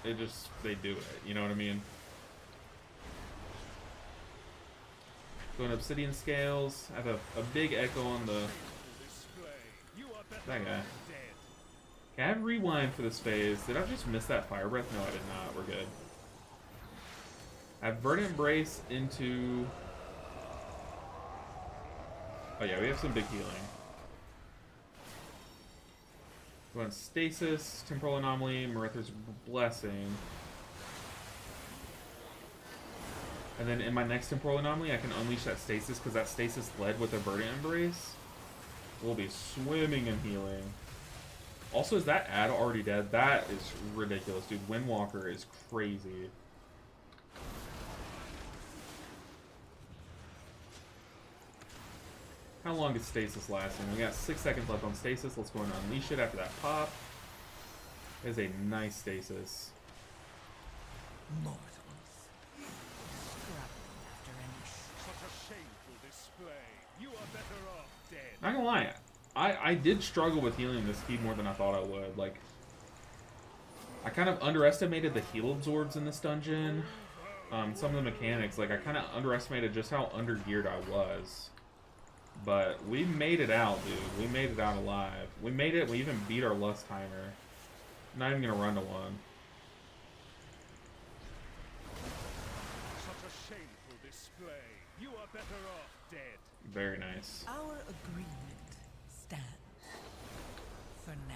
they do it. You know what I mean? Going obsidian scales. I have a big echo on the that guy. Can I have rewind for this phase? Did I just miss that fire breath? No, I did not. We're good. I have Verdant Embrace into... Oh yeah, we have some big healing. Go on Stasis, Temporal Anomaly, Maritha's Blessing. And then in my next Temporal Anomaly, I can unleash that Stasis, because that Stasis led with a Verdant Embrace. We'll be swimming in healing. Also, is that ad already dead? That is ridiculous, dude. Windwalker is crazy. How long is Stasis lasting? We got 6 seconds left on Stasis. Let's go and unleash it after that pop. That is a nice Stasis. Mortals. Scrubbing after any such a shameful display. You are better off dead. Not gonna lie, I did struggle with healing this key more than I thought I would. Like, I kind of underestimated the heal absorbs in this dungeon. Some of the mechanics, like I kind of underestimated just how undergeared I was. But we made it out, dude. We made it out alive. We made it. We even beat our lust timer. Not even gonna run to one. Such a shameful display. You are better off dead. Very nice. Our agreement stands for now.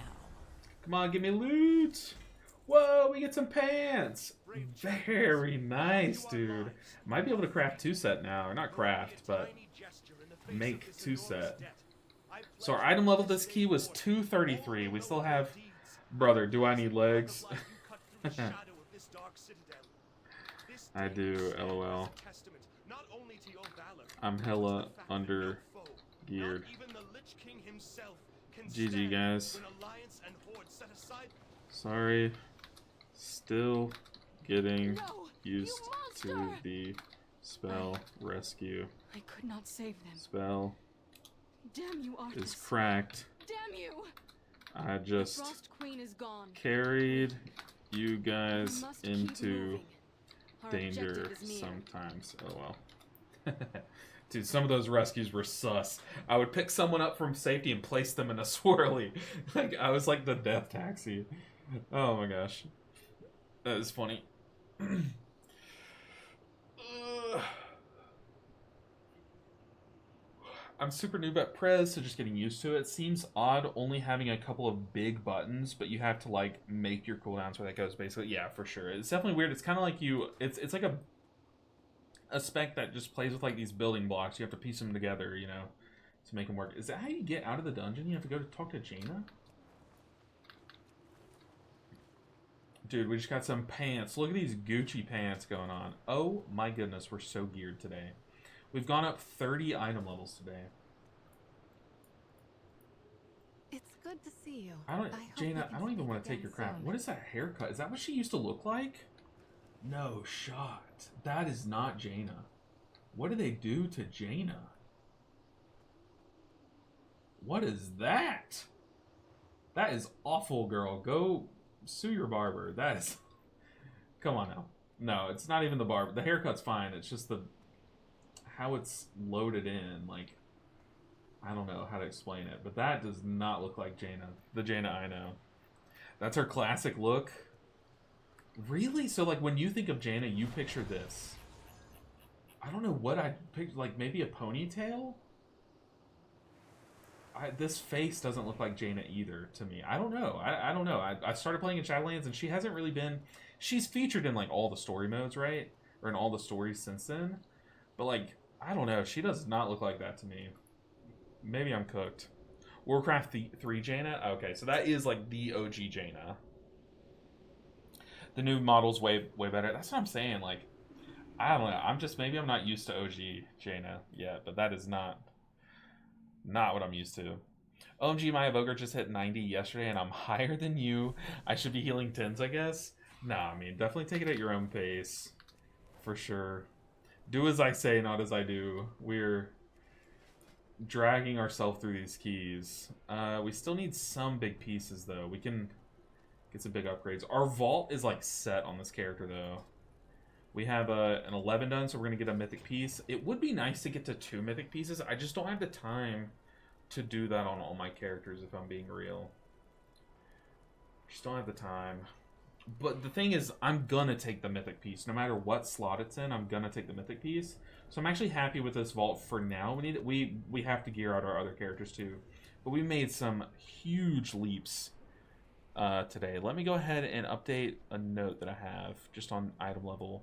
Come on, give me loot. Whoa, we get some pants. Very nice, dude. Might be able to craft 2-set now. Or not craft, but make 2-set. So our item level this key was 233. We still have... Brother, do I need legs? I do, lol. I'm hella under geared. GG, guys. Sorry. Still getting used to the spell rescue. I could not save them. Spell Damn you, Arthas. is cracked. Damn you! I The just Frost Queen is gone. carried you guys We must keep into moving. Our danger objective is near. sometimes. Oh well. Dude, some of those rescues were sus. I would pick someone up from safety and place them in a swirly. Like, I was like the death taxi. Oh my gosh. That is funny. I'm super noob at Prez, so just getting used to it. It seems odd only having a couple of big buttons, but you have to, like, make your cooldowns where that goes, basically. Yeah, for sure. It's definitely weird. It's kind of like you... It's like a spec that just plays with, like, these building blocks. You have to piece them together, you know, to make them work. Is that how you get out of the dungeon? You have to go to talk to Jaina? Dude, we just got some pants. Look at these Gucci pants going on. Oh my goodness, we're so geared today. We've gone up 30 item levels today. It's good to see you. Jaina, I don't even want to take your crap. What is that haircut? Is that what she used to look like? No shot. That is not Jaina. What did they do to Jaina? What is that? That is awful, girl. Go sue your barber. That is... Come on now. No, it's not even the barber. The haircut's fine. It's just the... how it's loaded in. Like, I don't know how to explain it. But that does not look like Jaina. The Jaina I know. That's her classic look. Really? So, like, when you think of Jaina, you picture this. I don't know what I picked, like maybe a ponytail? This face doesn't look like Jaina either to me. I don't know. I don't know. I started playing in Shadowlands and she hasn't really been... She's featured in like all the story modes, right? Or in all the stories since then. But like, I don't know. She does not look like that to me. Maybe I'm cooked. Warcraft 3 Jaina? Okay, so that is like the OG Jaina. The new model's way better. That's what I'm saying. Like, I don't know. Maybe I'm not used to OG Jaina yet, but that is not what I'm used to. OMG, my Evoker just hit 90 yesterday and I'm higher than you. I should be healing 10s, I guess. Nah, I mean, definitely take it at your own pace. For sure. Do as I say, not as I do. We're dragging ourselves through these keys. We still need some big pieces, though. We can get some big upgrades. Our vault is, like, set on this character, though. We have an 11 done, so we're going to get a mythic piece. It would be nice to get to 2 mythic pieces. I just don't have the time to do that on all my characters, if I'm being real. Just don't have the time. But the thing is, I'm gonna take the mythic piece. No matter what slot it's in, I'm gonna take the mythic piece. So I'm actually happy with this vault for now. We have to gear out our other characters too. But we made some huge leaps today. Let me go ahead and update a note that I have just on item level.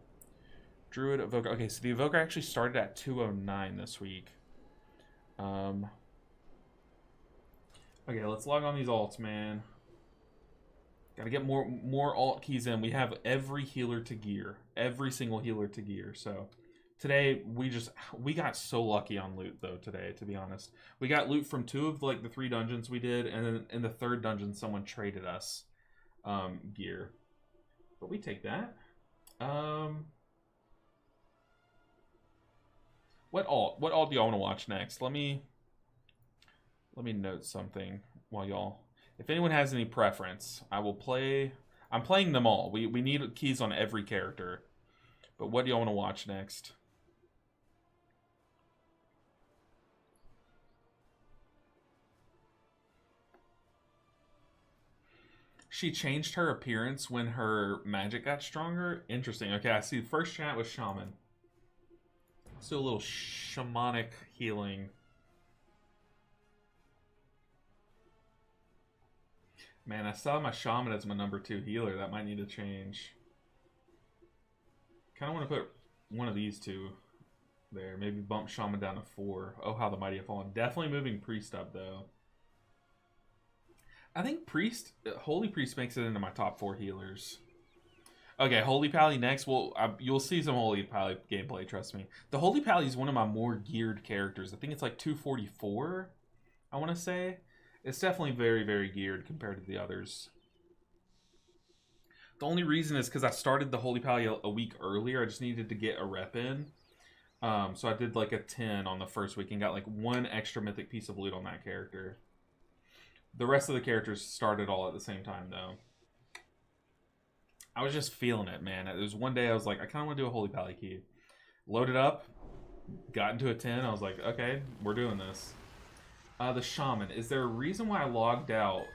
Druid, Evoker. Okay, so the Evoker actually started at 209 this week. Okay, let's log on these alts, man. Gotta get more alt keys in. We have every healer to gear. Every single healer to gear. So today we got so lucky on loot though today, to be honest. We got loot from 2 of like the 3 dungeons we did, and then in the 3rd dungeon someone traded us gear. But we take that. What alt do y'all want to watch next? Let me note something while y'all... If anyone has any preference, I will play... I'm playing them all. We need keys on every character. But what do y'all want to watch next? She changed her appearance when her magic got stronger? Interesting. Okay, I see the first chat was Shaman. Let's do a little shamanic healing. Man, I saw my Shaman as my number 2 healer. That might need to change. Kind of want to put one of these 2 there. Maybe bump Shaman down to 4. Oh, how the mighty have fallen. Definitely moving Priest up, though. I think Holy Priest makes it into my top 4 healers. Okay, Holy Pally next. Well, you'll see some Holy Pally gameplay, trust me. The Holy Pally is one of my more geared characters. I think it's like 244, I want to say. It's definitely very, very geared compared to the others. The only reason is because I started the Holy Pally a week earlier. I just needed to get a rep in. So I did like a 10 on the first week and got like 1 extra mythic piece of loot on that character. The rest of the characters started all at the same time, though. I was just feeling it, man. There was one day I was like, I kind of want to do a Holy Pally key. Loaded up, got into a 10. I was like, okay, we're doing this. The Shaman. Is there a reason why I logged out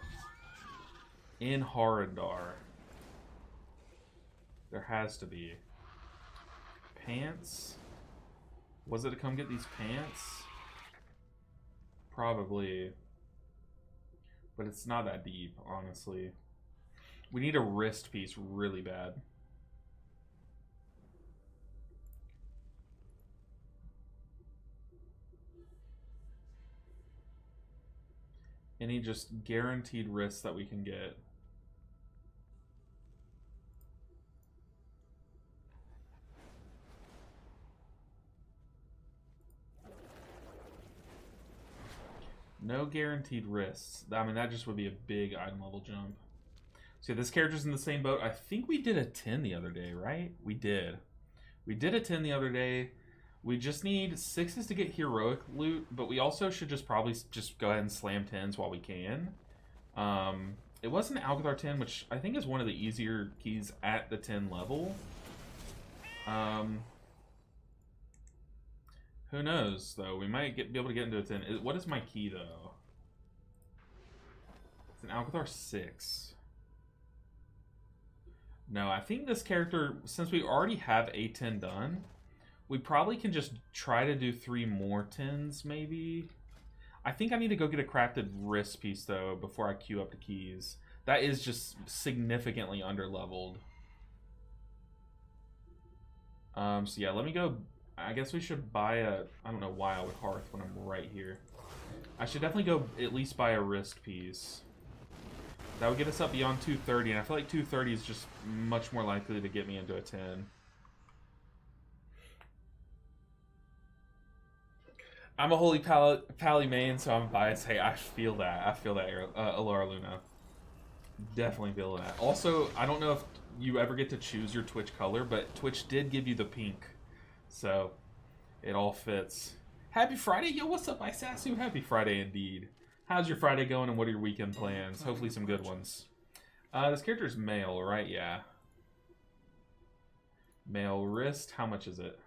in Haradar? There has to be. Pants? Was it to come get these pants? Probably. But it's not that deep, honestly. We need a wrist piece really bad. Any just guaranteed wrists that we can get. No guaranteed wrists. I mean, that just would be a big item level jump. So this character's in the same boat. I think we did a 10 the other day, right? We did. We did a 10 the other day. We just need 6s to get heroic loot, but we also should just probably just go ahead and slam 10s while we can. It was an Alcathar 10, which I think is one of the easier keys at the 10 level. Who knows, though? We might be able to get into a 10. What is my key, though? It's an Alcathar 6. No, I think this character, since we already have a 10 done, We probably can just try to do 3 more 10s, maybe. I think I need to go get a crafted wrist piece, though, before I queue up the keys. That is just significantly underleveled. So yeah, let me go. I guess we should buy a, I don't know why I would hearth when I'm right here. I should definitely go at least buy a wrist piece. That would get us up beyond 230, and I feel like 230 is just much more likely to get me into a 10. I'm a Holy Pally main, so I'm biased. Hey, I feel that. I feel that, Alara Luna. Definitely feel that. Also, I don't know if you ever get to choose your Twitch color, but Twitch did give you the pink. So, it all fits. Happy Friday! Yo, what's up, Isasu? Happy Friday indeed. How's your Friday going, and what are your weekend plans? Hopefully some good ones. This character's male, right? Yeah. Male wrist. How much is it?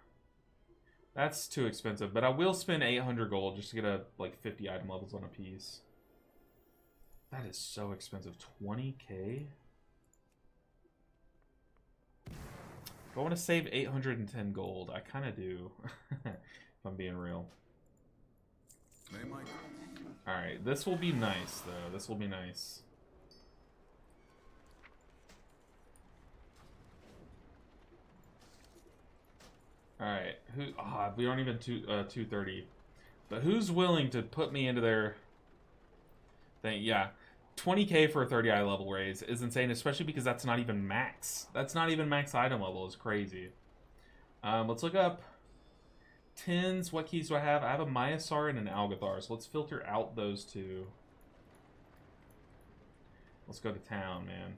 That's too expensive, but I will spend 800 gold just to get a, like, 50 item levels on a piece. That is so expensive. 20k? If I want to save 810 gold, I kind of do. If I'm being real. Alright, this will be nice, though. This will be nice. Alright, we aren't even 230. But who's willing to put me into their thing? Yeah, 20k for a 30 level raise is insane, especially because that's not even max. That's not even max item level. Is crazy. Let's look up 10s. What keys do I have? I have a Myasar and an Algathar, so let's filter out those two. Let's go to town, man.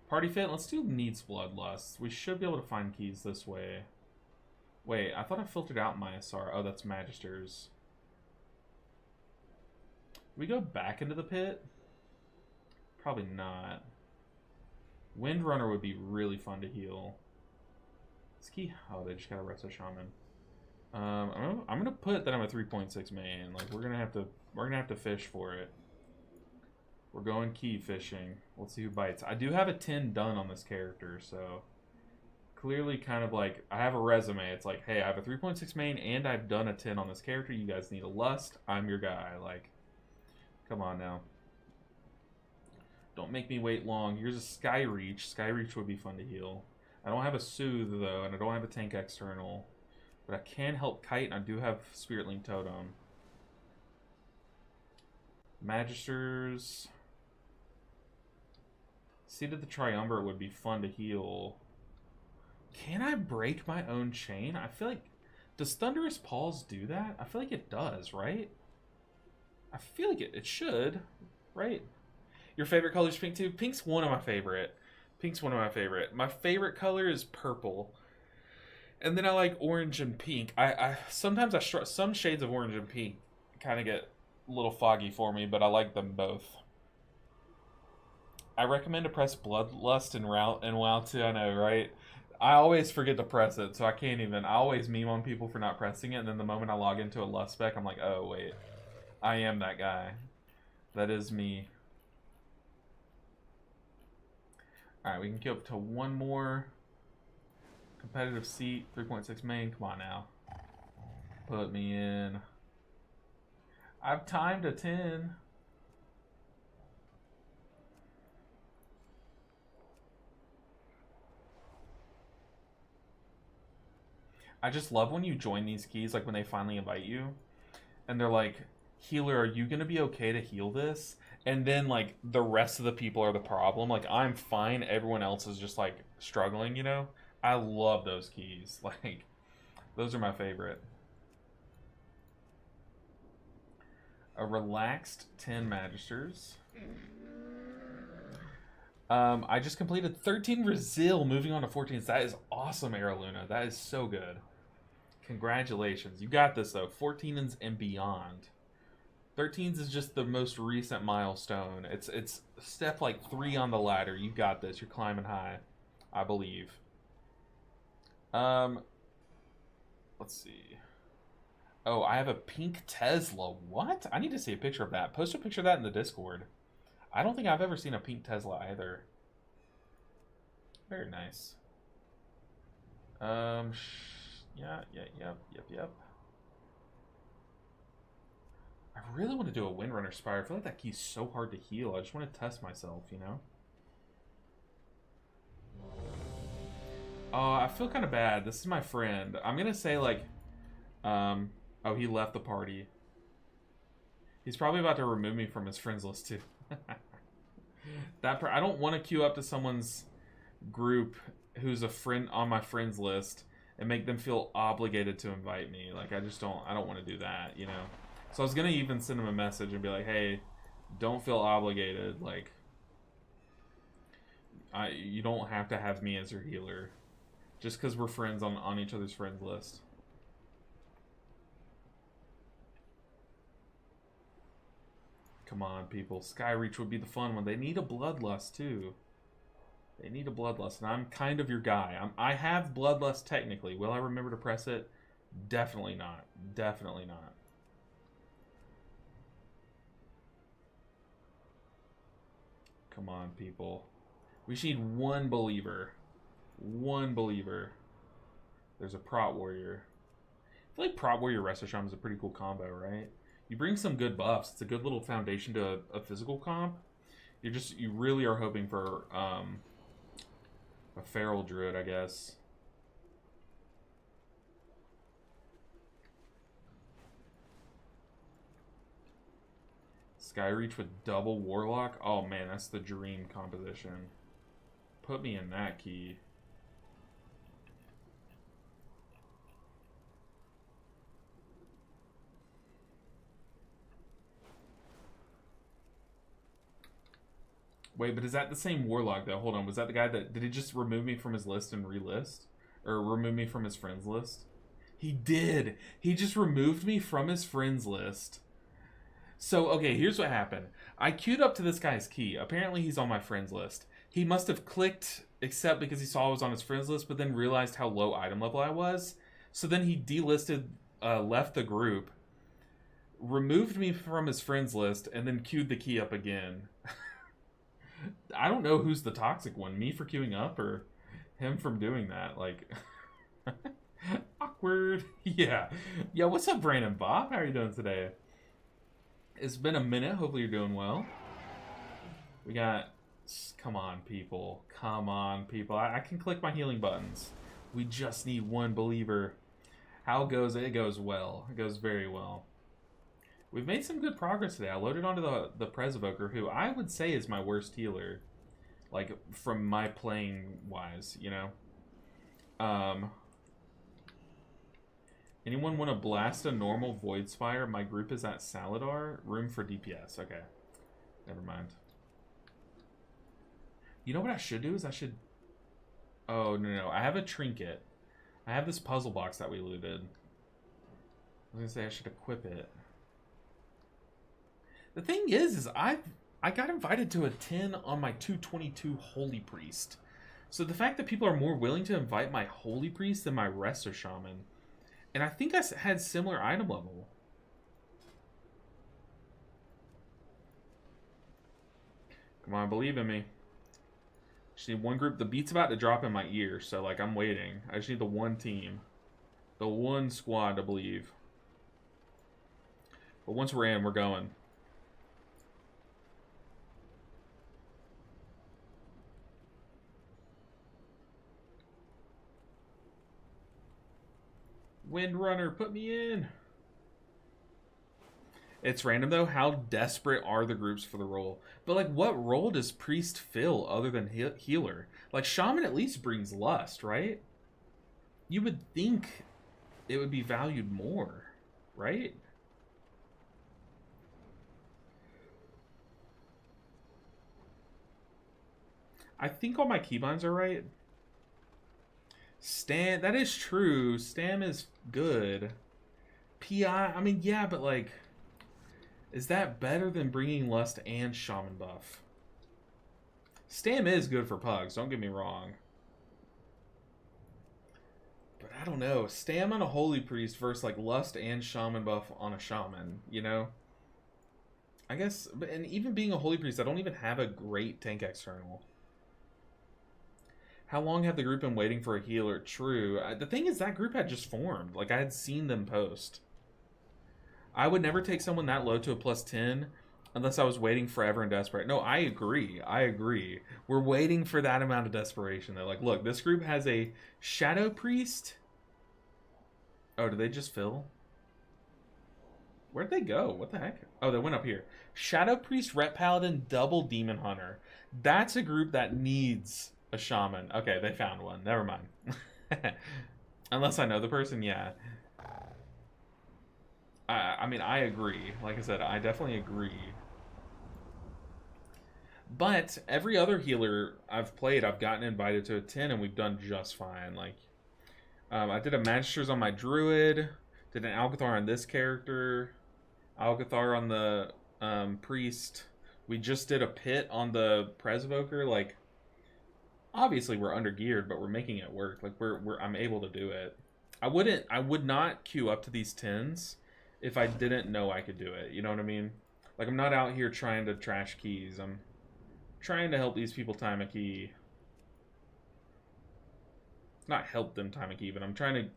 Party Fit, let's do Needs Bloodlust. We should be able to find keys this way. Wait, I thought I filtered out Myasar. Oh, that's Magisters. We go back into the pit? Probably not. Windrunner would be really fun to heal. This key. Oh, they just got a Resto Shaman. I'm gonna put that I'm a 3.6 main. Like we're gonna have to fish for it. We're going key fishing. Let's see who bites. I do have a 10 done on this character, so clearly kind of like I have a resume. It's like, hey, I have a 3.6 main and I've done a 10 on this character. You guys need a lust. I'm your guy. Like, come on now. Don't make me wait long. Here's a Skyreach. Skyreach would be fun to heal. I don't have a Soothe, though, and I don't have a Tank External. But I can help Kite, and I do have Spirit Link Totem. Magisters. Seed of the Triumvirate would be fun to heal. Can I break my own chain? I feel like... Does Thunderous Paws do that? I feel like it does, right? I feel like it should, right? Your favorite color is pink too? Pink's one of my favorite. Pink's one of my favorite. My favorite color is purple. And then I like orange and pink. Sometimes some shades of orange and pink kind of get a little foggy for me, but I like them both. I recommend to press Bloodlust in WoW too, I know, right? I always forget to press it, so I can't even. I always meme on people for not pressing it, and then the moment I log into a Lust spec, I'm like, oh, wait. I am that guy. That is me. Alright, we can queue up to one more. Competitive seat, 3.6 main. Come on now. Put me in. I've timed a 10. I just love when you join these keys, like when they finally invite you. And they're like, healer, are you going to be okay to heal this? And then, like, the rest of the people are the problem. Like, I'm fine. Everyone else is just, like, struggling, you know? I love those keys. Like, those are my favorite. A relaxed 10 Magisters. I just completed 13 Brazil, moving on to 14s. That is awesome, Araluna. That is so good. Congratulations. You got this, though. 14s and beyond. 13s is just the most recent milestone. It's step like 3 on the ladder. You got this. You're climbing high, I believe. Let's see. Oh, I have a pink Tesla. What? I need to see a picture of that. Post a picture of that in the Discord. I don't think I've ever seen a pink Tesla either. Very nice. Yep. I really want to do a Windrunner Spire. I feel like that key's so hard to heal. I just want to test myself, you know? Oh, I feel kind of bad. This is my friend. I'm going to say, like, oh, he left the party. He's probably about to remove me from his friends list, too. I don't want to queue up to someone's group who's a friend on my friends list and make them feel obligated to invite me. Like, I don't want to do that, you know? So I was going to even send him a message and be like, hey, don't feel obligated. Like, you don't have to have me as your healer. Just because we're friends on each other's friends list. Come on, people. Skyreach would be the fun one. They need a Bloodlust, too. They need a Bloodlust, and I'm kind of your guy. I have Bloodlust technically. Will I remember to press it? Definitely not. Definitely not. Come on, people. We just need one believer. One believer. There's a Prot Warrior. I feel like Prot Warrior Resto Shaman is a pretty cool combo, right? You bring some good buffs. It's a good little foundation to a physical comp. You really are hoping for a Feral Druid, I guess. Skyreach with double Warlock. Oh man, that's the dream composition. Put me in that key. Wait, but is that the same Warlock though? Hold on, was that the guy that... Did he just remove me from his list and relist? Or remove me from his friends list? He did! He just removed me from his friends list. So, okay, here's what happened. I queued up to this guy's key. Apparently he's on my friends list. He must have clicked accept because he saw I was on his friends list, but then realized how low item level I was. So then he delisted, left the group, removed me from his friends list, and then queued the key up again. I don't know who's the toxic one, me for queuing up or him from doing that. Like, awkward. Yeah. Yeah, what's up, Brandon Bob? How are you doing today? It's been a minute. Hopefully you're doing well. We got... Come on, people. Come on, people. I can click my healing buttons. We just need one believer. How goes it? It goes well. It goes very well. We've made some good progress today. I loaded onto the Presevoker, who I would say is my worst healer. Like, from my playing wise, you know? Anyone want to blast a normal Void Spire? My group is at Saladar. Room for DPS. Okay. Never mind. You know what I should do is I should... Oh, no. I have a trinket. I have this puzzle box that we looted. I was going to say I should equip it. The thing is I got invited to a 10 on my 222 Holy Priest. So the fact that people are more willing to invite my Holy Priest than my Resto Shaman... And I think I had similar item level. Come on, believe in me. Just need one group. The beat's about to drop in my ear, so like I'm waiting. I just need the one team. The one squad to believe. But once we're in, we're going. Windrunner, put me in. It's random though. How desperate are the groups for the role? But like, what role does priest fill other than healer? Like, shaman at least brings lust, right? You would think it would be valued more, right? I think all my keybinds are right. Stam, that is true. Stam is good. PI, I mean, yeah, but like, is that better than bringing Lust and Shaman buff? Stam is good for pugs, don't get me wrong. But I don't know. Stam on a Holy Priest versus like Lust and Shaman buff on a Shaman, you know? I guess, and even being a Holy Priest, I don't even have a great tank external. How long have the group been waiting for a healer? True. The thing is, that group had just formed. Like, I had seen them post. I would never take someone that low to a +10 unless I was waiting forever and desperate. No, I agree. I agree. We're waiting for that amount of desperation. They're like, look, this group has a Shadow Priest. Oh, did they just fill? Where'd they go? What the heck? Oh, they went up here. Shadow Priest, Ret Paladin, double Demon Hunter. That's a group that needs a shaman. Okay, they found one. Never mind. Unless I know the person, yeah. I mean, I agree. Like I said, I definitely agree. But every other healer I've played, I've gotten invited to a 10, and we've done just fine. Like, I did a Magisters on my Druid, did an Alcathar on this character, Alcathar on the Priest. We just did a Pit on the Presvoker. Like, obviously we're under-geared, but we're making it work. Like, I'm able to do it. I would not queue up to these 10s if I didn't know I could do it. You know what I mean? Like, I'm not out here trying to trash keys. I'm trying to help these people time a key. Not help them time a key, but I'm trying to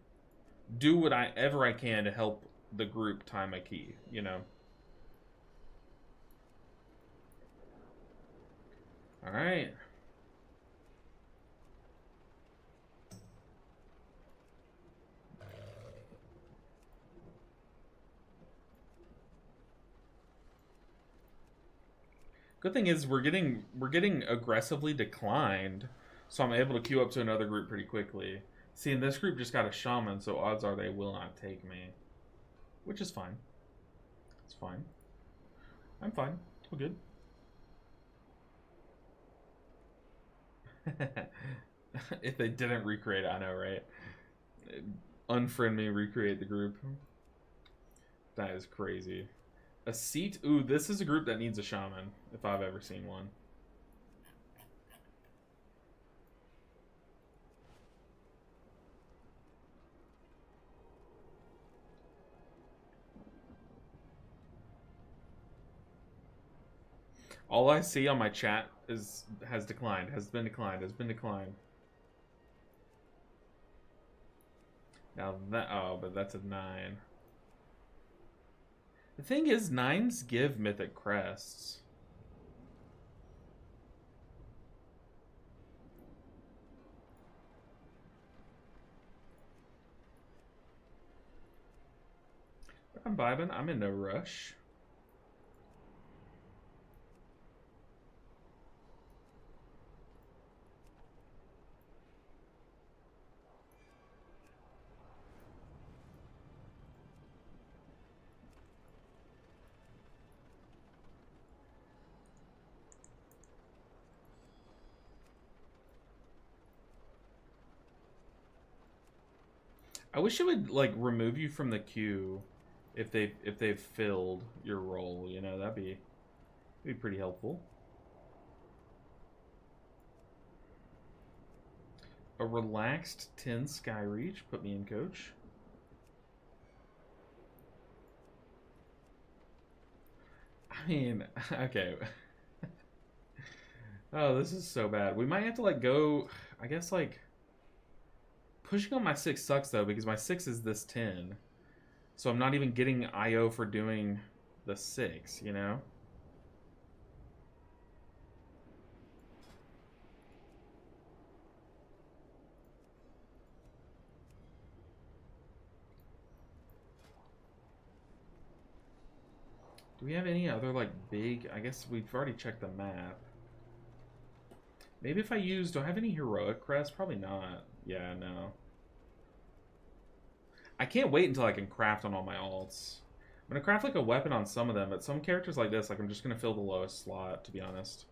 do whatever I can to help the group time a key, you know? Alright. Good thing is we're getting aggressively declined, so I'm able to queue up to another group pretty quickly. See, and this group just got a shaman, so odds are they will not take me. Which is fine. It's fine. I'm fine. We're good. If they didn't recreate, I know, right? Unfriend me, recreate the group. That is crazy. A seat? Ooh, this is a group that needs a shaman, if I've ever seen one. All I see on my chat is has been declined. Now that, oh, but that's a 9. The thing is, 9s give mythic crests. But I'm vibing. I'm in no rush. I wish it would like remove you from the queue if they've filled your role. You know, that'd be pretty helpful. A relaxed 10 Skyreach. Put me in, coach. I mean, okay. Oh, this is so bad. We might have to like go, I guess like pushing on my 6 sucks though, because my 6 is this 10. So I'm not even getting IO for doing the 6, you know? Do we have any other like big, I guess we've already checked the map. Maybe if I use, do I have any heroic crests? Probably not. Yeah, no. I can't wait until I can craft on all my alts. I'm going to craft like a weapon on some of them, but some characters like this, like I'm just going to fill the lowest slot, to be honest.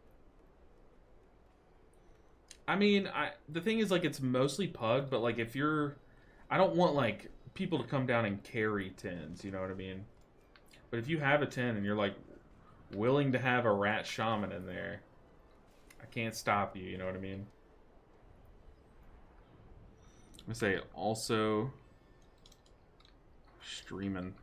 I mean, the thing is like it's mostly pug, but like if you're... I don't want like people to come down and carry 10s, you know what I mean? But if you have a 10 and you're like willing to have a rat shaman in there, I can't stop you, you know what I mean? I'm gonna say also streaming.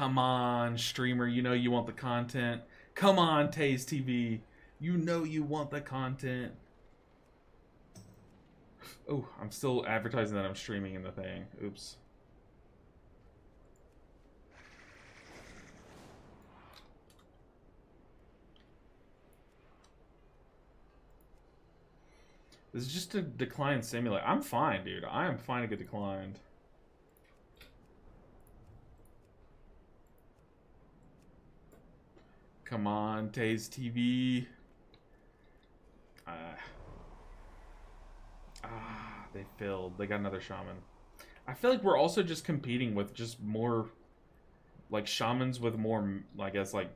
Come on, streamer. You know you want the content. Come on, Taze TV. You know you want the content. Oh, I'm still advertising that I'm streaming in the thing. Oops. This is just a decline simulator. I'm fine, dude. I am fine to get declined. Come on, Taze TV. They failed. They got another shaman. I feel like we're also just competing with just more, like, shamans with more, I guess, like,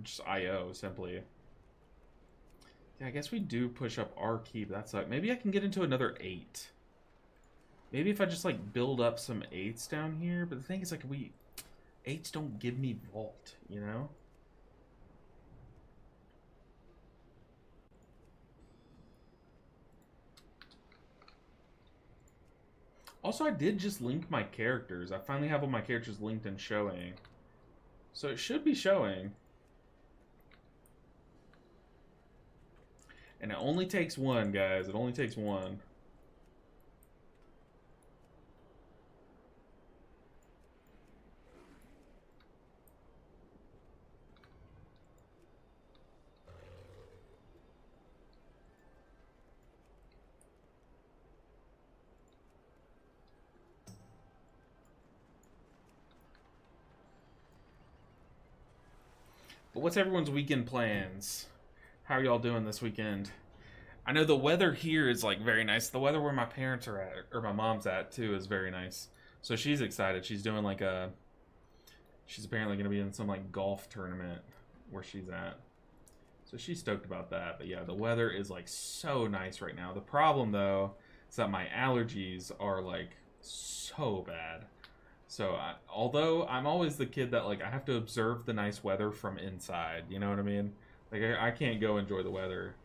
just IO, simply. Yeah, I guess we do push up our keep. That's like, maybe I can get into another 8. Maybe if I just, like, build up some 8s down here. But the thing is, like, 8s don't give me vault, you know? Also, I did just link my characters. I finally have all my characters linked and showing. So it should be showing. And it only takes one, guys. It only takes one. But what's everyone's weekend plans? How are y'all doing this weekend? I know the weather here is like very nice. The weather where my parents are at, or my mom's at too, is very nice. So she's excited. She's doing like she's apparently going to be in some like golf tournament where she's at. So she's stoked about that. But yeah, the weather is like so nice right now. The problem though is that my allergies are like so bad. So although I'm always the kid that like I have to observe the nice weather from inside, you know what I mean? Like I can't go enjoy the weather.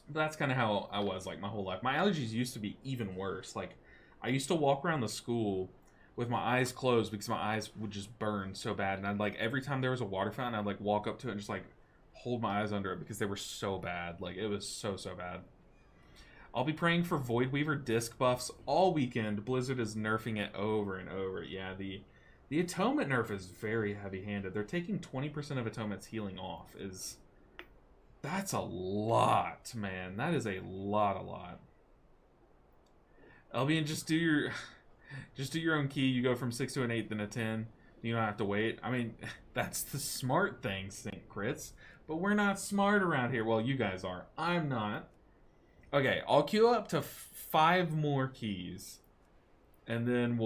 But that's kind of how I was like my whole life. My allergies used to be even worse. Like I used to walk around the school with my eyes closed because my eyes would just burn so bad, and I'd like every time there was a water fountain, I'd like walk up to it and just like hold my eyes under it because they were so bad. Like it was so bad. I'll be praying for Voidweaver disc buffs all weekend. Blizzard is nerfing it over and over. Yeah, the atonement nerf is very heavy-handed. They're taking 20% of atonement's healing off. That's a lot, man. That is a lot. Albion, just do your own key. You go from 6 to an 8, then a 10. You don't have to wait. I mean, that's the smart thing, Sync Crits. But we're not smart around here. Well, you guys are. I'm not. Okay, I'll queue up to 5 more keys. And then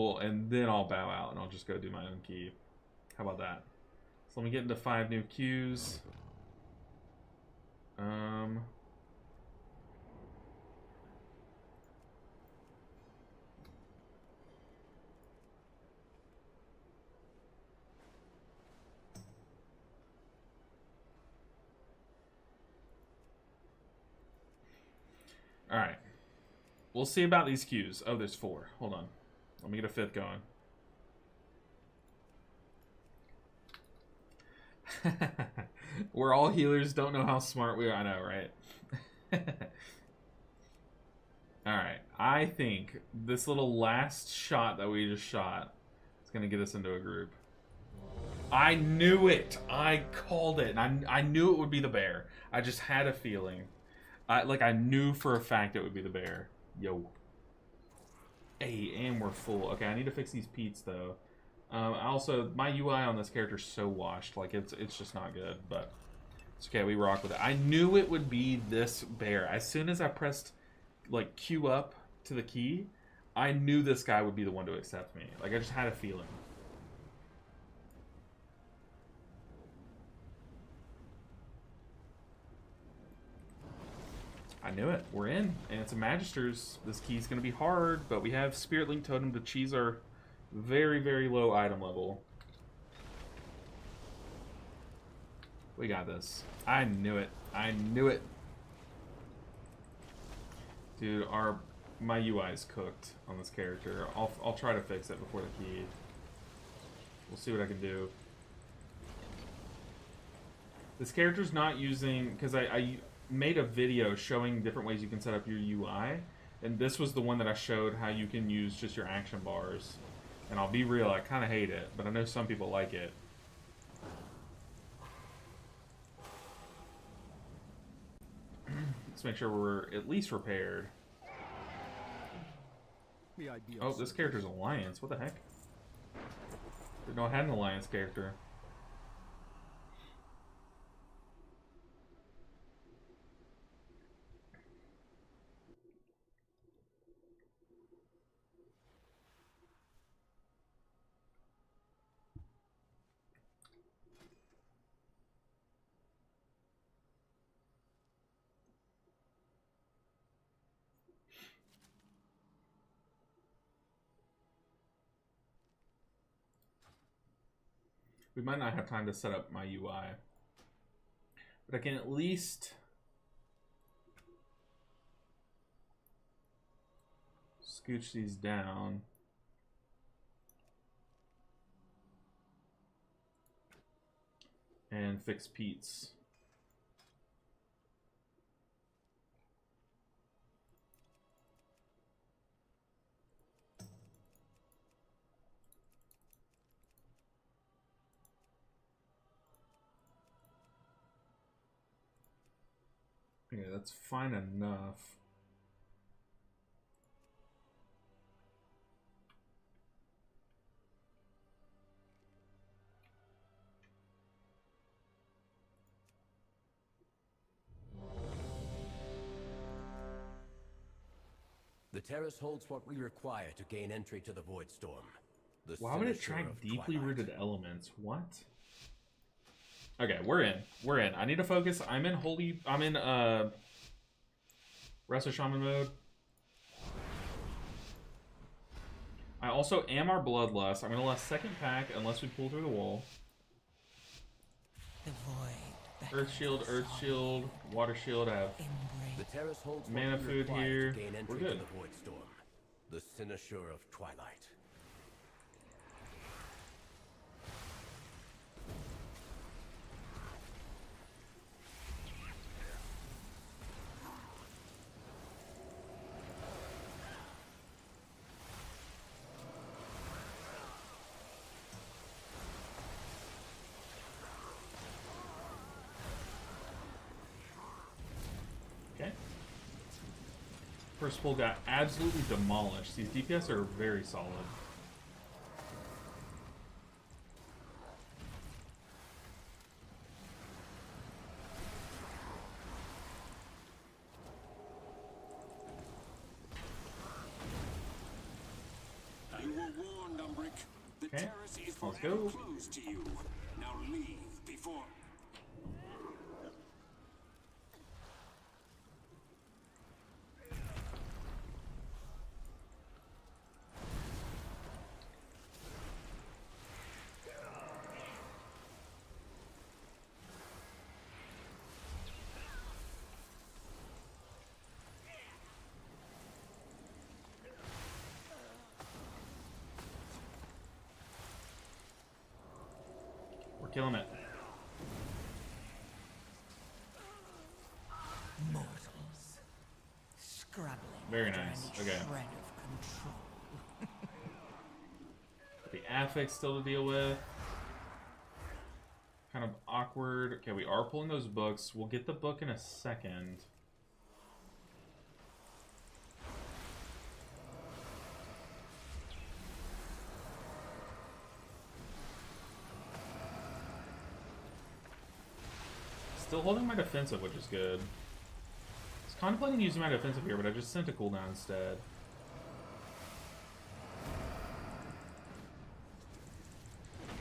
I'll bow out and I'll just go do my own key. How about that? So let me get into 5 new queues. Alright. We'll see about these queues. Oh, there's 4. Hold on. Let me get a 5th going. We're all healers, don't know how smart we are. I know, right? Alright. I think this little last shot that we just shot is going to get us into a group. I knew it! I called it. I knew it would be the bear. I just had a feeling. I knew for a fact it would be the bear. Yo. Hey, and we're full. Okay, I need to fix these peats, though. Also, my UI on this character is so washed. Like, it's just not good, but it's okay. We rock with it. I knew it would be this bear. As soon as I pressed, like, Q up to the key, I knew this guy would be the one to accept me. Like, I just had a feeling. I knew it. We're in. And it's a Magister's. This key's going to be hard, but we have Spirit Link Totem to cheese our very low item level. We got this. I knew it. I knew it. Dude, my UI is cooked on this character. I'll try to fix it before the key. We'll see what I can do. This character's not using, because I made a video showing different ways you can set up your UI, and this was the one that I showed how you can use just your action bars. And I'll be real, I kind of hate it, but I know some people like it. Let's make sure we're at least repaired. Oh, this character's Alliance. What the heck? Didn't know I had an Alliance character. We might not have time to set up my UI, but I can at least scooch these down. And fix Pete's. Yeah, that's fine enough. The terrace holds what we require to gain entry to the Void Storm. Why would it track deeply rooted elements? What? Okay, we're in. We're in. I need to focus. I'm in Rest of Shaman mode. I also am our Bloodlust. I'm gonna last second pack unless we pull through the wall. The void. Earth shield, water shield. I have the terrace holds mana food here. We're good. The Void Storm, the Cynosure of Twilight. First pull got absolutely demolished. These DPS are very solid. You were warned, Umbric. The Okay, terrace is let's forever go. closed to you. Now leave before... We're killing it. Mortals. Scrabbling. Very nice. after any Okay. shred of control. The affix still to deal with. Kind of awkward. Okay, we are pulling those books. We'll get the book in a second. Still holding my defensive, which is good. I was contemplating using my defensive here, but I just sent a cooldown instead.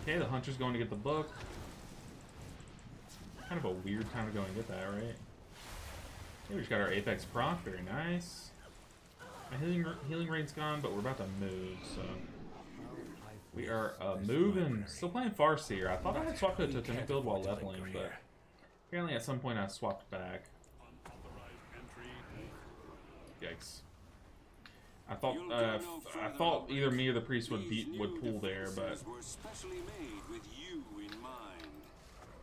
Okay, the Hunter's going to get the book. Kind of a weird time to go and get that, right? Okay, we just got our Apex proc, very nice. My healing rate's gone, but we're about to move, so... We are moving. Still playing Farseer. I thought I had swapped to a Totemic build while leveling, but... Apparently at some point I swapped back. Yikes. I thought either me or the priest would pull there, but were specially made with you in mind.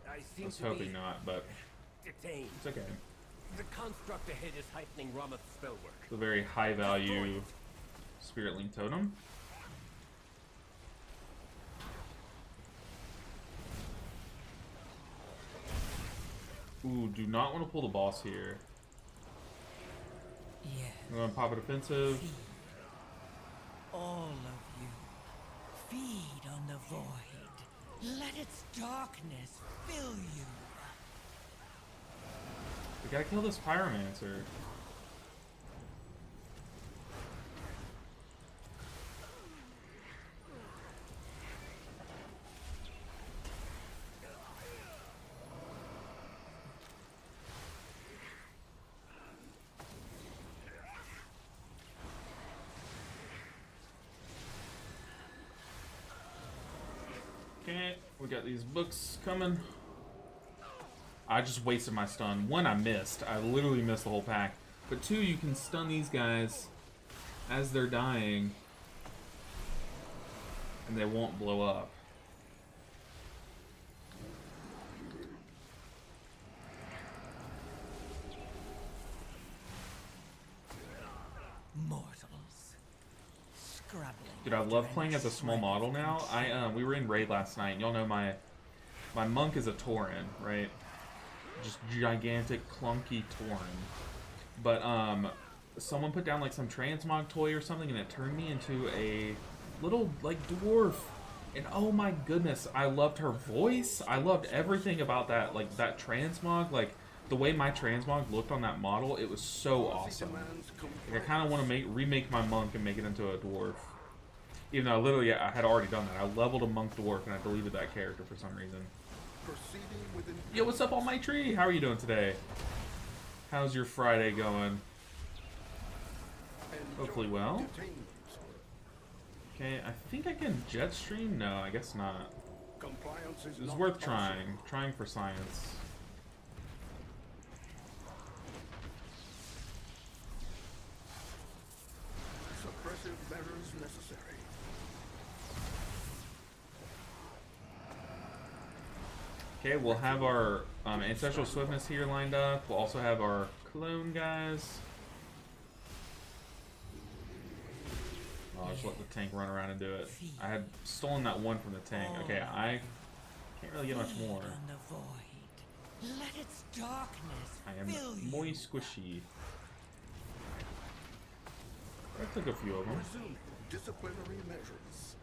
I I was hoping not, but detained. it's okay. The construct ahead is heightening Ramath's spell work. It's a very high value Spirit Link Totem. Ooh, do not want to pull the boss here. Yeah, I'm going to pop a defensive. all of you. Feed on the void. Let its darkness fill you. We gotta kill this Pyromancer. Okay, we got these books coming. I just wasted my stun. One, I missed. I literally missed the whole pack. But two, you can stun these guys as they're dying, and they won't blow up. Mortals. Scrabbling. Dude, I love playing as a small model now. We were in raid last night, and y'all know my monk is a Tauren, right? Just gigantic, clunky Tauren. But someone put down like some transmog toy or something, and it turned me into a little like dwarf. And oh my goodness, I loved her voice. I loved everything about that, like that transmog, like the way my transmog looked on that model. It was so awesome. Like, I kind of want to remake my monk and make it into a dwarf. Even though literally I had already done that. I leveled a monk dwarf and I deleted that character for some reason. Yo, what's up on my tree? How are you doing today? How's your Friday going? Hopefully well. Okay, I think I can jet stream? No, I guess not. It's worth trying. Trying for science. Suppressive measures necessary. Okay, we'll have our Ancestral Swiftness here lined up. We'll also have our clone guys. Oh, I'll just let the tank run around and do it. I had stolen that one from the tank. Okay, I can't really get much more. On the void. Let its darkness I am fill you. moist squishy. I took a few of them. Resuming disciplinary measures.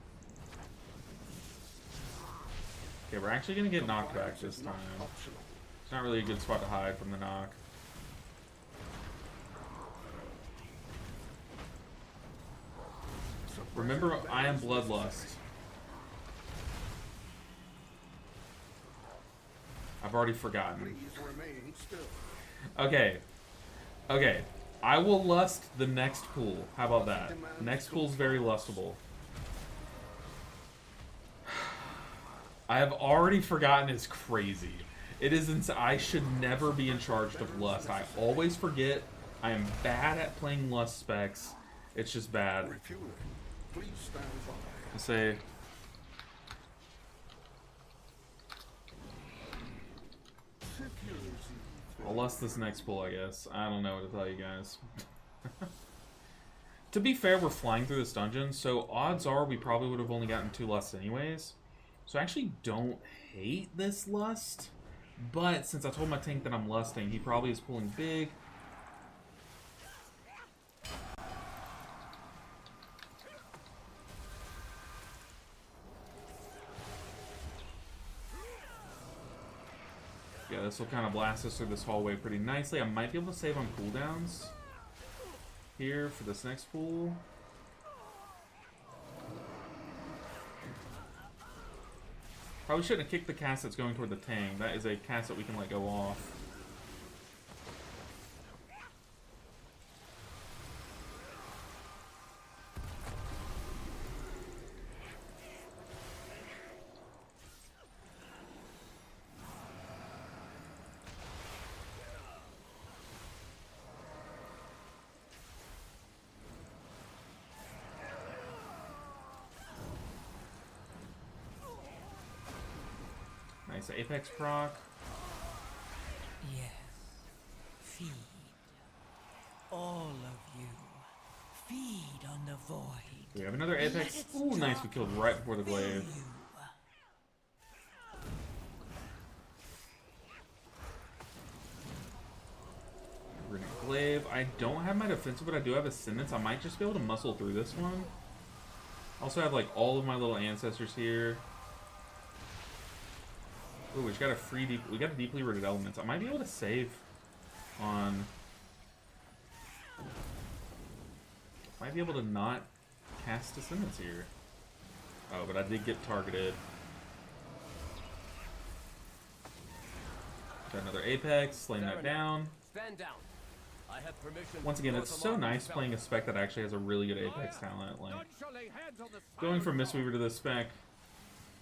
Okay, we're actually gonna get knocked back this time. It's not really a good spot to hide from the knock. Remember, I am Bloodlust. I've already forgotten. Please remain still. Okay. Okay. I will lust the next pool. How about that? Next pool's very lustable. I have already forgotten is crazy. It is I should never be in charge of lust. I always forget. I am bad at playing lust specs. It's just bad. Refueling. Please stand by. I say Security. I'll lust this next pool, I guess. I don't know what to tell you guys. To be fair, we're flying through this dungeon, so odds are we probably would have only gotten 2 lusts anyways. So I actually don't hate this lust, but since I told my tank that I'm lusting, he probably is pulling big. Yeah, this will kind of blast us through this hallway pretty nicely. I might be able to save on cooldowns here for this next pool. Probably shouldn't have kicked the cast that's going toward the Tang. That is a cast that we can let go off. Nice Apex proc. Yes. Feed. All of you. Feed on the void. We have another Apex. Ooh, nice. We killed right before the glaive. Glaive. I don't have my defensive, but I do have Ascendance. I might just be able to muscle through this one. Also have like all of my little ancestors here. Ooh, we just got we got a deeply rooted elements. I might be able to save on. Might be able to not cast Ascendance here. Oh, but I did get targeted. Got another Apex, slaying that down. Stand down. I have permission. Once again, it's so nice playing a spec that actually has a really good Apex talent. Like going from Mistweaver to this spec,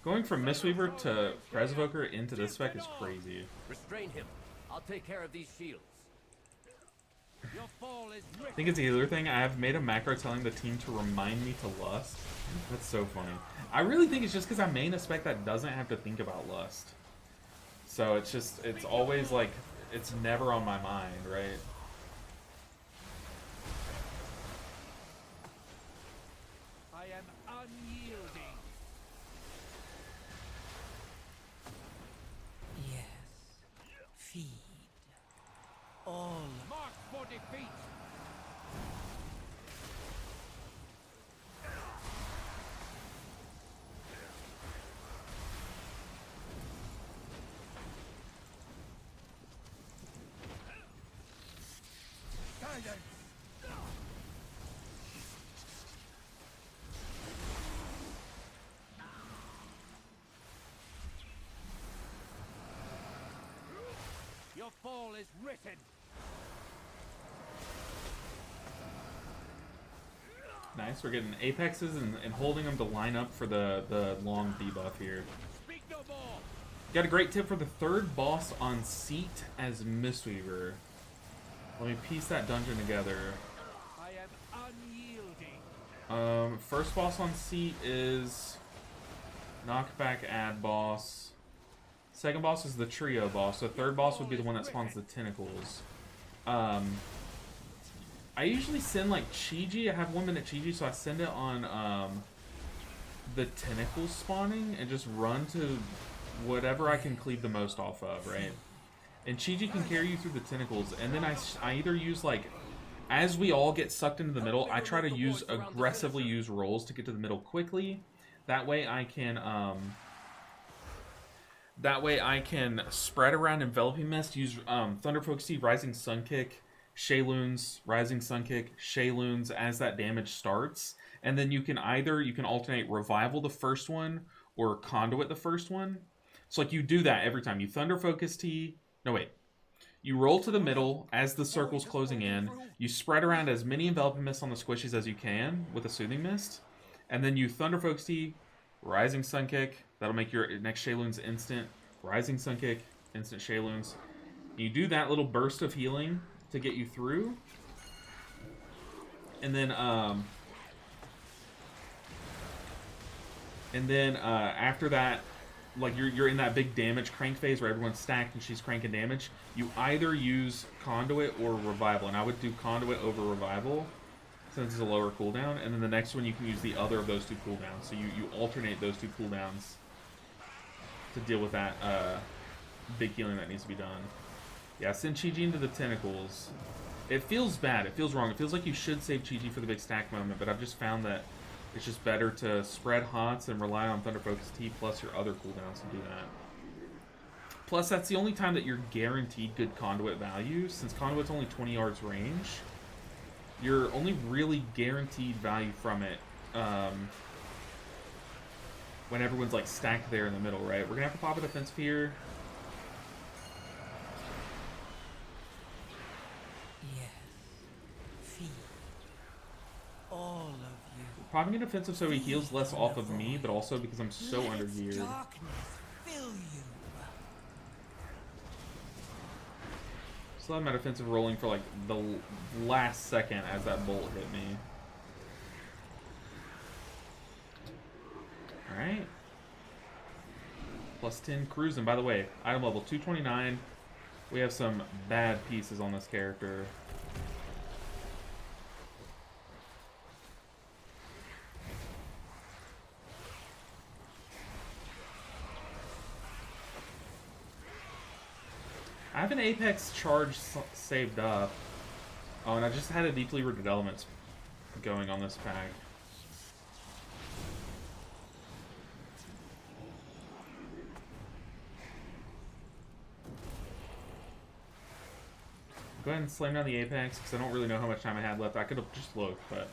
going from Mistweaver to Presvoker into this spec is crazy. Restrain him. I'll take care of these shields. I think it's the other thing. I have made a macro telling the team to remind me to lust. That's so funny. I really think it's just because I main a spec that doesn't have to think about lust. So it's just, it's always like, it's never on my mind, right? I am unyielding. Yes. Feed. All. Mark for defeat. Your fall is written. Nice, we're getting Apexes and holding them to line up for the long debuff here. Speak no more. Got a great tip for the third boss on Seat as Mistweaver. Let me piece that dungeon together. I am unyielding. First boss on Seat is knockback ad boss. Second boss is the trio boss. The third boss would be the one that spawns the tentacles. I usually send like Chiji. I have 1 minute Chiji, so I send it on the tentacles spawning and just run to whatever I can cleave the most off of, right? And Chiji can carry you through the tentacles, and then I either use like, as we all get sucked into the middle, I try to aggressively use rolls to get to the middle quickly. That way I can spread around enveloping mist, use Thunder Focus, Rising Sun Kick, Shayloons, Rising Sun Kick, Shayloons as that damage starts. And then you can alternate Revival the first one or Conduit the first one. So like you do that every time. You Thunder Focus T. No, wait. You roll to the middle as the circle's closing in. You spread around as many enveloping mists on the squishies as you can with a Soothing Mist. And then you Thunder Focus T, Rising Sun Kick. That'll make your next Shayloons instant. Rising Sun Kick, instant Shayloons. You do that little burst of healing to get you through. And then after that, like you're in that big damage crank phase where everyone's stacked and she's cranking damage. You either use Conduit or Revival, and I would do Conduit over Revival since it's a lower cooldown. And then the next one you can use the other of those two cooldowns. So you alternate those two cooldowns to deal with that big healing that needs to be done. Yeah, send Chiji into the tentacles. It feels bad. It feels wrong. It feels like you should save Chiji for the big stack moment, but I've just found that it's just better to spread HOTS and rely on Thunder Focus T plus your other cooldowns to do that. Plus, that's the only time that you're guaranteed good Conduit value. Since Conduit's only 20 yards range, you're only really guaranteed value from it when everyone's like stacked there in the middle, right? We're gonna have to pop a defensive here. Yes. Feed. All of you. Popping a defensive so he heals less off of me, but also because I'm so under geared. Darkness fill you. Still have my defensive rolling for like the last second as that bolt hit me. Alright. Plus 10 cruising. By the way, item level 229. We have some bad pieces on this character. I have an Apex charge saved up. Oh, and I just had a deeply rooted elements going on this pack. Go ahead and slam down the Apex, because I don't really know how much time I had left. I could have just looked, but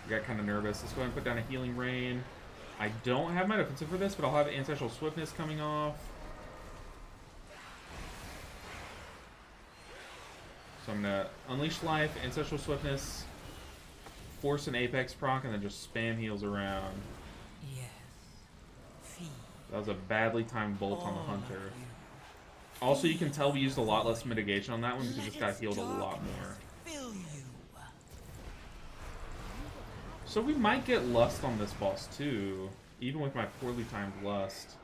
I got kind of nervous. Let's go ahead and put down a Healing Rain. I don't have my defensive for this, but I'll have Ancestral Swiftness coming off. So I'm going to Unleash Life, Ancestral Swiftness, force an Apex proc, and then just spam heals around. Yes. Feed. That was a badly timed bolt on the Hunter. Also, you can tell we used a lot less mitigation on that one because this guy healed a lot more. So we might get Lust on this boss too, even with my poorly timed Lust.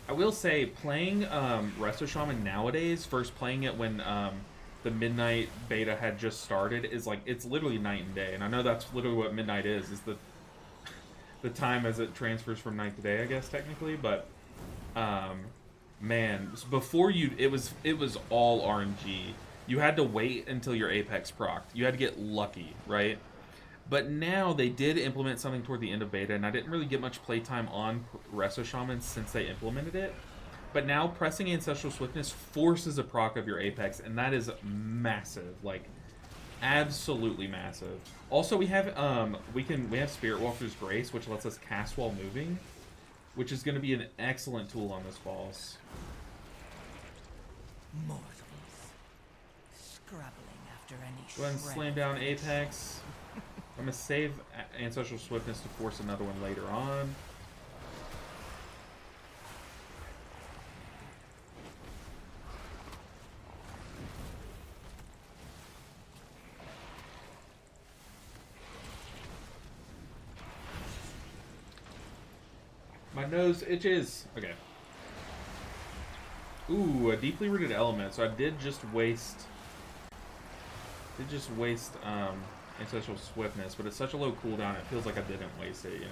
I will say, playing Resto Shaman nowadays, first playing it when the Midnight beta had just started, is like, it's literally night and day. And I know that's literally what Midnight is the time as it transfers from night to day, I guess, technically. But, man, before it was all RNG. You had to wait until your Apex procced. You had to get lucky, right? But now they did implement something toward the end of beta, and I didn't really get much playtime on Resto Shaman since they implemented it. But now pressing Ancestral Swiftness forces a proc of your Apex, and that is massive, like absolutely massive. Also, we have Spirit Walker's Grace, which lets us cast while moving, which is going to be an excellent tool on this boss. Mortals. Scrabbling after any Go ahead and slam down Apex. I'm going to save Ancestral Swiftness to force another one later on. My nose itches. Okay. Ooh, a deeply rooted element. So I did just waste Ancestral Swiftness, but it's such a low cooldown, it feels like I didn't waste it, you know?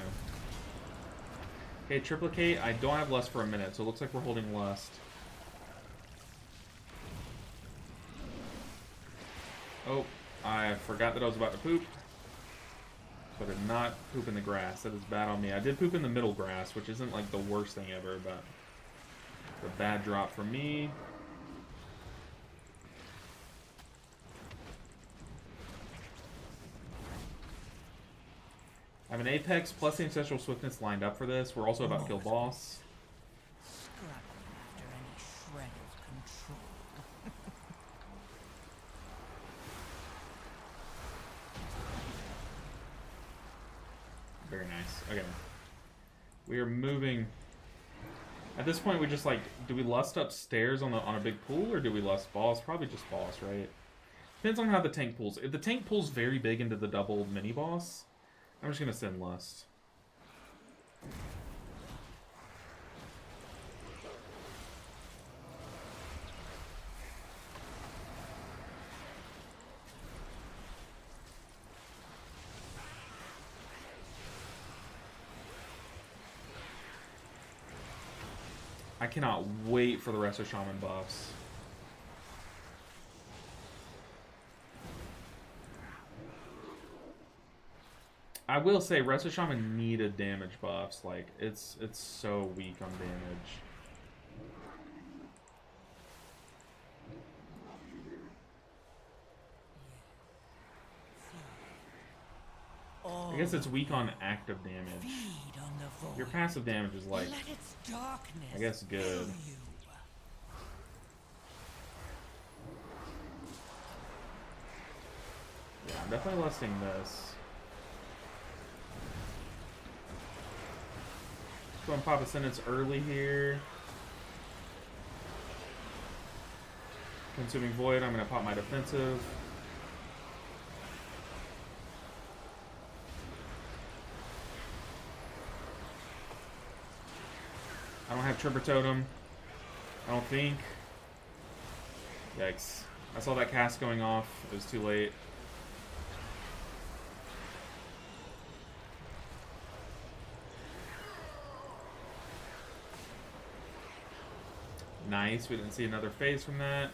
Okay, Triplicate. I don't have Lust for a minute, so it looks like we're holding Lust. Oh, I forgot that I was about to poop. So I did not poop in the grass. That is bad on me. I did poop in the middle grass, which isn't like the worst thing ever, but a bad drop for me. I have an Apex plus the Ancestral Swiftness lined up for this. We're also about to kill boss. Scrabbling after any shred of control. Very nice. Okay. We are moving. At this point, we just like, do we lust upstairs on a big pool, or do we lust boss? Probably just boss, right? Depends on how the tank pulls. If the tank pulls very big into the double mini boss, I'm just gonna send Lust. I cannot wait for the Resto Shaman buffs. I will say, Resto Shaman needed damage buffs. Like, it's so weak on damage. I guess it's weak on active damage. Your passive damage is like, I guess, good. Yeah, I'm definitely lusting this. Go and pop a sentence early here. Consuming Void, I'm going to pop my defensive. I don't have Tripper Totem. I don't think. Yikes. I saw that cast going off. It was too late. Nice. We didn't see another phase from that.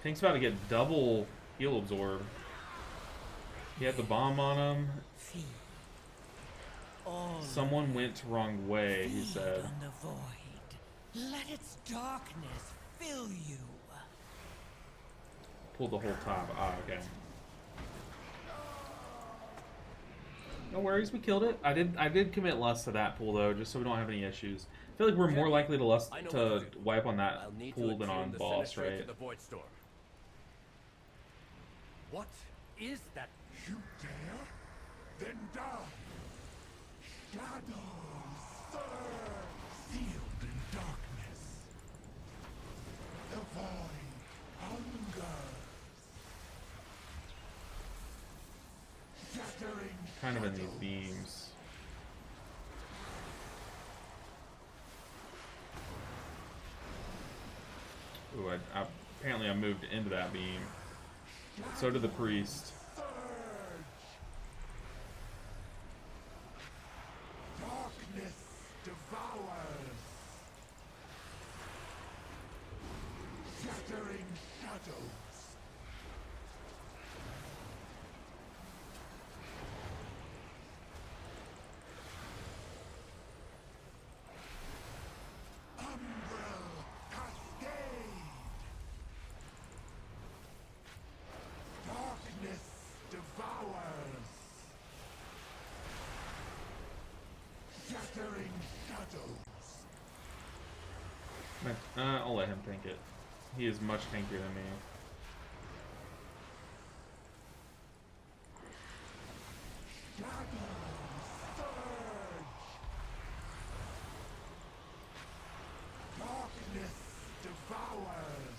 Tank's about to get double heal absorb. He had the bomb on him. Someone went wrong way, he said. On the void. Let its darkness fill you. Pulled the whole top. Ah, okay. No worries, we killed it. I did commit lust to that pool though, just so we don't have any issues. I feel like we're more likely to wipe on that pool than on boss, right? The Void Storm. What is that? You dare? Then die! Shadows surge, sealed in darkness. The void hungers. Shattering Kind of in these shadows. beams. Ooh, apparently I moved into that beam. So did the priest. Darkness devours. Shattering shadows. Umbral cascade. Darkness devours. Shattering shadows. I'll let him tank it. He is much tankier than me. Shadows surge. Darkness devours.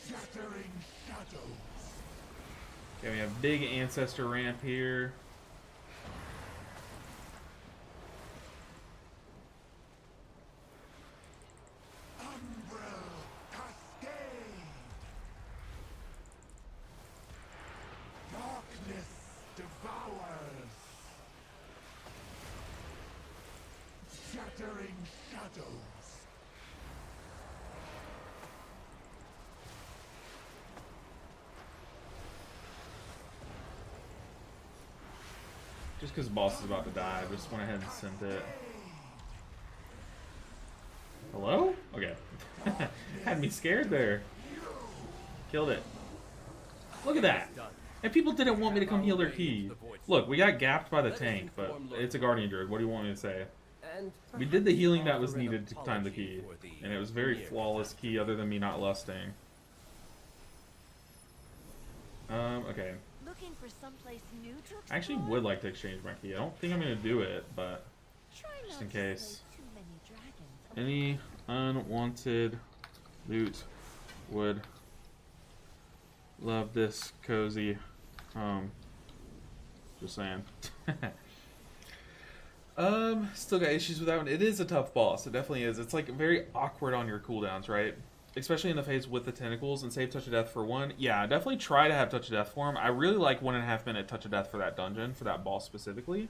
Shattering shadows. Okay, we have big ancestor ramp here. Umbral cascade. Darkness devours. Shattering shadows. Just because the boss is about to die, I just went ahead and sent it. Hello? Okay. Had me scared there. Killed it. Look at that. And people didn't want me to come heal their key. Look, we got gapped by the tank, but it's a Guardian Druid. What do you want me to say? And We did the healing that was needed to time the key. And it was a very flawless key other than me not lusting. Okay. Looking for someplace new to I actually explore? would like to exchange my key. I don't think I'm going to do it, but Try just not in to slay case. too many dragons. Any unwanted loot would love this cozy home. Just saying. Still got issues with that one. It is a tough boss. It definitely is. It's like very awkward on your cooldowns, right? Especially in the phase with the tentacles and save Touch of Death for one. Yeah, definitely try to have Touch of Death for him. I really like 1.5 minute Touch of Death for that dungeon, for that boss specifically.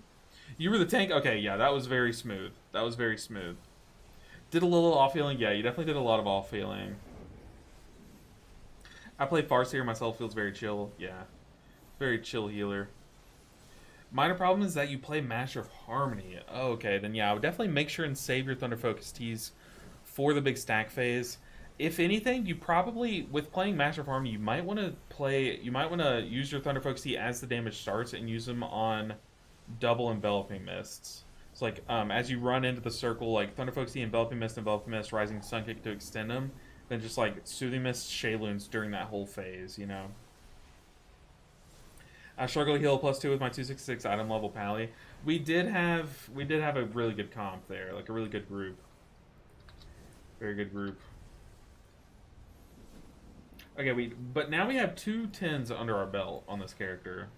You were the tank? Okay, yeah, that was very smooth. That was very smooth. Did a little off-healing? Yeah, you definitely did a lot of off-healing. I played Farseer myself, feels very chill. Yeah, very chill healer. Minor problem is that you play Master of Harmony. Oh, okay, then yeah, I would definitely make sure and save your Thunder Focus Teas for the big stack phase. If anything, you probably, with playing Master of Harmony, you might want to use your Thunder Focus Tea as the damage starts and use them on double Enveloping Mists. So like, as you run into the circle, like Thunder Focus Tea, Enveloping Mist, Rising Sun Kick to extend them, then just like Soothing Mist, Shayluns during that whole phase, you know? I struggle to heal +2 with my 266 item level pally. We did have a really good comp there, like a really good group. Very good group. Okay, but now we have 2 10s under our belt on this character.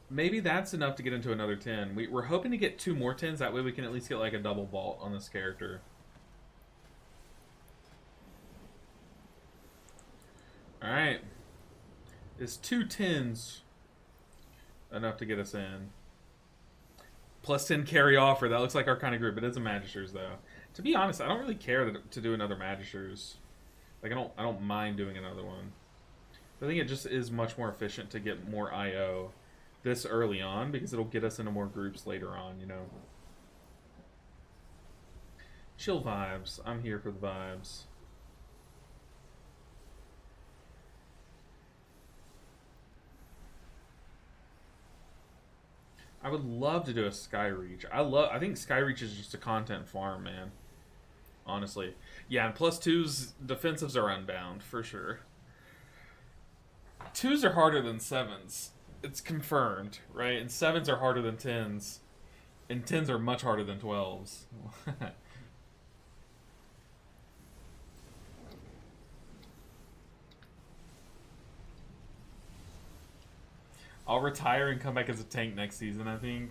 Maybe that's enough to get into another 10. We're hoping to get 2 more 10s. That way we can at least get like a double vault on this character. Alright. Is 2 10s enough to get us in? +10 carry offer. That looks like our kind of group. It is a Magisters though. To be honest, I don't really care to do another Magisters. Like I don't mind doing another one. I think it just is much more efficient to get more IO this early on because it'll get us into more groups later on, you know. Chill vibes. I'm here for the vibes. I would love to do a Skyreach. I think Skyreach is just a content farm, man. Honestly. Yeah, and +2s defensives are unbound for sure. 2s are harder than 7s. It's confirmed, right? And 7s are harder than 10s. And 10s are much harder than 12s. I'll retire and come back as a tank next season, I think.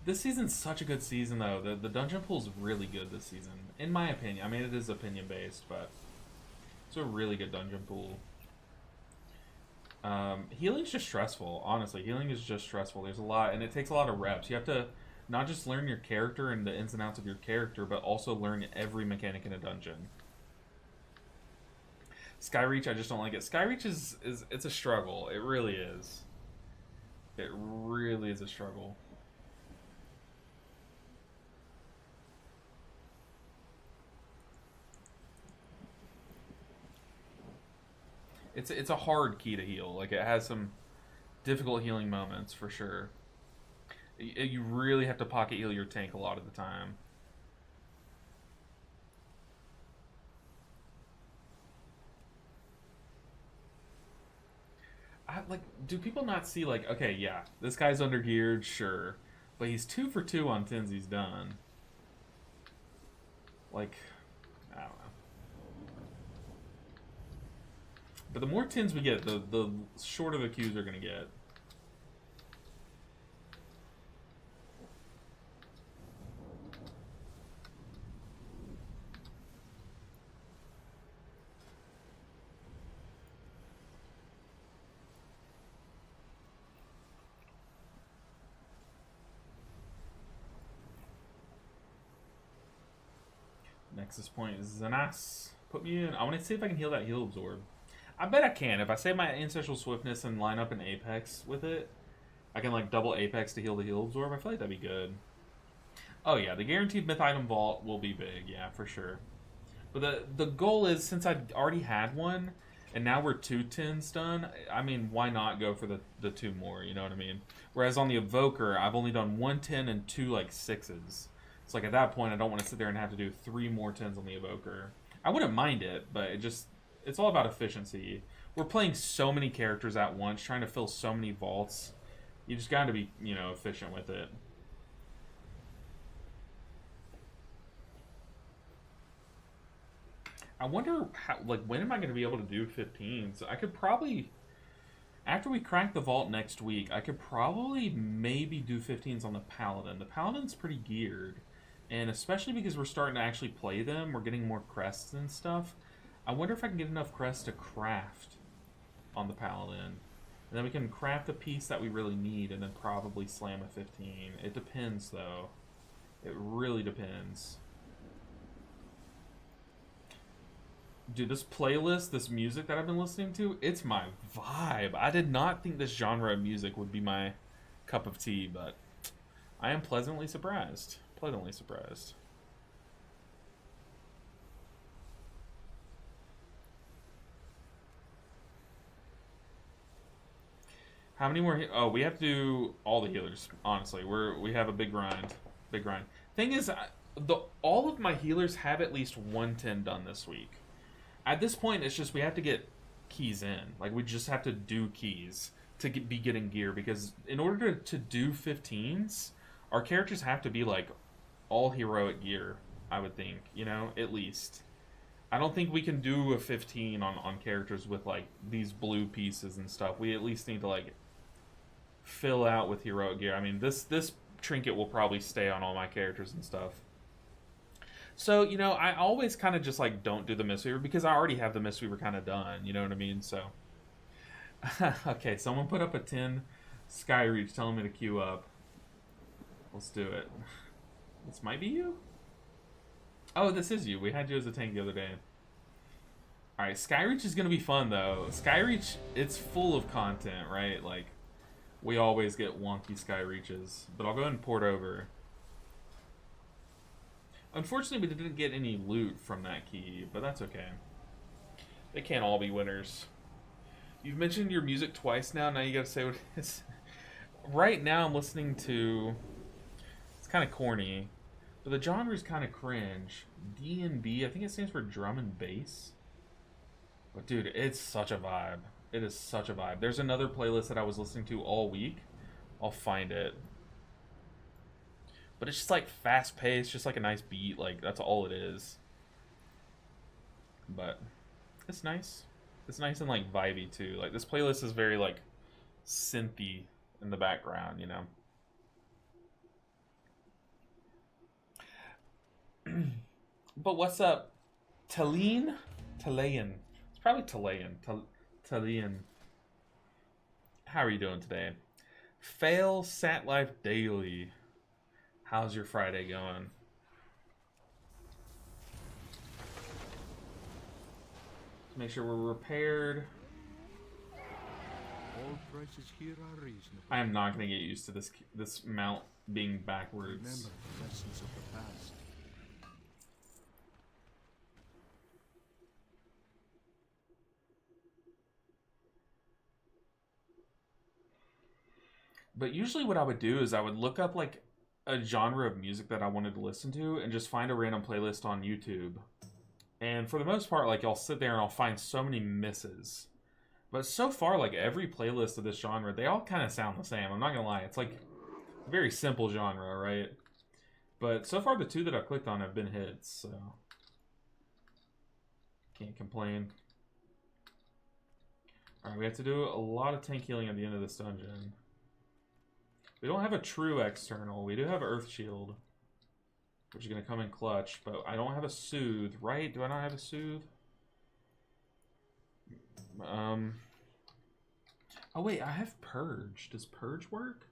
This season's such a good season, though. The dungeon pool's really good this season. In my opinion. I mean, it is opinion-based, but it's a really good dungeon pool. Healing's just stressful, honestly. Healing is just stressful. There's a lot, and it takes a lot of reps. You have to not just learn your character and the ins and outs of your character, but also learn every mechanic in a dungeon. Skyreach, I just don't like it. Skyreach it's a struggle. It really is. It really is a struggle. It's a hard key to heal. Like, it has some difficult healing moments for sure. You really have to pocket heal your tank a lot of the time. Like, do people not see, like, okay, yeah, this guy's undergeared, sure, but he's 2 for 2 on 10s he's done. Like, I don't know. But the more 10s we get, the shorter the queues are going to get. Nexus point is Zanas. Put me in. I want to see if I can heal that heal absorb. I bet I can. If I save my ancestral swiftness and line up an apex with it, I can like double apex to heal the heal absorb. I feel like that'd be good. Oh yeah, the guaranteed myth item vault will be big, yeah, for sure. But the goal is, since I already had one, and now we're 2 10s done, I mean, why not go for the 2 more, you know what I mean? Whereas on the Evoker, I've only done 1 10 and 2 like 6s. It's like at that point, I don't want to sit there and have to do 3 more 10s on the Evoker. I wouldn't mind it, but it's all about efficiency. We're playing so many characters at once, trying to fill so many vaults. You just got to be, you know, efficient with it. I wonder how, like, when am I going to be able to do 15s? I could probably, after we crack the vault next week, I could probably maybe do 15s on the Paladin. The Paladin's pretty geared, and especially because we're starting to actually play them, we're getting more crests and stuff. I wonder if I can get enough crests to craft on the Paladin. And then we can craft a piece that we really need and then probably slam a 15. It depends, though. It really depends. Dude, this playlist, this music that I've been listening to, it's my vibe. I did not think this genre of music would be my cup of tea, but I am pleasantly surprised. Pleasantly surprised. How many more? Oh, we have to do all the healers. Honestly, we have a big grind. Big grind. Thing is, all of my healers have at least 110 done this week. At this point, it's just we have to get keys in. Like, we just have to do keys to be getting gear, because in order to do 15s, our characters have to be, like, all heroic gear, I would think, you know, at least. I don't think we can do a 15 on characters with, like, these blue pieces and stuff. We at least need to, like, fill out with heroic gear. I mean, this trinket will probably stay on all my characters and stuff. So, you know, I always kind of just, like, don't do the Mistweaver, because I already have the Mistweaver kind of done, you know what I mean? So, okay, someone put up a 10 Skyreach telling me to queue up. Let's do it. This might be you? Oh, this is you. We had you as a tank the other day. Alright, Skyreach is going to be fun, though. Skyreach, it's full of content, right? Like, we always get wonky Skyreaches. But I'll go ahead and port over. Unfortunately, we didn't get any loot from that key, but that's okay. They can't all be winners. You've mentioned your music twice now. Now you gotta say what it is. Right now I'm listening to... It's kind of corny, but the genre is kind of cringe. D&B, I think it stands for drum and bass. But dude, it's such a vibe. It is such a vibe. There's another playlist that I was listening to all week. I'll find it. But it's just like fast paced, just like a nice beat. Like, that's all it is. But it's nice. It's nice and like vibey too. Like, this playlist is very like synthy in the background, you know. But what's up, Talayan? It's probably Talayan. How are you doing today? Fail Sat Life Daily. How's your Friday going? Make sure we're repaired. All prices here are reasonable. I am not going to get used to this mount being backwards. Remember the lessons of the past. But usually what I would do is I would look up like a genre of music that I wanted to listen to and just find a random playlist on YouTube. And for the most part, like, I'll sit there and I'll find so many misses. But so far, like, every playlist of this genre, they all kind of sound the same. I'm not gonna lie. It's like a very simple genre, right? But so far, the two that I've clicked on have been hits, so can't complain. Alright, we have to do a lot of tank healing at the end of this dungeon. We don't have a true external. We do have Earth Shield, which is going to come in clutch, but I don't have a Soothe, right? Do I not have a Soothe? Oh wait, I have Purge. Does Purge work?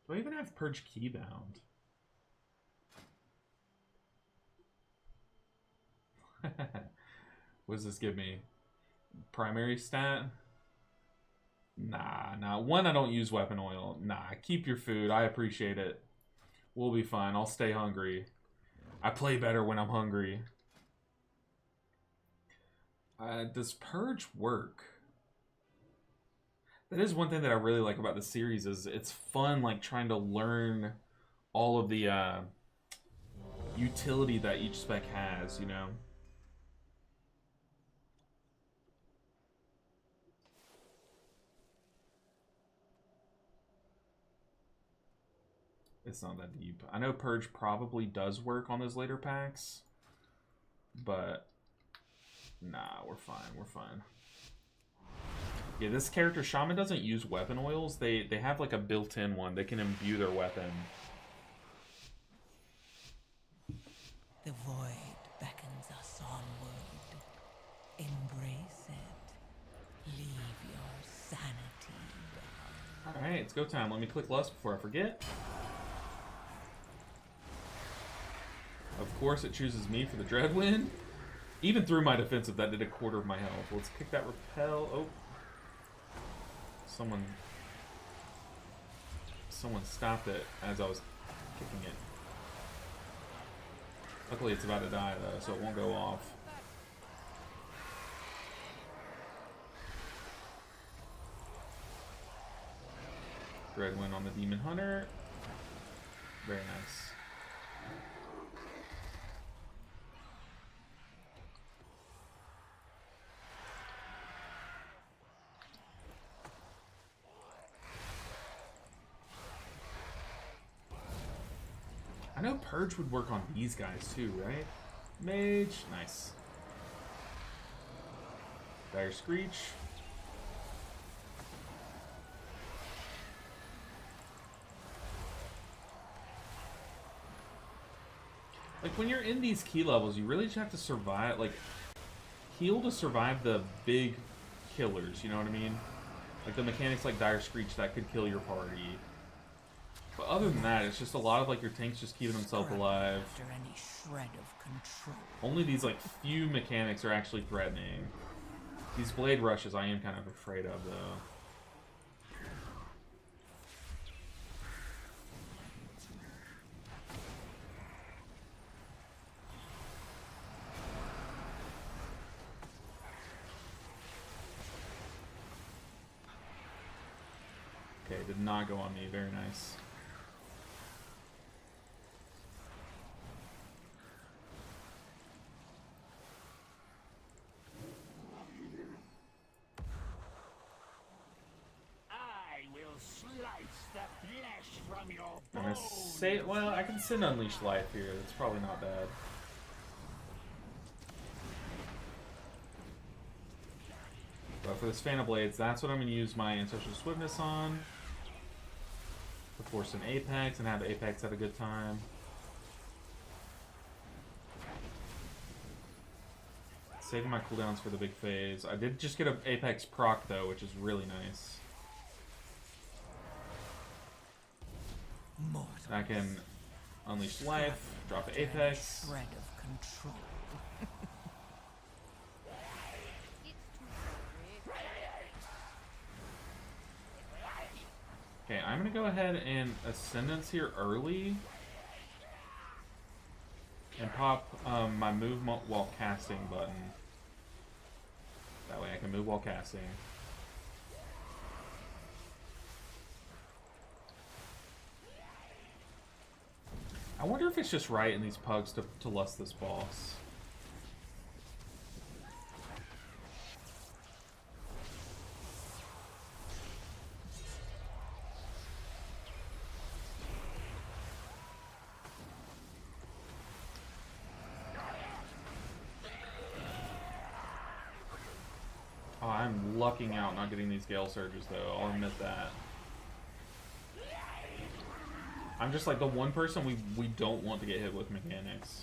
Do I even have Purge Keybound? What does this give me? Primary stat? Nah. One, I don't use weapon oil. Nah, keep your food. I appreciate it. We'll be fine. I'll stay hungry. I play better when I'm hungry. Does Purge work? That is one thing that I really like about the series, is it's fun, like, trying to learn all of the utility that each spec has, you know? It's not that deep. I know Purge probably does work on those later packs, but nah, we're fine. We're fine. Yeah, this character, Shaman, doesn't use weapon oils. They have like a built-in one. They can imbue their weapon. The void beckons us onward. Embrace it. Leave your sanity behind. Alright, it's go time. Let me click Lust before I forget. Of course it chooses me for the Dreadwind. Even through my defensive, that did a quarter of my health. Let's kick that repel. Oh. Someone stopped it as I was kicking it. Luckily it's about to die though, so it won't go off. Dreadwind on the Demon Hunter. Very nice. know Purge would work on these guys too, right? Mage, nice. Dire Screech. Like, when you're in these key levels, you really just have to survive, like, heal to survive the big killers, you know what I mean? Like, the mechanics like Dire Screech that could kill your party. But other than that, it's just a lot of, like, your tanks just keeping themselves alive. After any shred of control. Only these, like, few mechanics are actually threatening. These blade rushes I am kind of afraid of, though. Okay, did not go on me. Very nice. I will slice the flesh from your I'm gonna say, well, I can send Unleash Life here. That's probably not bad. But for this Fan of Blades, that's what I'm going to use my Ancestral Swiftness on. To force an Apex and have Apex have a good time. Saving my cooldowns for the big phase. I did just get an Apex proc though, which is really nice. I can Unleash Life, drop an Apex. Shred of control. Okay, I'm gonna go ahead and Ascendance here early. And pop my move while casting button. That way I can move while casting. I wonder if it's just right in these pugs to lust this boss. Oh, I'm lucking out not getting these Gale Surges though, I'll admit that. I'm just like the one person we don't want to get hit with mechanics.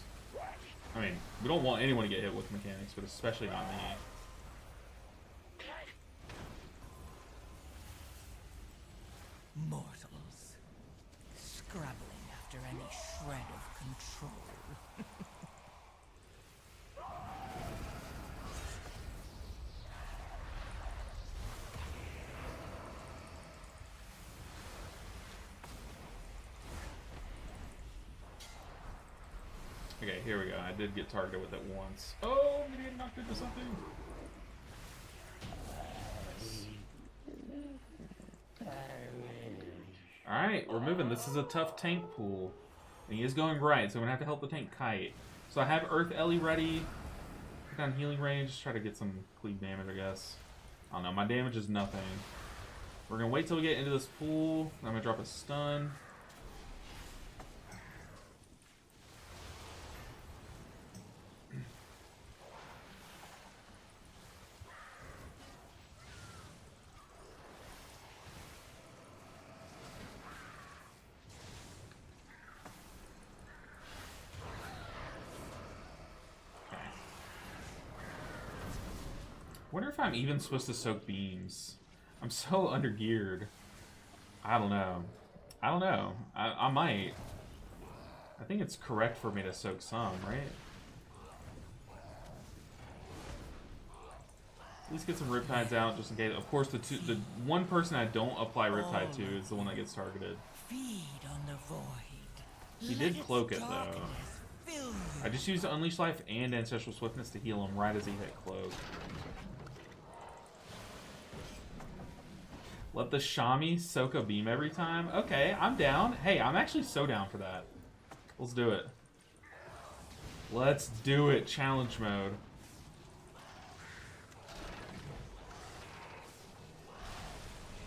I mean, we don't want anyone to get hit with mechanics, but especially not me. Mortals, scrabbling after any shred of control. Okay, here we go. I did get targeted with it once. Oh, we get knocked into something. Alright, we're moving. This is a tough tank pool. And he is going right, so I'm going to have to help the tank kite. So I have Earth Ellie ready. Put down healing range. Try to get some cleave damage, I guess. I don't know. My damage is nothing. We're going to wait till we get into this pool. I'm going to drop a stun. Wonder if I'm even supposed to soak beams. I'm so undergeared. I don't know. I might. I think it's correct for me to soak some, right? At least get some Riptides out just in case. Of course, the one person I don't apply Riptide to is the one that gets targeted. Feed on the void. He did cloak it though. I just used Unleash Life and Ancestral Swiftness to heal him right as he hit cloak. Let the Shami soak a beam every time? Okay, I'm down. Hey, I'm actually so down for that. Let's do it. Let's do it. Challenge mode.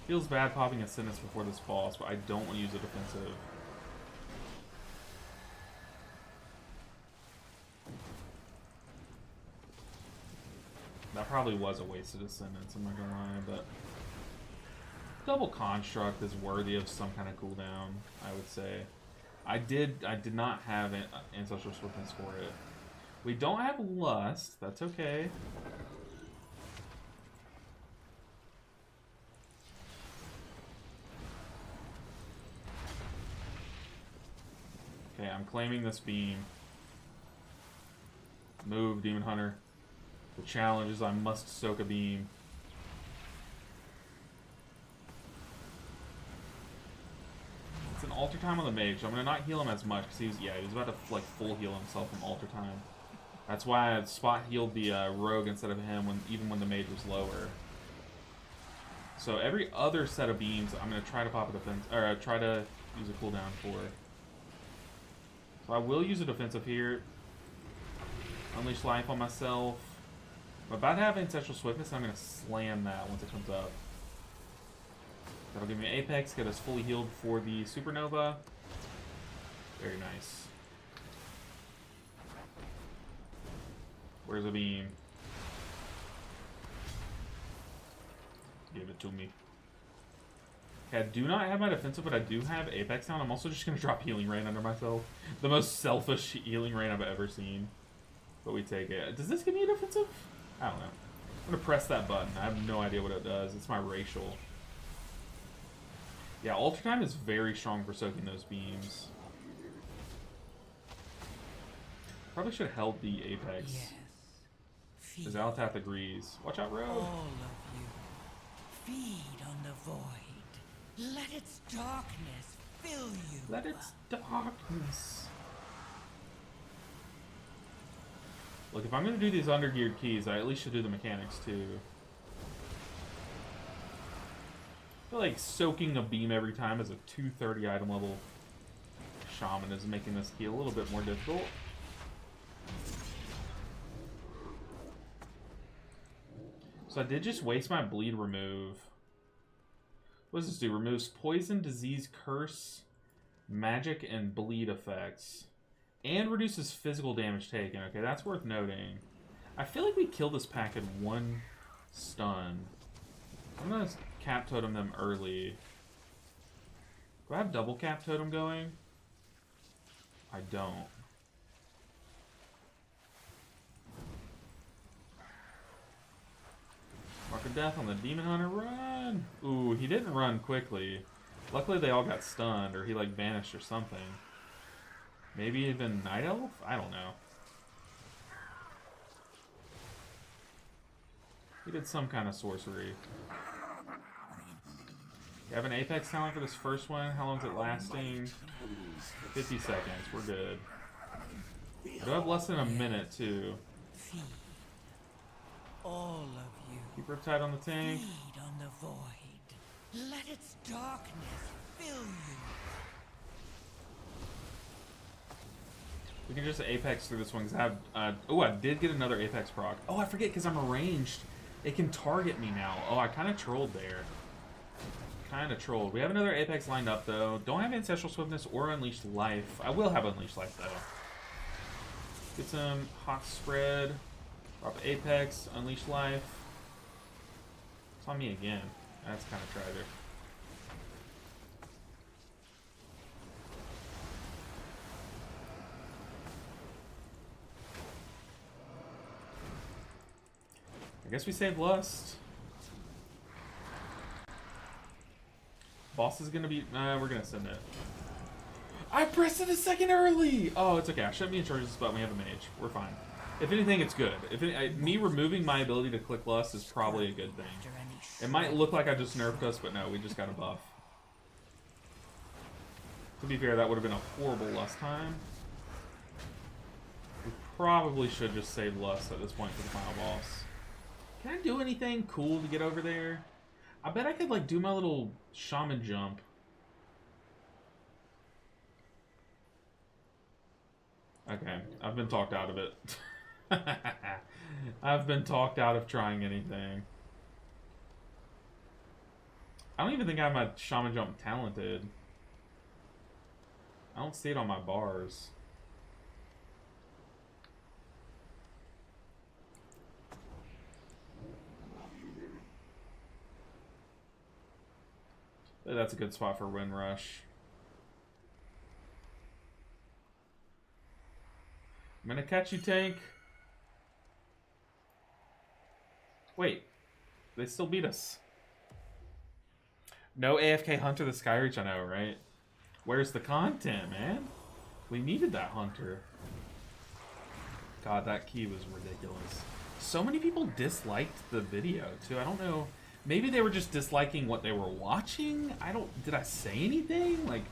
Feels bad popping Ascendance before this boss, but I don't want to use a defensive. probably was a wasted Ascendance, I'm not gonna lie, but double Construct is worthy of some kind of cooldown, I would say. I did not have Ancestral Swiftness for it. We don't have Lust, that's okay. Okay, I'm claiming this beam. Move, Demon Hunter. The challenge is I must soak a beam. It's an altar time on the mage, so I'm gonna not heal him as much because he was about to like full heal himself from altar time. That's why I spot healed the rogue instead of him even when the mage was lower. So every other set of beams, I'm gonna try to pop a defense or try to use a cooldown for. So I will use a defensive here. Unleash life on myself. I'm about to have Ancestral Swiftness, and I'm going to slam that once it comes up. That'll give me an Apex, get us fully healed for the Supernova. Very nice. Where's the beam? Give it to me. Okay, I do not have my defensive, but I do have Apex down. I'm also just going to drop Healing Rain under myself. The most selfish Healing Rain I've ever seen. But we take it. Does this give me a defensive? I don't know. I'm going to press that button. I have no idea what it does. It's my racial. Yeah, Altar Time is very strong for soaking those beams. Probably should have held the Apex. Yes. Because Altath agrees. Watch out, Rogue. All of you, feed on the void. Let its darkness fill you. Let its darkness. Look, if I'm going to do these undergeared keys, I at least should do the mechanics too. I feel like soaking a beam every time as a 230 item level shaman is making this key a little bit more difficult. So I did just waste my bleed remove. What does this do? Removes poison, disease, curse, magic, and bleed effects. And reduces physical damage taken. Okay, that's worth noting. I feel like we killed this pack in one stun. I'm gonna cap totem them early. Do I have double cap totem going? I don't. Mark of Death on the Demon Hunter. Run! Ooh, he didn't run quickly. Luckily they all got stunned, or he like vanished or something. Maybe even Night Elf? I don't know. He did some kind of sorcery. You have an Apex talent for this first one. How long is it lasting? 50 seconds. We're good. I do have less than a minute, too. Feed all of you. Keep Riptide on the tank. Feed on the void. Let its darkness fill you. We can just Apex through this one because I have. Oh, I did get another Apex proc. Oh, I forget because I'm ranged. It can target me now. Oh, I kind of trolled there. Kind of trolled. We have another Apex lined up though. Don't have Ancestral Swiftness or Unleashed Life. I will have Unleashed Life though. Get some Hot Spread. Drop Apex. Unleashed Life. It's on me again. That's kind of tragic. I guess we saved Lust. Boss is gonna be. We're gonna send it. I pressed it a second early. Oh, it's okay. I shouldn't be in charge of this, but we have a mage. We're fine. If anything, it's good. Me removing my ability to click Lust is probably a good thing. It might look like I just nerfed us, but no, we just got a buff. To be fair, that would have been a horrible Lust time. We probably should just save Lust at this point for the final boss. Can I do anything cool to get over there? I bet I could like do my little shaman jump. Okay, I've been talked out of it. I've been talked out of trying anything. I don't even think I have my shaman jump talented. I don't see it on my bars. That's a good spot for Wind Rush. I'm gonna catch you, tank. Wait, they still beat us. No AFK Hunter the Skyreach, I know, right? Where's the content, man? We needed that Hunter. God, that key was ridiculous. So many people disliked the video, too. I don't know. Maybe they were just disliking what they were watching? Did I say anything? Like,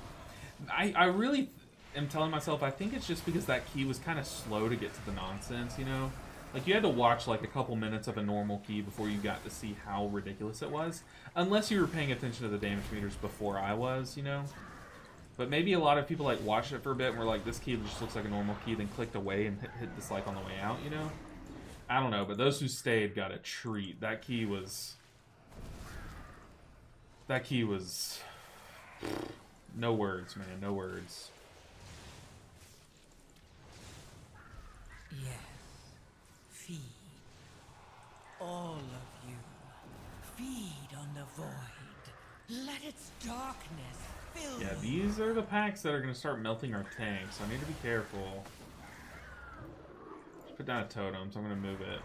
I really am telling myself, I think it's just because that key was kind of slow to get to the nonsense, you know? Like, you had to watch, like, a couple minutes of a normal key before you got to see how ridiculous it was. Unless you were paying attention to the damage meters before I was, you know? But maybe a lot of people, like, watched it for a bit and were like, this key just looks like a normal key, then clicked away and hit dislike on the way out, you know? I don't know, but those who stayed got a treat. That key was... No words, man. No words. Yes. Feed. All of you. Feed on the void. Let its darkness fill Yeah, you. these are the packs that are going to start melting our tanks, so I need to be careful. Just put down a totem, so I'm going to move it.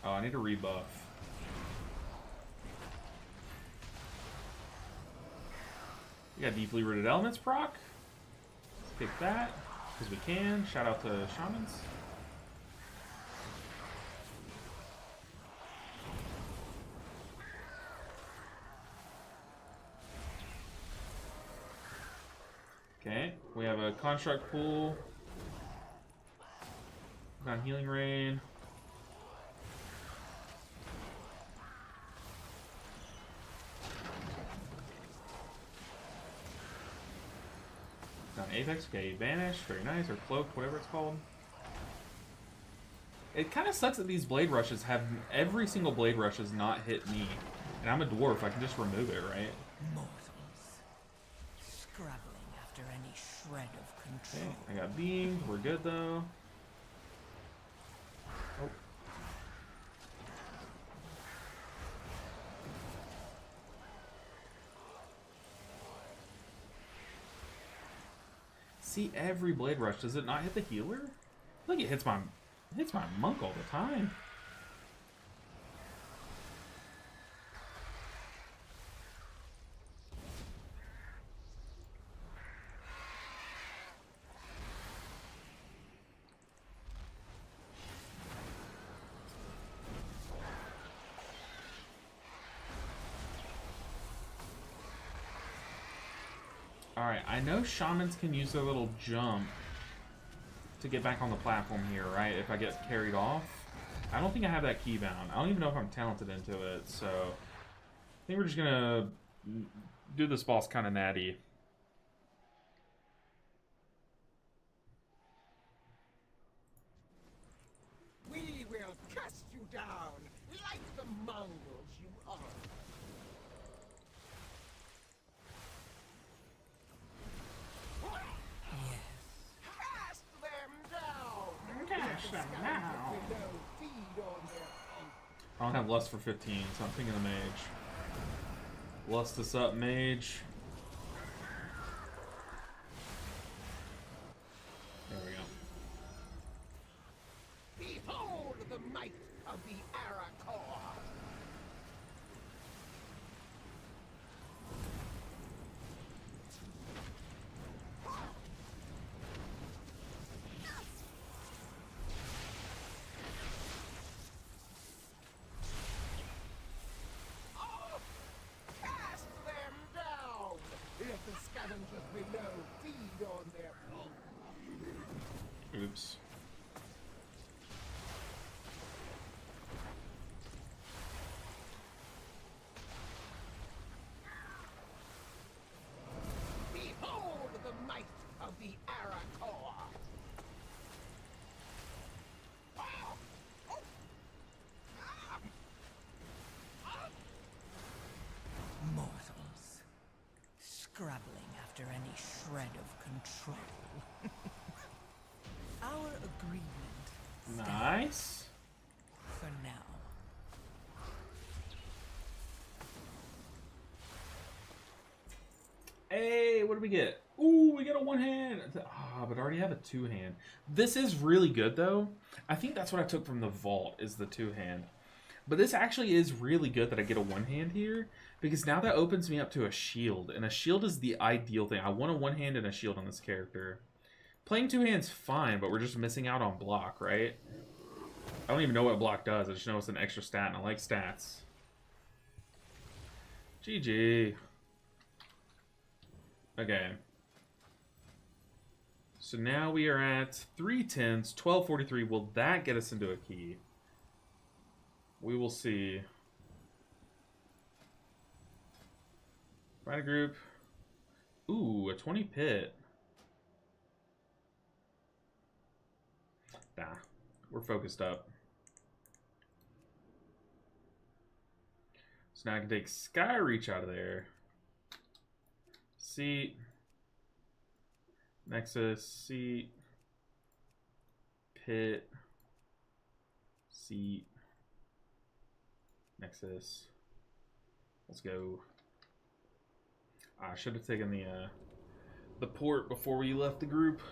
Oh, I need to rebuff. We got Deeply Rooted Elements proc. Let's pick that, because we can. Shout out to Shamans. Okay, we have a Construct Pool. Got Healing Rain. Got Apex, okay, Vanish, very nice, or Cloak, whatever it's called. It kind of sucks that these Blade Rushes have, every single Blade Rush has not hit me. And I'm a dwarf, I can just remove it, right? Mortals. Scrabbling after any shred of control. Okay, I got beamed, we're good though. Oh. See, every Blade Rush, does it not hit the healer? I think it hits my monk all the time. Alright, I know Shamans can use their little jump to get back on the platform here, right? If I get carried off. I don't think I have that key bound. I don't even know if I'm talented into it, so... I think we're just gonna do this boss kind of natty. We will cast you down like the mongrels you are. Cast them down. Cast them down. Below, feed on their feet. I don't have Lust for 15, so I'm thinking of Mage. Lust us up, Mage. There we go. Behold the might of the Arakor. Cast them down. Let the scavengers below feed on their feet. Oops. Behold the might of the Arakor. Mortals. Scrabbling after any shred of control. Our agreement Nice. For now. Hey, what do we get? Ooh, we got a one hand. Ah, but I already have a two hand. This is really good though. I think that's what I took from the vault is the two hand. But this actually is really good that I get a one hand here because now that opens me up to a shield, and a shield is the ideal thing. I want a one hand and a shield on this character. Playing two hands fine, but we're just missing out on block, right? I don't even know what block does. I just know it's an extra stat, and I like stats. GG. Okay. So now we are at 310s, 1243. Will that get us into a key? We will see. Find a group. Ooh, a 20 pit. Nah, we're focused up. So now I can take Sky Reach out of there. Seat. Nexus, seat. Pit. Seat. Nexus. Let's go. I should have taken the port before we left the group.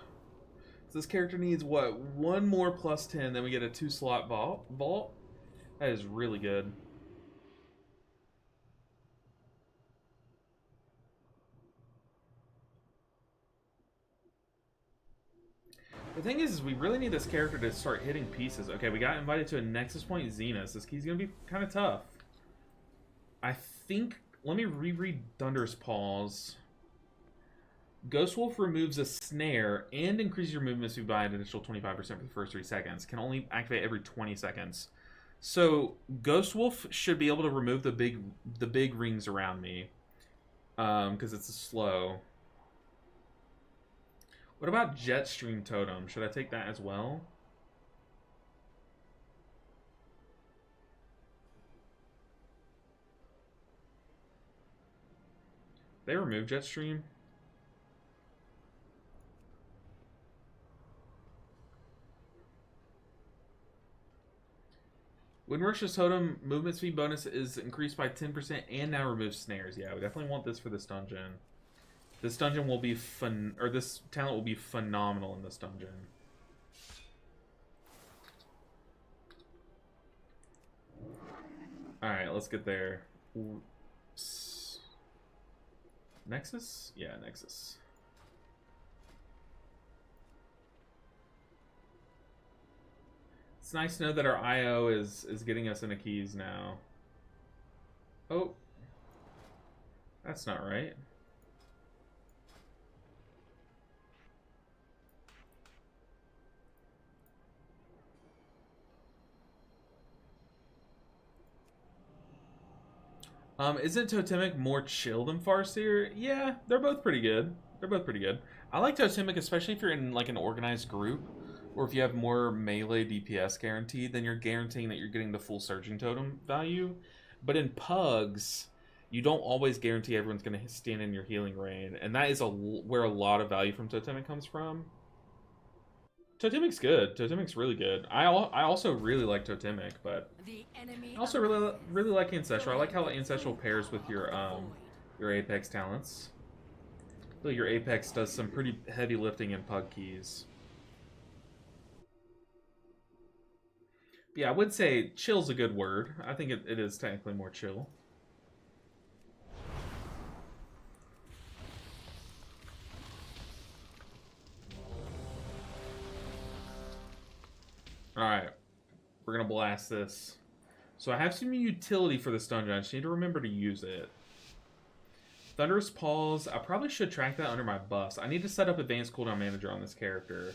So this character needs what? One more plus 10, then we get a 2-slot vault. That is really good. The thing is we really need this character to start hitting pieces. Okay, we got invited to a Nexus Point Zenith. This key's gonna be kind of tough. I think... Let me reread Thunder's Paws. Ghost Wolf removes a snare and increases your movement speed by an additional 25% for the first 3 seconds. Can only activate every 20 seconds. So Ghost Wolf should be able to remove the big rings around me, because it's a slow. What about Jetstream Totem? Should I take that as well? They remove Jetstream. Windrush's Totem movement speed bonus is increased by 10% and now removes snares. Yeah, we definitely want this for this dungeon. This dungeon will be fun, or this talent will be phenomenal in this dungeon. Alright, let's get there. Nexus? Yeah, Nexus. It's nice to know that our IO is getting us into keys now. Oh. That's not right. Isn't Totemic more chill than Farseer? Yeah, they're both pretty good. They're both pretty good. I like Totemic, especially if you're in like an organized group, or if you have more melee DPS guaranteed, then you're guaranteeing that you're getting the full Surging Totem value. But in Pugs, you don't always guarantee everyone's going to stand in your healing range, and that is where a lot of value from Totemic comes from. Totemic's good. Totemic's really good. I also really like Totemic, but I also really like Ancestral. I like how Ancestral pairs with your Apex talents. I feel like your Apex does some pretty heavy lifting in Pug keys. But yeah, I would say chill's a good word. I think it is technically more chill. Alright, we're going to blast this. So I have some utility for this dungeon. I just need to remember to use it. Thunderous Paws. I probably should track that under my buffs. I need to set up Advanced Cooldown Manager on this character.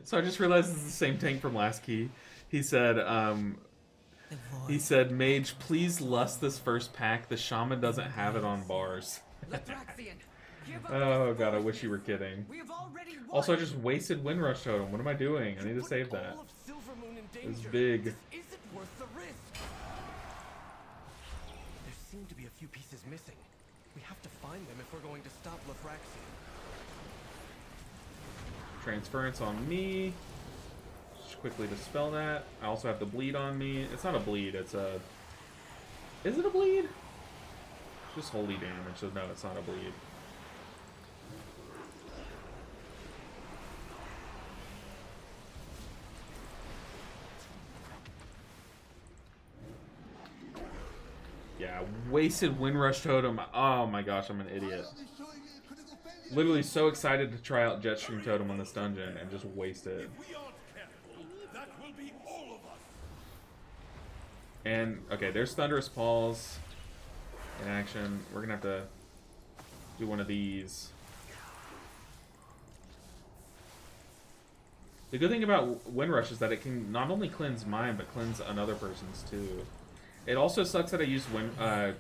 So I just realized this is the same tank from last key. He said, Mage, please lust this first pack. The Shaman doesn't have it on bars. Oh god, I wish you were kidding. Also, I just wasted Windrush Totem. What am I doing? I need to save that. It's big. There seem to be a few pieces missing. We have to find them if we're going to stop Lefraxian. Transference on me. Just quickly dispel that. I also have the bleed on me. It's not a bleed, it's a... Is it a bleed? It's just holy damage, so no, it's not a bleed. Yeah, wasted Windrush Totem. Oh my gosh, I'm an idiot. Literally so excited to try out Jetstream Totem on this dungeon and just waste it. And, okay, there's Thunderous Paws in action. We're gonna have to do one of these. The good thing about Windrush is that it can not only cleanse mine, but cleanse another person's too. It also sucks that I used I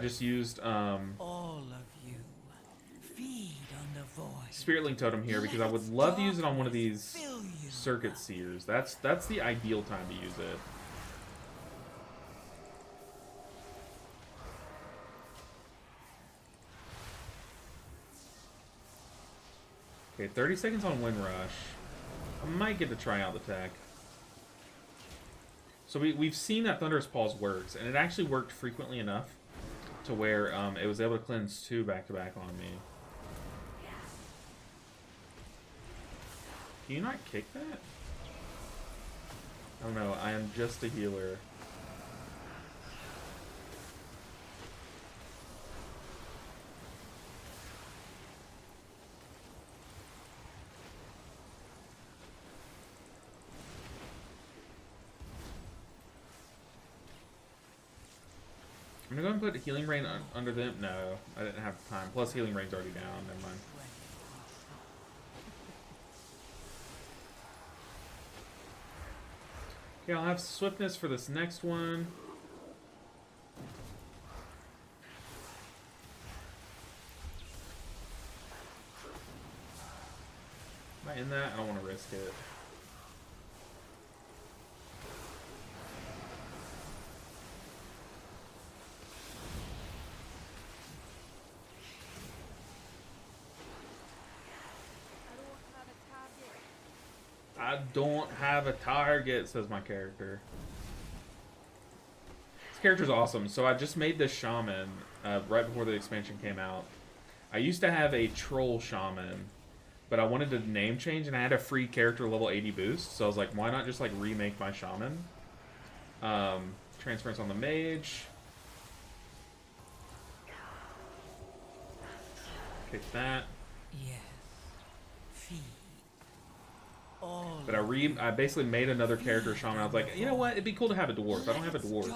just used All of you, feed on the void. Spirit Link Totem here because I would love to use it on one of these Circuit Seers. That's the ideal time to use it. Okay, 30 seconds on Windrush. I might get to try out the tech. So we've seen that Thunderous Paws works, and it actually worked frequently enough to where it was able to cleanse 2 back-to-back on me. Can you not kick that? I don't know, I am just a healer. I'm gonna go and put Healing Rain under them. No, I didn't have time. Plus, Healing Rain's already down. Never mind. Okay, I'll have Swiftness for this next one. Am I in that? I don't want to risk it. I don't have a target, says my character. This character's awesome. So I just made this shaman right before the expansion came out. I used to have a troll shaman, but I wanted to name change, and I had a free character level 80 boost. So I was like, why not just like remake my shaman? Transference on the mage. Kick that. Yes. Feed. But I basically made another character shaman. I was like, you know what? It'd be cool to have a dwarf. I don't have a dwarf.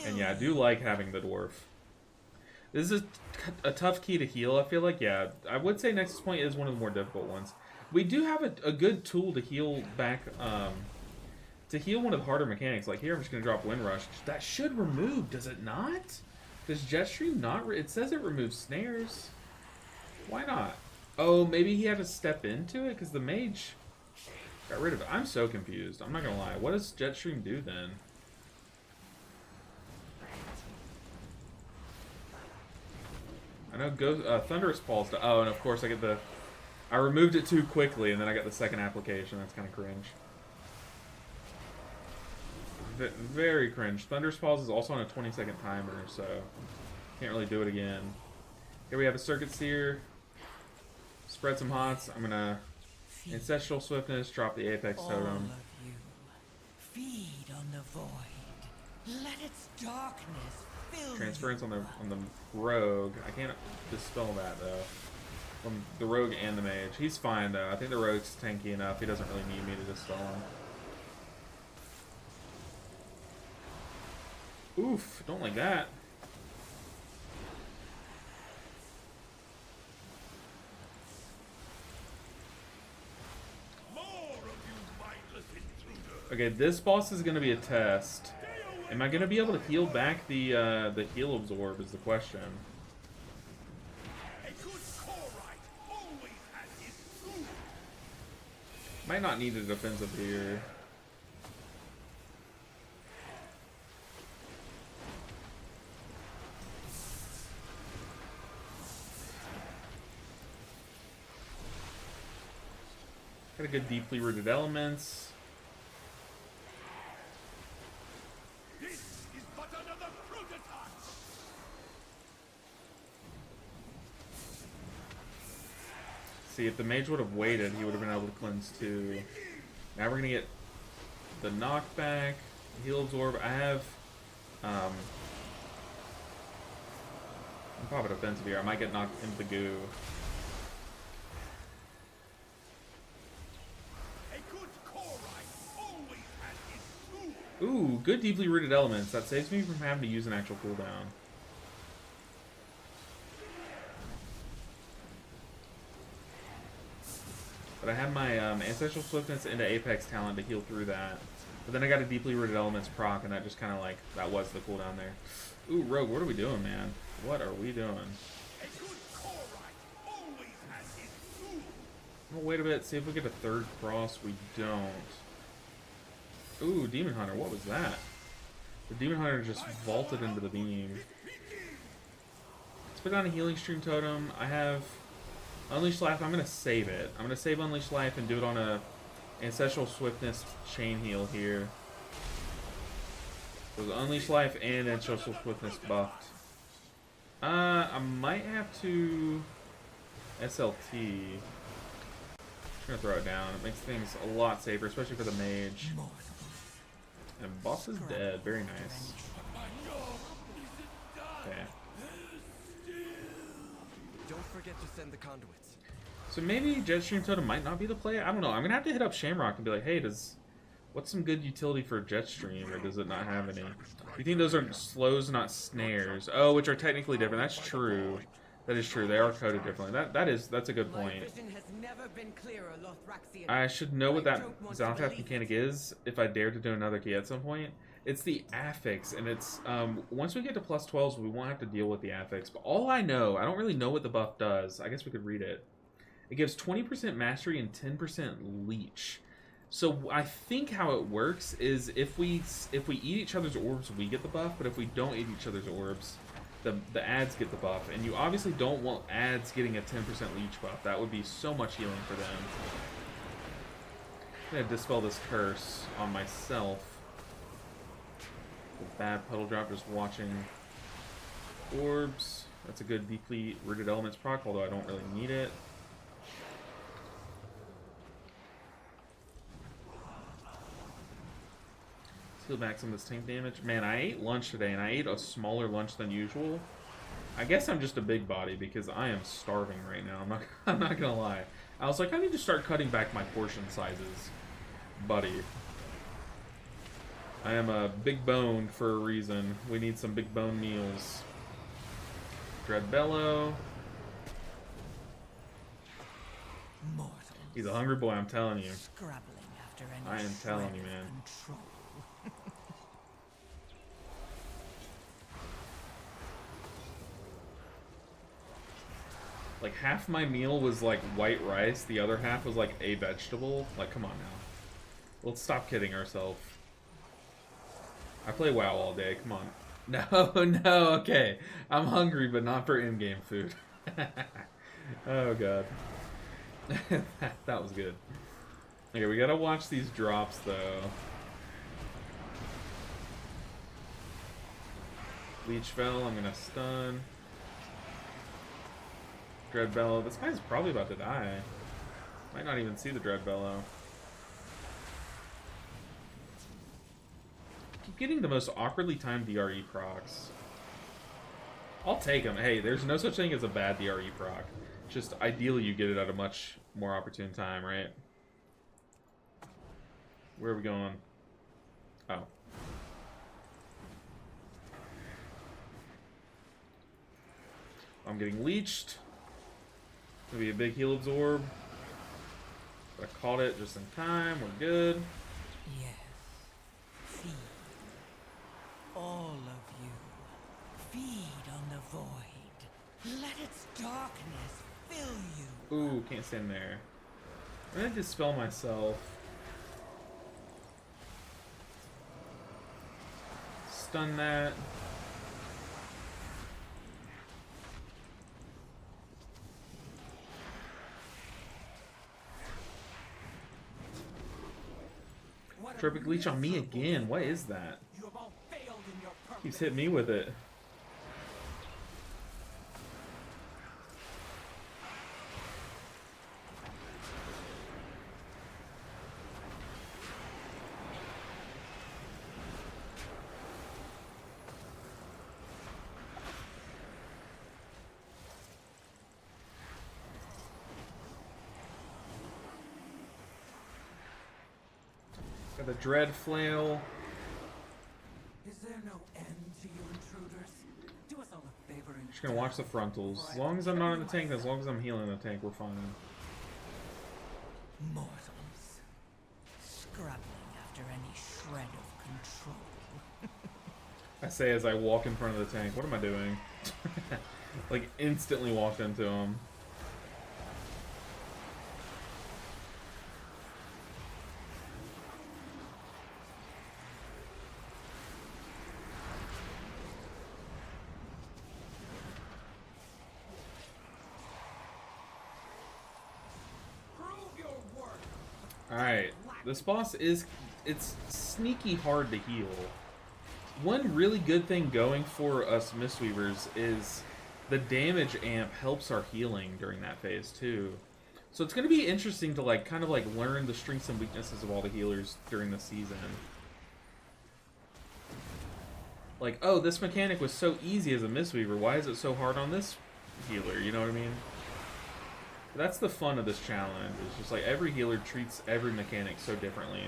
And yeah, I do like having the dwarf. This is a tough key to heal, I feel like. Yeah, I would say Nexus Point is one of the more difficult ones. We do have a good tool to heal back, to heal one of the harder mechanics. Like here, I'm just going to drop Windrush. That should remove, does it not? Does Jetstream not? It says it removes snares. Why not? Oh, maybe he had to step into it because the mage got rid of it. I'm so confused. I'm not going to lie. What does Jetstream do then? I know Thunderous Paws. Oh, and of course I get the... I removed it too quickly, and then I got the second application. That's kind of cringe. Very cringe. Thunderous Paws is also on a 20-second timer, so can't really do it again. Here we have a Circuit Seer. Spread some hots. I'm gonna Ancestral Swiftness, drop the Apex Totem. All of you, feed on the void. Let its darkness fill Transference on the rogue. I can't dispel that though. From the rogue and the mage. He's fine though. I think the rogue's tanky enough. He doesn't really need me to dispel him. Oof, don't like that. Okay, this boss is going to be a test. Am I going to be able to heal back the heal absorb is the question. Might not need a defensive here. good deeply rooted elements. This is but another prototype. See, if the mage would have waited, he would have been able to cleanse too. Now we're gonna get the knockback, heal absorb. I have I'm probably defensive here. I might get knocked into the goo. A good Korite always has his tool. Ooh, good deeply rooted elements. That saves me from having to use an actual cooldown. But I have my Ancestral Swiftness into Apex talent to heal through that. But then I got a deeply rooted elements proc, and that just kind of like, that was the cooldown there. Ooh, Rogue, what are we doing, man? What are we doing? A good Korite always has his tool. I'm gonna wait a bit, see if we get a third cross. We don't. Ooh, Demon Hunter, what was that? The Demon Hunter just vaulted into the beam. Let's put down a Healing Stream Totem. I have Unleash Life. I'm gonna save it. I'm gonna save Unleash Life and do it on a Ancestral Swiftness chain heal here. So the Unleash Life and Ancestral Swiftness buffed. I might have to SLT. I'm gonna throw it down. It makes things a lot safer, especially for the mage. And boss is dead. Very nice. Okay. Don't forget to send the conduits. So maybe Jetstream Totem might not be the play. I don't know. I'm gonna have to hit up Shamrock and be like, hey, what's some good utility for Jetstream, or does it not have any? You think those are slows, not snares? Oh, which are technically different. That's true. That is true. They are coded differently. That's a good point. I should know what that Xal'atath mechanic is if I dare to do another key at some point. It's the affix, and it's once we get to plus 12s, we won't have to deal with the affix. But all I know, I don't really know what the buff does. I guess we could read it. It gives 20% mastery and 10% leech. So I think how it works is if we eat each other's orbs, we get the buff. But if we don't eat each other's orbs, the ads get the buff. And you obviously don't want ads getting a 10% leech buff. That would be so much healing for them. I'm gonna dispel this curse on myself. The bad puddle drop, just watching orbs. That's a good deeply rooted elements proc, although I don't really need it. Heal back some of this tank damage. Man, I ate lunch today, and I ate a smaller lunch than usual. I guess I'm just a big body because I am starving right now. I'm not gonna lie. I was like, I need to start cutting back my portion sizes, buddy. I am a big boned for a reason. We need some big bone meals. Dread Bellow. He's a hungry boy, I'm telling you. I am telling you, man. Like, half my meal was like white rice, the other half was like a vegetable. Like, come on now. Let's stop kidding ourselves. I play WoW all day, come on. No, no, okay. I'm hungry, but not for in-game food. Oh, God. That was good. Okay, we gotta watch these drops, though. Leech fell, I'm gonna stun. Dread Bellow. This guy's probably about to die. Might not even see the Dread Bellow. Keep getting the most awkwardly timed DRE procs. I'll take them. Hey, there's no such thing as a bad DRE proc. Just ideally you get it at a much more opportune time, right? Where are we going? Oh. I'm getting leeched. Gonna be a big heal absorb. But I caught it just in time. We're good. Yes. Feed. All of you. Feed on the void. Let its darkness fill you. Ooh, can't stand there. I'm gonna dispel myself. Stun that. Tropic Leech on me again. What is that? Keeps hitting me with it. Got the Dread Flail. Is there no end to you intruders? Do us all a favor and Just gonna watch the frontals. As long as I'm not in the tank, as long as I'm healing the tank, we're fine. mortals, scrabbling after any shred of control. I say as I walk in front of the tank. What am I doing? Like instantly walked into him. Alright, this boss is, it's sneaky hard to heal. One really good thing going for us Mistweavers is the damage amp helps our healing during that phase too. So it's going to be interesting to like kind of like learn the strengths and weaknesses of all the healers during the season. Like, oh, this mechanic was so easy as a Mistweaver, why is it so hard on this healer, you know what I mean? That's the fun of this challenge. It's just like every healer treats every mechanic so differently.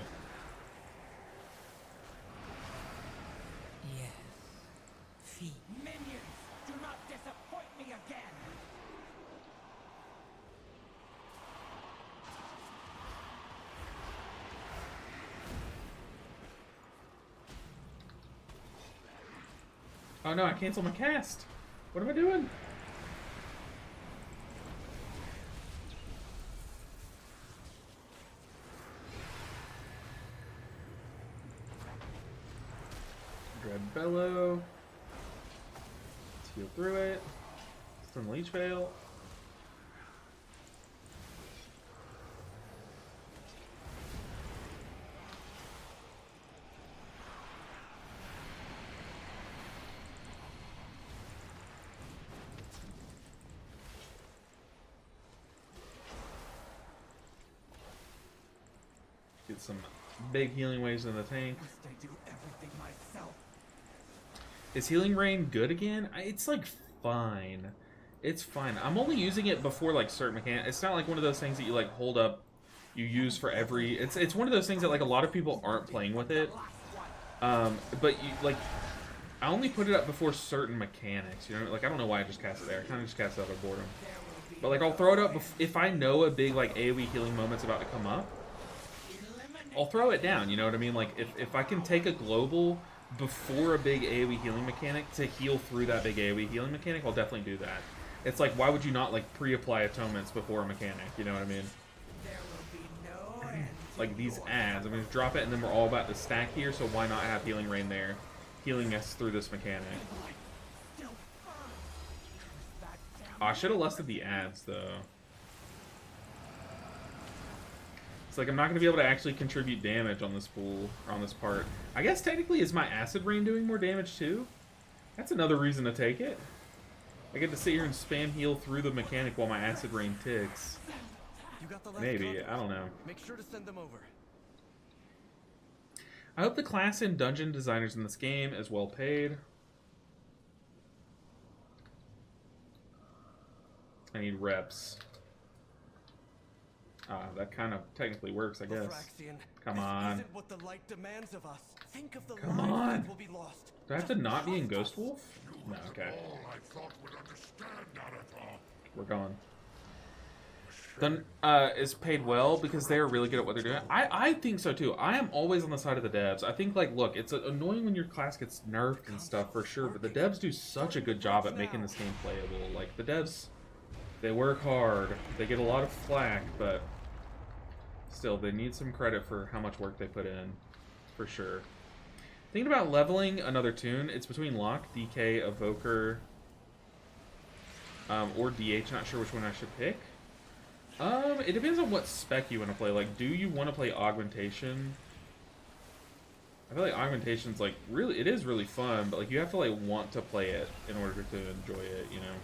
Yes. Feet. Minions, do not disappoint me again. Oh no, I canceled my cast. What am I doing? Dread Bellow. Let's heal through it. Stun Leech Veil. Get some big healing waves in the tank. Must I do everything myself? Is Healing Rain good again? It's like fine. It's fine. I'm only using it before like certain mechanics. It's not like one of those things that you like hold up, you use for every. It's one of those things that like a lot of people aren't playing with it. But you like, I only put it up before certain mechanics. You know, like I don't know why I just cast it there. I kind of just cast it out of boredom. But like I'll throw it up if I know a big like AoE healing moment's about to come up. I'll throw it down. You know what I mean? Like if I can take a global before a big AoE healing mechanic to heal through that big AoE healing mechanic, I'll definitely do that. It's like, why would you not like pre-apply atonements before a mechanic? You know what I mean? Like these ads, I'm gonna drop it and then we're all about to stack here, so why not have Healing Rain there, healing us through this mechanic? Oh, I should have lusted the ads though. It's like I'm not going to be able to actually contribute damage on this pool, or on this part. I guess technically is my Acid Rain doing more damage too? That's another reason to take it. I get to sit here and spam heal through the mechanic while my Acid Rain ticks. You got the last Maybe, conduits. I don't know. Make sure to send them over. I hope the class and dungeon designers in this game is well paid. I need reps. That kind of technically works, I guess. Aphraxian, Come this on. isn't what the light demands of us. Think of the Come lives on. that will be lost. Do I have to not be in Ghost Wolf? No, okay. We're going. Then is paid well because they are really good at what they're doing. I think so too. I am always on the side of the devs. I think like, look, it's annoying when your class gets nerfed and stuff for sure, but the devs do such a good job at making this game playable. Like the devs, they work hard. They get a lot of flack, but still, they need some credit for how much work they put in, for sure. Thinking about leveling another tune, it's between Lock, DK, Evoker, or DH. Not sure which one I should pick. It depends on what spec you want to play. Like, do you want to play Augmentation I feel like augmentation's like really, it is really fun, but like you have to like want to play it in order to enjoy it, you know.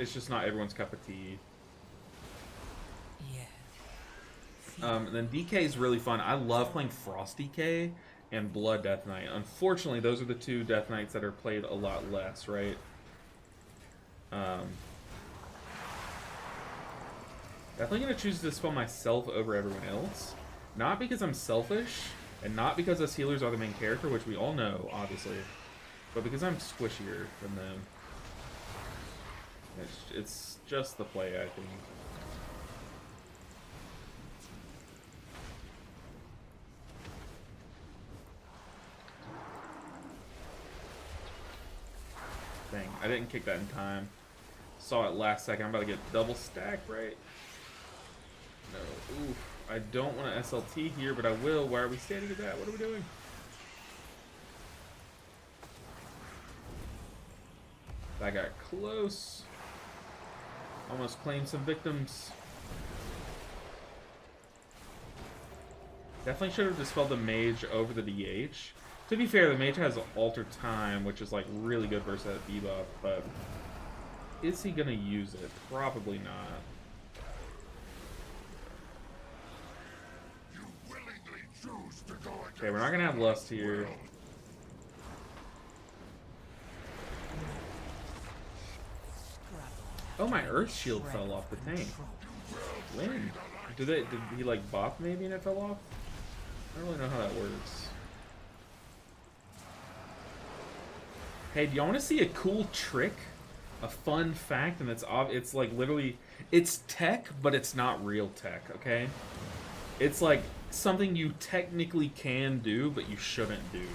It's just not everyone's cup of tea. And then DK is really fun. I love playing Frost DK and Blood Death Knight. Unfortunately, those are the two Death Knights that are played a lot less, right? Definitely gonna choose to dispel myself over everyone else. Not because I'm selfish, and not because us healers are the main character, which we all know, obviously, but because I'm squishier than them. It's just the play, I think. Dang, I didn't kick that in time. Saw it last second. I'm about to get double stacked, right? No. Oof. I don't want to SLT here, but I will. Why are we standing at that? What are we doing? That got close. Almost claimed some victims. Definitely should have dispelled the mage over the DH. To be fair, the mage has Alter Time, which is like really good versus that debuff, but is he gonna use it? Probably not. Okay, we're not gonna have Lust here. Oh, my Earth Shield fell off the tank. When? Did he like bop maybe and it fell off? I don't really know how that works. Hey, do y'all want to see a cool trick? A fun fact, and it's like literally, it's tech, but it's not real tech, okay? It's like something you technically can do, but you shouldn't do.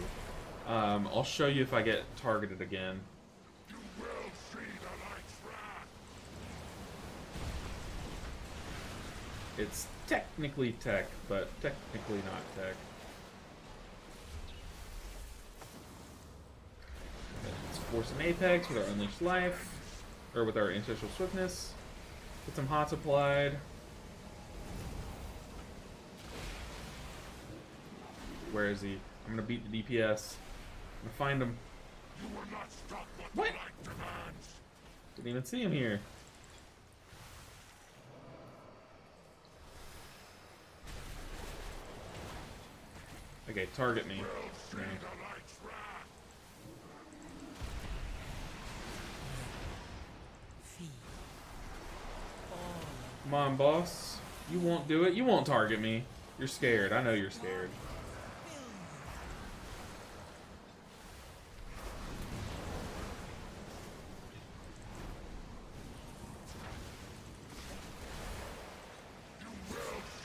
I'll show you if I get targeted again. It's technically tech, but technically not tech. Let's force an Apex with our Unleashed Life, or with our Interstitial Swiftness. Get some Hots applied. Where is he? I'm gonna beat the DPS. I'm gonna find him. What? Didn't even see him here. Okay, target me. No. Come on, boss. You won't do it. You won't target me. You're scared. I know you're scared.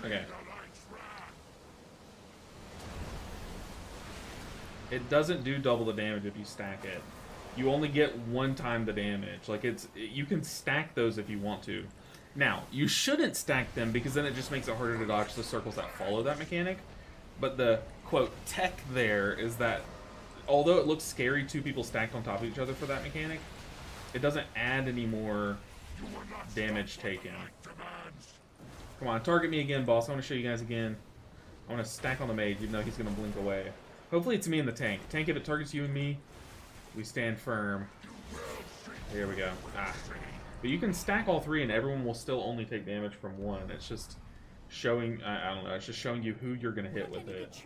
Okay. It doesn't do double the damage if you stack it. You only get one time the damage. Like you can stack those if you want to. Now, you shouldn't stack them because then it just makes it harder to dodge the circles that follow that mechanic. But the, quote, tech there is that although it looks scary, two people stacked on top of each other for that mechanic, it doesn't add any more damage taken. Come on, target me again, boss. I want to show you guys again. I want to stack on the mage, even though he's going to blink away. Hopefully it's me and the tank. Tank, if it targets you and me, we stand firm. Here we go. Ah. But you can stack all three and everyone will still only take damage from one. It's just showing, I don't know, it's just showing you who you're going to hit with it.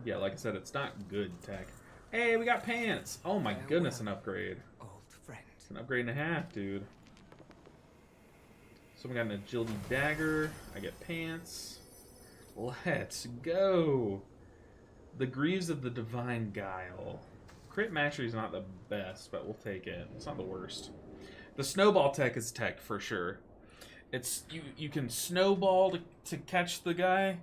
Yeah, like I said, it's not good tech. Hey, we got pants! Oh my goodness, an upgrade. It's an upgrade and a half, dude. So we got an agility dagger. I get pants. Let's go. The Greaves of the Divine Guile. Crit mastery is not the best, but we'll take it. It's not the worst. The snowball tech is tech for sure. It's you can snowball to catch the guy.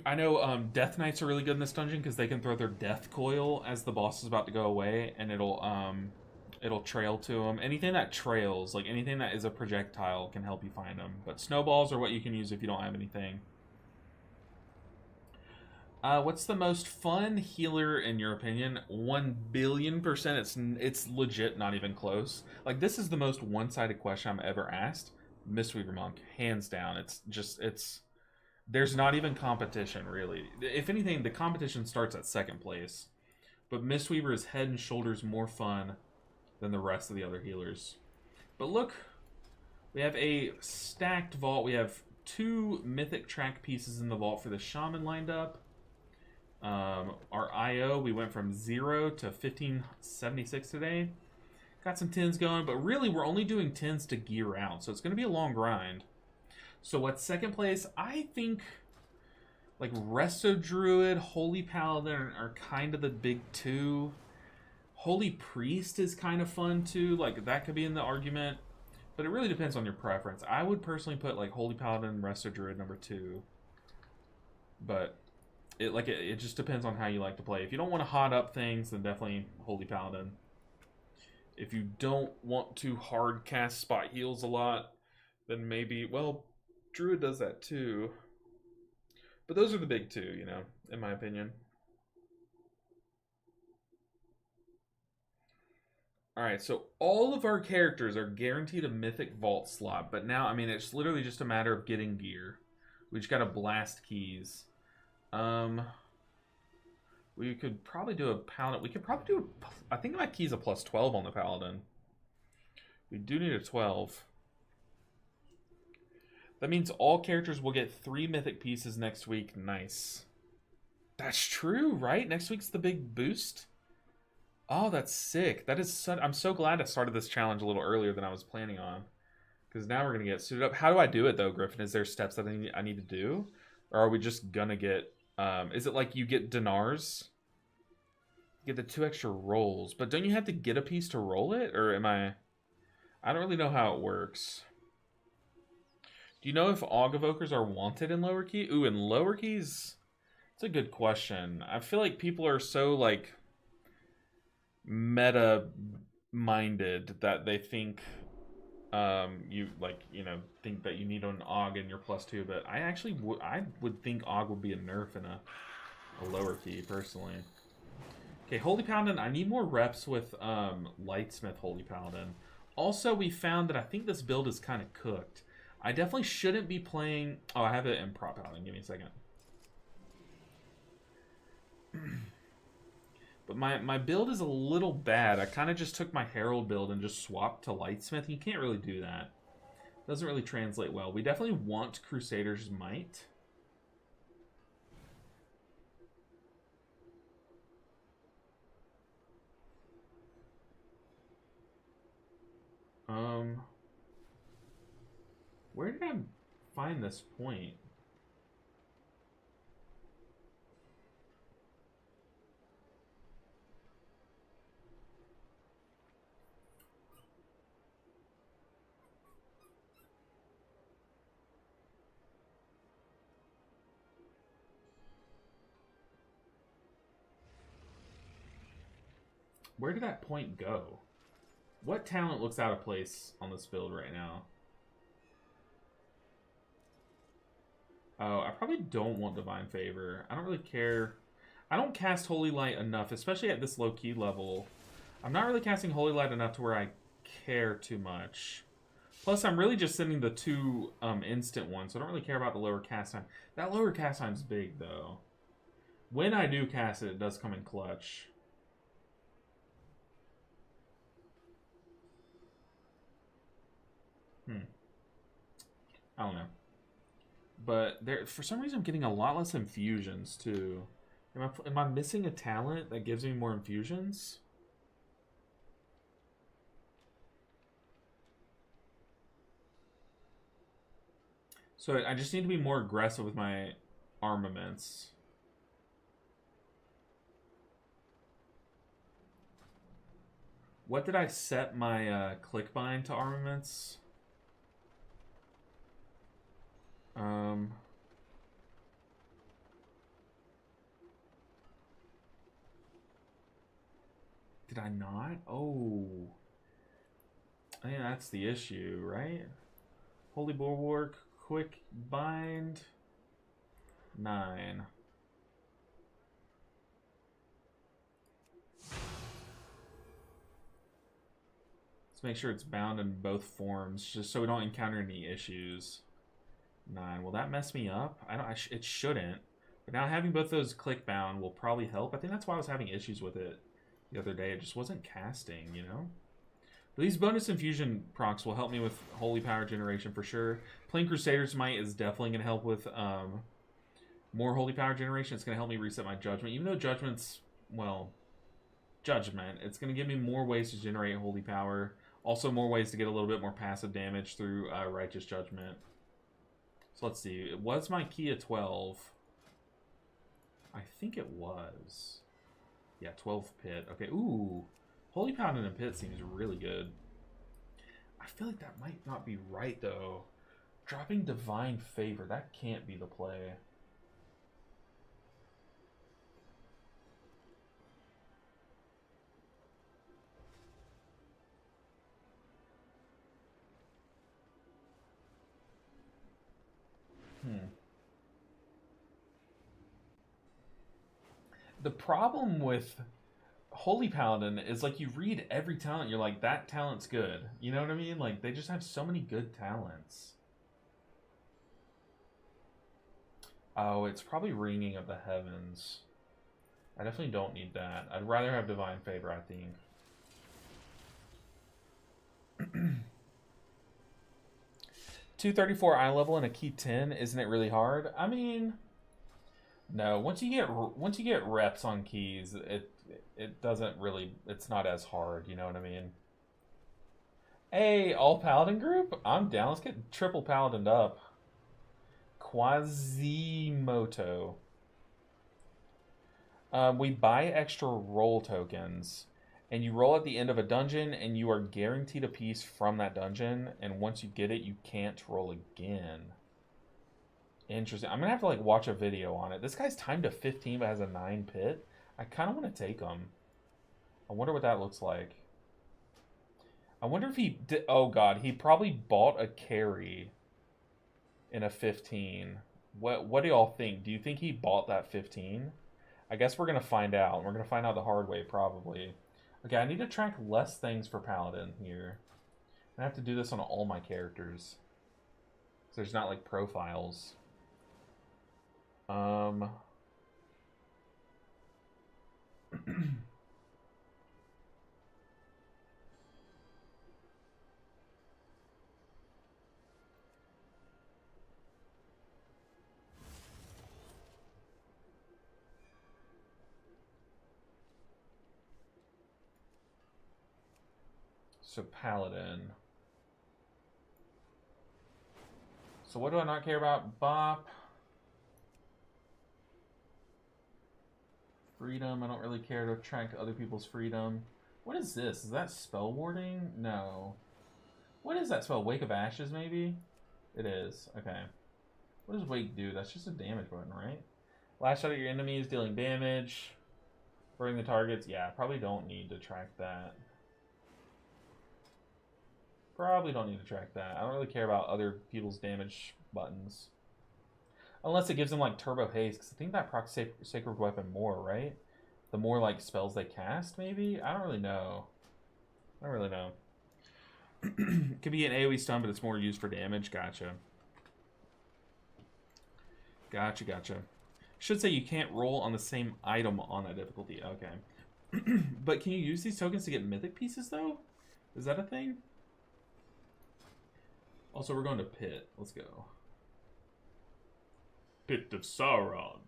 I know Death Knights are really good in this dungeon because they can throw their death coil as the boss is about to go away, and it'll trail to them. Anything that trails, like anything that is a projectile, can help you find them. But snowballs are what you can use if you don't have anything. What's the most fun healer in your opinion? 1,000,000,000%. It's legit, not even close. Like, this is the most one-sided question I'm ever asked. Mistweaver Monk, hands down. It's There's not even competition, really. If anything, the competition starts at second place. But Mistweaver is head and shoulders more fun than the rest of the other healers. But look, we have a stacked vault. We have 2 mythic track pieces in the vault for the shaman lined up. Our IO, we went from 0 to 1576 today. Got some 10s going, but really we're only doing 10s to gear out, so it's going to be a long grind. So what's second place? I think like Resto Druid, Holy Paladin are kind of the big 2. Holy Priest is kind of fun too, like that could be in the argument. But it really depends on your preference. I would personally put like Holy Paladin, Resto Druid number 2. But it just depends on how you like to play. If you don't want to hot up things, then definitely Holy Paladin. If you don't want to hard cast spot heals a lot, then maybe, well, Druid does that too. But those are the big 2, you know, in my opinion. Alright, so all of our characters are guaranteed a Mythic Vault slot, but now, I mean, it's literally just a matter of getting gear. We just gotta blast keys. We could probably do a Paladin. We could probably do I think my key's a plus 12 on the Paladin. We do need a 12. That means all characters will get 3 mythic pieces next week. Nice. That's true, right? Next week's the big boost? Oh, that's sick. That is I'm so glad I started this challenge a little earlier than I was planning on. Because now we're going to get suited up. How do I do it, though, Griffin? Is there steps that I need to do? Or are we just going to get... is it like you get dinars? You get the 2 extra rolls. But don't you have to get a piece to roll it? Or am I... I don't really know how it works. Do you know if Aug Evokers are wanted in lower key? Ooh, in lower keys? It's a good question. I feel like people are so, like... meta-minded that they think... you think that you need an Aug in your +2, but I actually would think Aug would be a nerf in a lower key personally. Okay, Holy Paladin. I need more reps with Lightsmith Holy Paladin. Also, we found that I think this build is kind of cooked. I definitely shouldn't be playing. Oh, I have it in Prop Paladin. Give me a second. But my build is a little bad. I kind of just took my Herald build and just swapped to Lightsmith. You can't really do that. Doesn't really translate well. We definitely want Crusader's Might. Where did I find this point? Where did that point go? What talent looks out of place on this build right now? Oh, I probably don't want Divine Favor. I don't really care. I don't cast Holy Light enough, especially at this low-key level. I'm not really casting Holy Light enough to where I care too much. Plus, I'm really just sending the 2 instant ones, so I don't really care about the lower cast time. That lower cast time's big, though. When I do cast it, it does come in clutch. I don't know. But there, for some reason, I'm getting a lot less infusions, too. Am I missing a talent that gives me more infusions? So I just need to be more aggressive with my armaments. What did I set my clickbind to armaments? Did I not? Oh. I think that's the issue, right? Holy Bulwark, quick bind. 9. Let's make sure it's bound in both forms, just so we don't encounter any issues. 9. Will that mess me up? It shouldn't. But now having both those click bound will probably help. I think that's why I was having issues with it the other day. It just wasn't casting, you know? But these bonus infusion procs will help me with holy power generation for sure. Playing Crusader's Might is definitely going to help with more holy power generation. It's going to help me reset my judgment. Even though judgment's, well, judgment, it's going to give me more ways to generate holy power. Also more ways to get a little bit more passive damage through righteous judgment. So let's see. Was my key a 12? I think it was. Yeah, 12 pit. Okay, ooh. Holy Pound in a pit seems really good. I feel like that might not be right, though. Dropping Divine Favor, that can't be the play. The problem with Holy Paladin is, like, you read every talent, you're like, that talent's good. You know what I mean? Like, they just have so many good talents. Oh, it's probably Ringing of the Heavens. I definitely don't need that. I'd rather have Divine Favor, I think. 234 eye level and a key 10, isn't it really hard? I mean, no. Once you get reps on keys, it doesn't really. It's not as hard. You know what I mean? Hey, all Paladin group, I'm down. Let's get triple Paladined up. Quasimoto. We buy extra roll tokens, and you roll at the end of a dungeon, and you are guaranteed a piece from that dungeon. And once you get it, you can't roll again. Interesting. I'm gonna have to like watch a video on it. This guy's timed to 15, but has a 9 pit. I kind of want to take him. I wonder what that looks like. I wonder if he did. Oh god, he probably bought a carry in a 15. What do y'all think? Do you think he bought that 15? I guess we're gonna find out. We're gonna find out the hard way, probably. Okay, I need to track less things for Paladin here. I have to do this on all my characters. So there's not like profiles. So Paladin. So what do I not care about? Bop. Freedom. I don't really care to track other people's freedom. What is this? Is that spell warding? No. What is that spell? Wake of Ashes, maybe? It is. Okay. What does Wake do? That's just a damage button, right? Last shot at your enemies, dealing damage. Burning the targets. Yeah, probably don't need to track that. Probably don't need to track that. I don't really care about other people's damage buttons. Unless it gives them, like, Turbo Haste, because I think that procs Sacred Weapon more, right? The more, like, spells they cast, maybe? I don't really know. I don't really know. Could be an AoE stun, but it's more used for damage. Gotcha. Gotcha. Should say you can't roll on the same item on that difficulty. Okay. But can you use these tokens to get mythic pieces, though? Is that a thing? Also, we're going to Pit. Let's go. Pit of Sauron.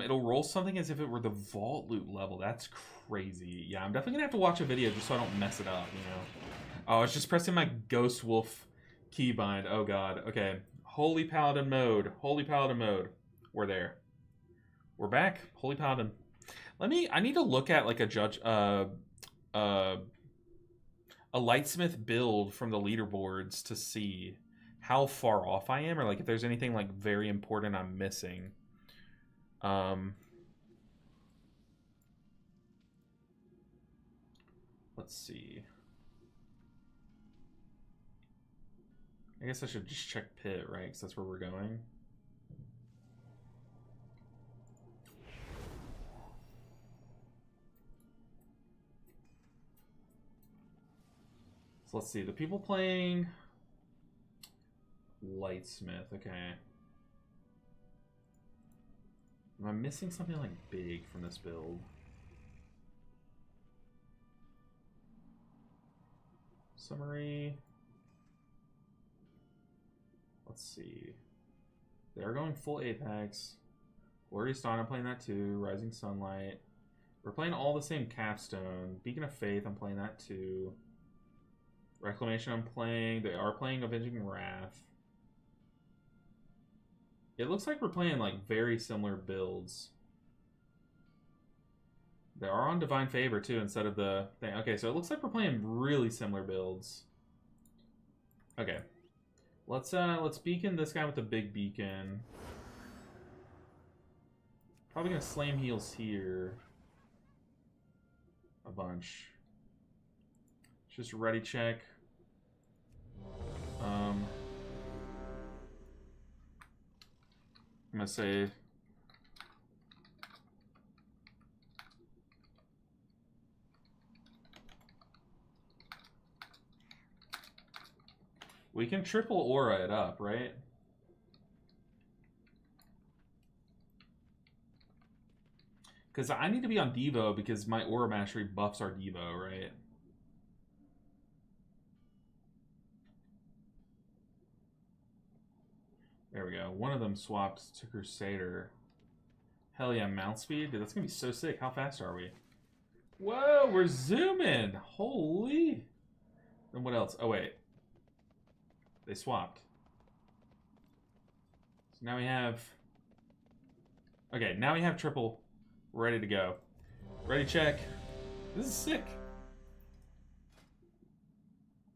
It'll roll something as if it were the vault loot level. That's crazy. Yeah, I'm definitely gonna have to watch a video just so I don't mess it up, you know? Oh, I was just pressing my Ghost Wolf keybind. Oh god. Okay. Holy Paladin mode. Holy Paladin mode. We're there. We're back. Holy Paladin. I need to look at like a Lightsmith build from the leaderboards to see how far off I am, or like if there's anything like very important I'm missing. Let's see. I guess I should just check pit, right? Because that's where we're going. So let's see. The people playing Lightsmith. Okay. Am I missing something like big from this build? Summary. Let's see. They're going full Apex. Glorious Dawn, I'm playing that too. Rising Sunlight. We're playing all the same Capstone. Beacon of Faith, I'm playing that too. Reclamation, I'm playing. They are playing Avenging Wrath. It looks like we're playing like very similar builds. They are on Divine Favor too instead of the thing. Okay, so it looks like we're playing really similar builds. Okay. Let's beacon this guy with the big beacon. Probably gonna slam heals here. A bunch. Just ready check. I'm gonna say we can triple aura it up, right? Because I need to be on Devo because my aura mastery buffs our Devo, right? There we go. One of them swapped to Crusader. Hell yeah, mount speed? Dude, that's gonna be so sick. How fast are we? Whoa, we're zooming! Holy! Then what else? Oh, wait. They swapped. So now we have... Okay, now we have triple ready to go. Ready check. This is sick.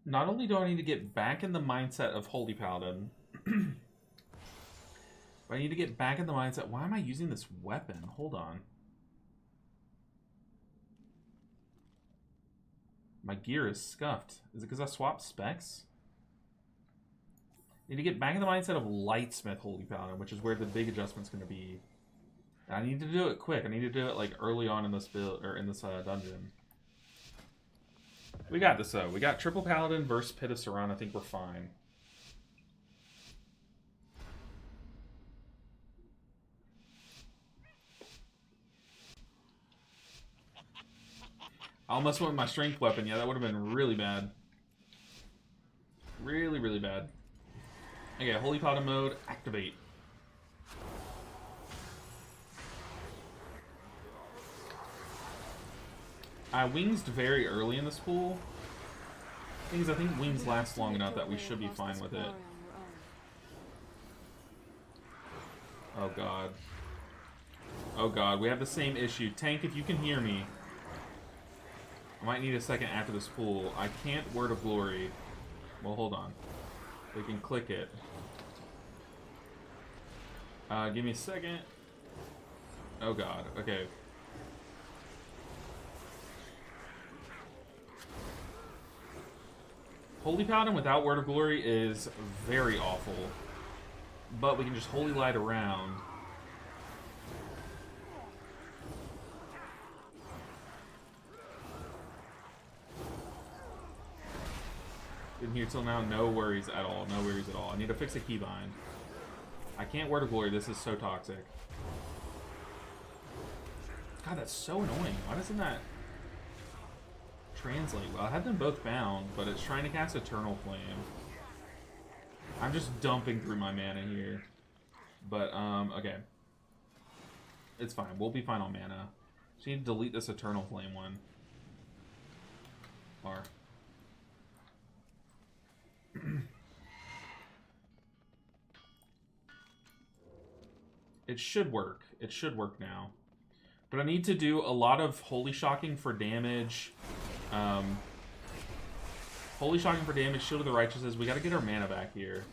Not only do I need to get back in the mindset of Holy Paladin, but I need to get back in the mindset. Why am I using this weapon? Hold on. My gear is scuffed. Is it because I swapped specs? Need to get back in the mindset of Lightsmith Holy Paladin, which is where the big adjustment's going to be. And I need to do it quick. I need to do it like early on in this build or in this dungeon. We got this though. We got triple Paladin versus Pit of Saran. I think we're fine. I almost went with my strength weapon. Yeah, that would have been really bad. Really, really bad. Okay, Holy Paladin mode, activate. I winged very early in this pool. Things I think wings last long enough that we should be fine with it. Oh god. Oh god, we have the same issue. Tank, if you can hear me. I might need a second after this pool. I can't Word of Glory. Well, hold on. We can click it. Give me a second. Oh god, okay. Holy Paladin without Word of Glory is very awful. But we can just Holy Light around. Been here till now, no worries at all. No worries at all. I need to fix a keybind. I can't Word of Glory, this is so toxic. God, that's so annoying. Why doesn't that translate well? I had them both bound, but it's trying to cast Eternal Flame. I'm just dumping through my mana here. But, okay. It's fine. We'll be fine on mana. Just need to delete this Eternal Flame one. R. It should work. It should work now. But I need to do a lot of Holy Shocking for damage. Holy Shocking for damage, Shield of the Righteous. We gotta get our mana back here.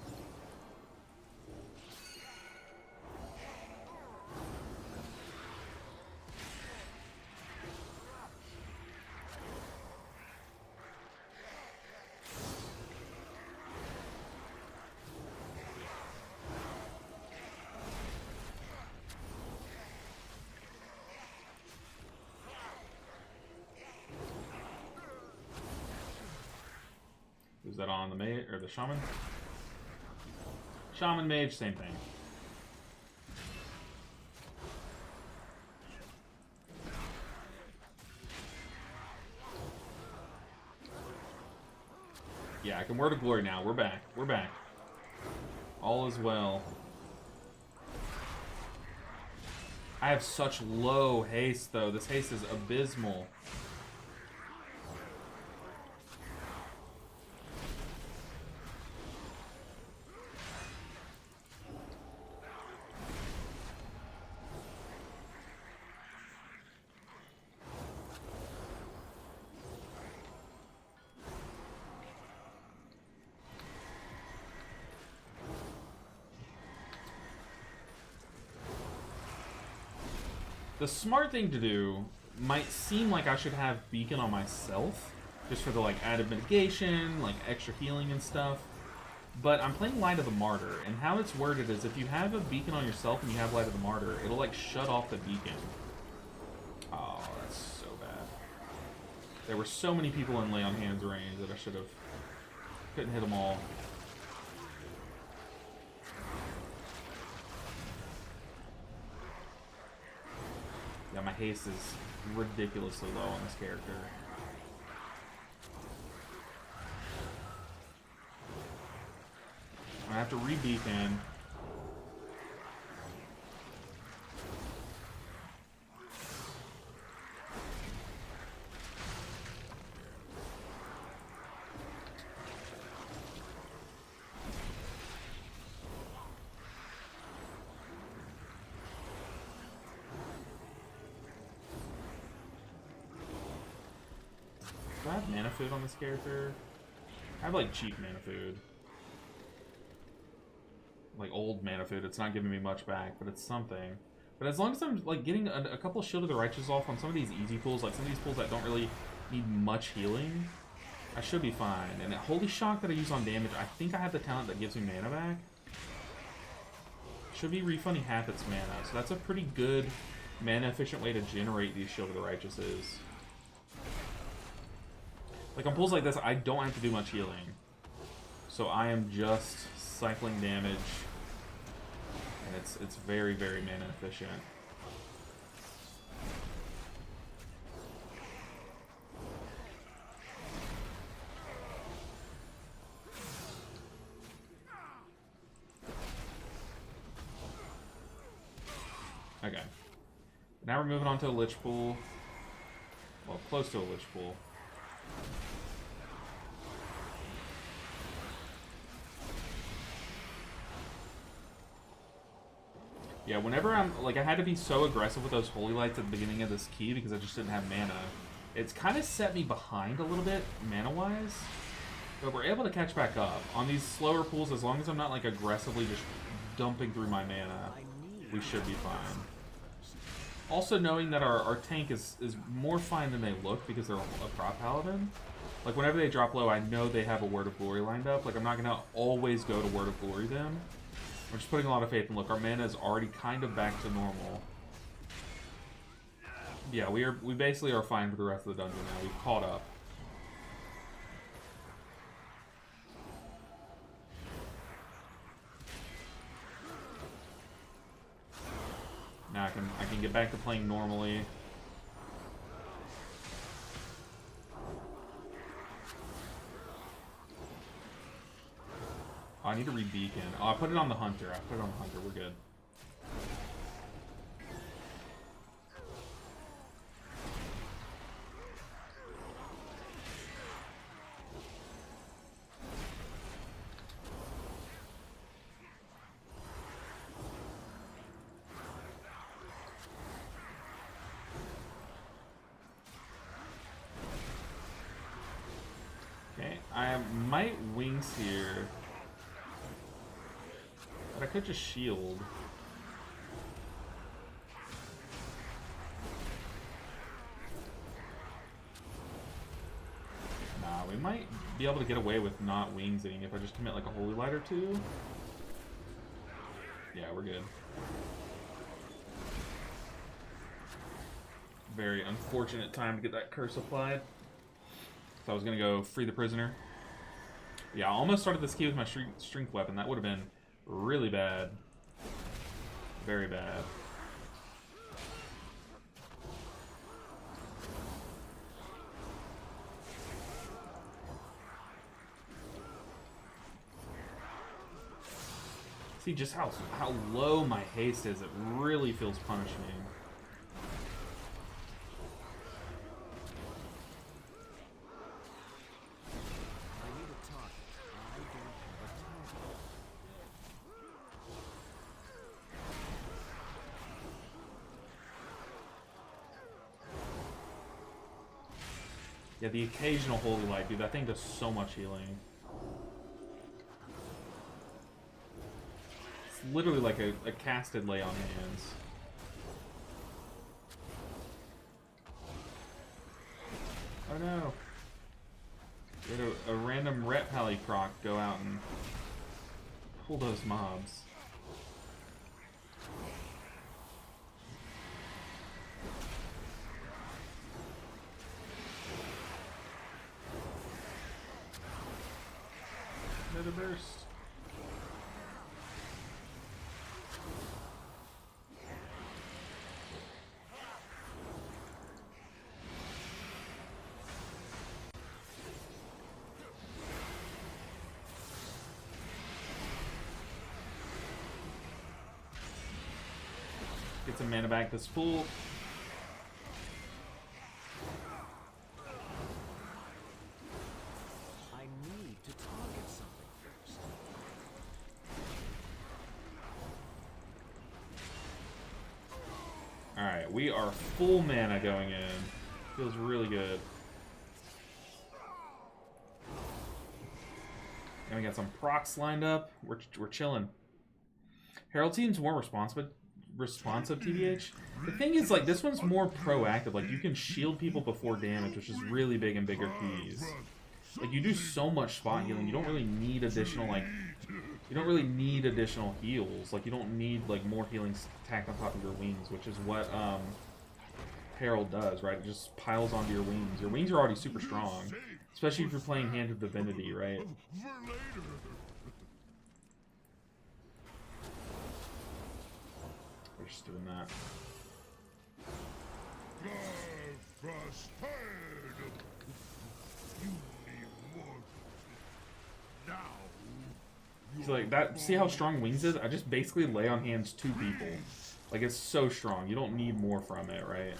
that on the mage or the shaman? Shaman mage, same thing. Yeah, I can Word of Glory now. We're back. We're back. All is well. I have such low haste, though. This haste is abysmal. The smart thing to do might seem like I should have Beacon on myself, just for the like added mitigation, like extra healing and stuff. But I'm playing Light of the Martyr, and how it's worded is if you have a Beacon on yourself and you have Light of the Martyr, it'll like shut off the beacon. Oh, that's so bad. There were so many people in Lay on Hands range that I should have. Couldn't hit them all. Yeah, my haste is ridiculously low on this character. I have to re-beacon. Do I have mana food on this character? I have like cheap mana food. Like old mana food. It's not giving me much back, but it's something. But as long as I'm like getting a couple Shield of the Righteous off on some of these easy pulls, like some of these pulls that don't really need much healing, I should be fine. And Holy Shock that I use on damage, I think I have the talent that gives me mana back. Should be refunding half its mana. So that's a pretty good mana efficient way to generate these Shield of the Righteouses. Like on pulls like this, I don't have to do much healing. So I am just cycling damage. And it's very, very mana efficient. Okay. Now we're moving on to a Lich Pool. Well, close to a Lich Pool. Yeah, whenever I'm, like, I had to be so aggressive with those Holy Lights at the beginning of this key because I just didn't have mana. It's kind of set me behind a little bit, mana-wise. But we're able to catch back up. On these slower pools, as long as I'm not, like, aggressively just dumping through my mana, we should be fine. Also knowing that our tank is more fine than they look because they're a prop paladin. Like, whenever they drop low, I know they have a Word of Glory lined up. Like, I'm not going to always go to Word of Glory them. We're just putting a lot of faith in. Look, our mana is already kind of back to normal. Yeah, we basically are fine for the rest of the dungeon now. We've caught up. Now I can get back to playing normally. Oh, I need to re-beacon. Oh, I put it on the Hunter. I put it on the Hunter. We're good. Okay, I might wings here. But I could just shield. Nah, we might be able to get away with not wingsing if I just commit like a Holy Light or two. Yeah, we're good. Very unfortunate time to get that curse applied. So I was gonna go free the prisoner. Yeah, I almost started this key with my strength weapon. That would have been really bad. Very bad. See just how low my haste is. It really feels punishing. Yeah, the occasional Holy Light, dude. That thing does so much healing. It's literally like a casted lay on hands. Oh no. We had a random Ret Pally proc go out and pull those mobs. Another burst. Get some mana back this full. I need to target something first. Alright, we are full mana going in. Feels really good. And we got some procs lined up. We're chilling. Herald team's more responsive TBH. The thing is, like, this one's more proactive. Like, you can shield people before damage, which is really big in bigger keys. Like, you do so much spot healing. You don't really need additional, like, you don't really need additional heals. Like, you don't need, like, more healing stacked on top of your wings, which is what Herald does, right? It just piles onto your wings. Your wings are already super strong, especially if you're playing Hand of Divinity, right? We're just doing that. So like that, see how strong wings is? I just basically lay on hands 2 people. Like, it's so strong. You don't need more from it, right?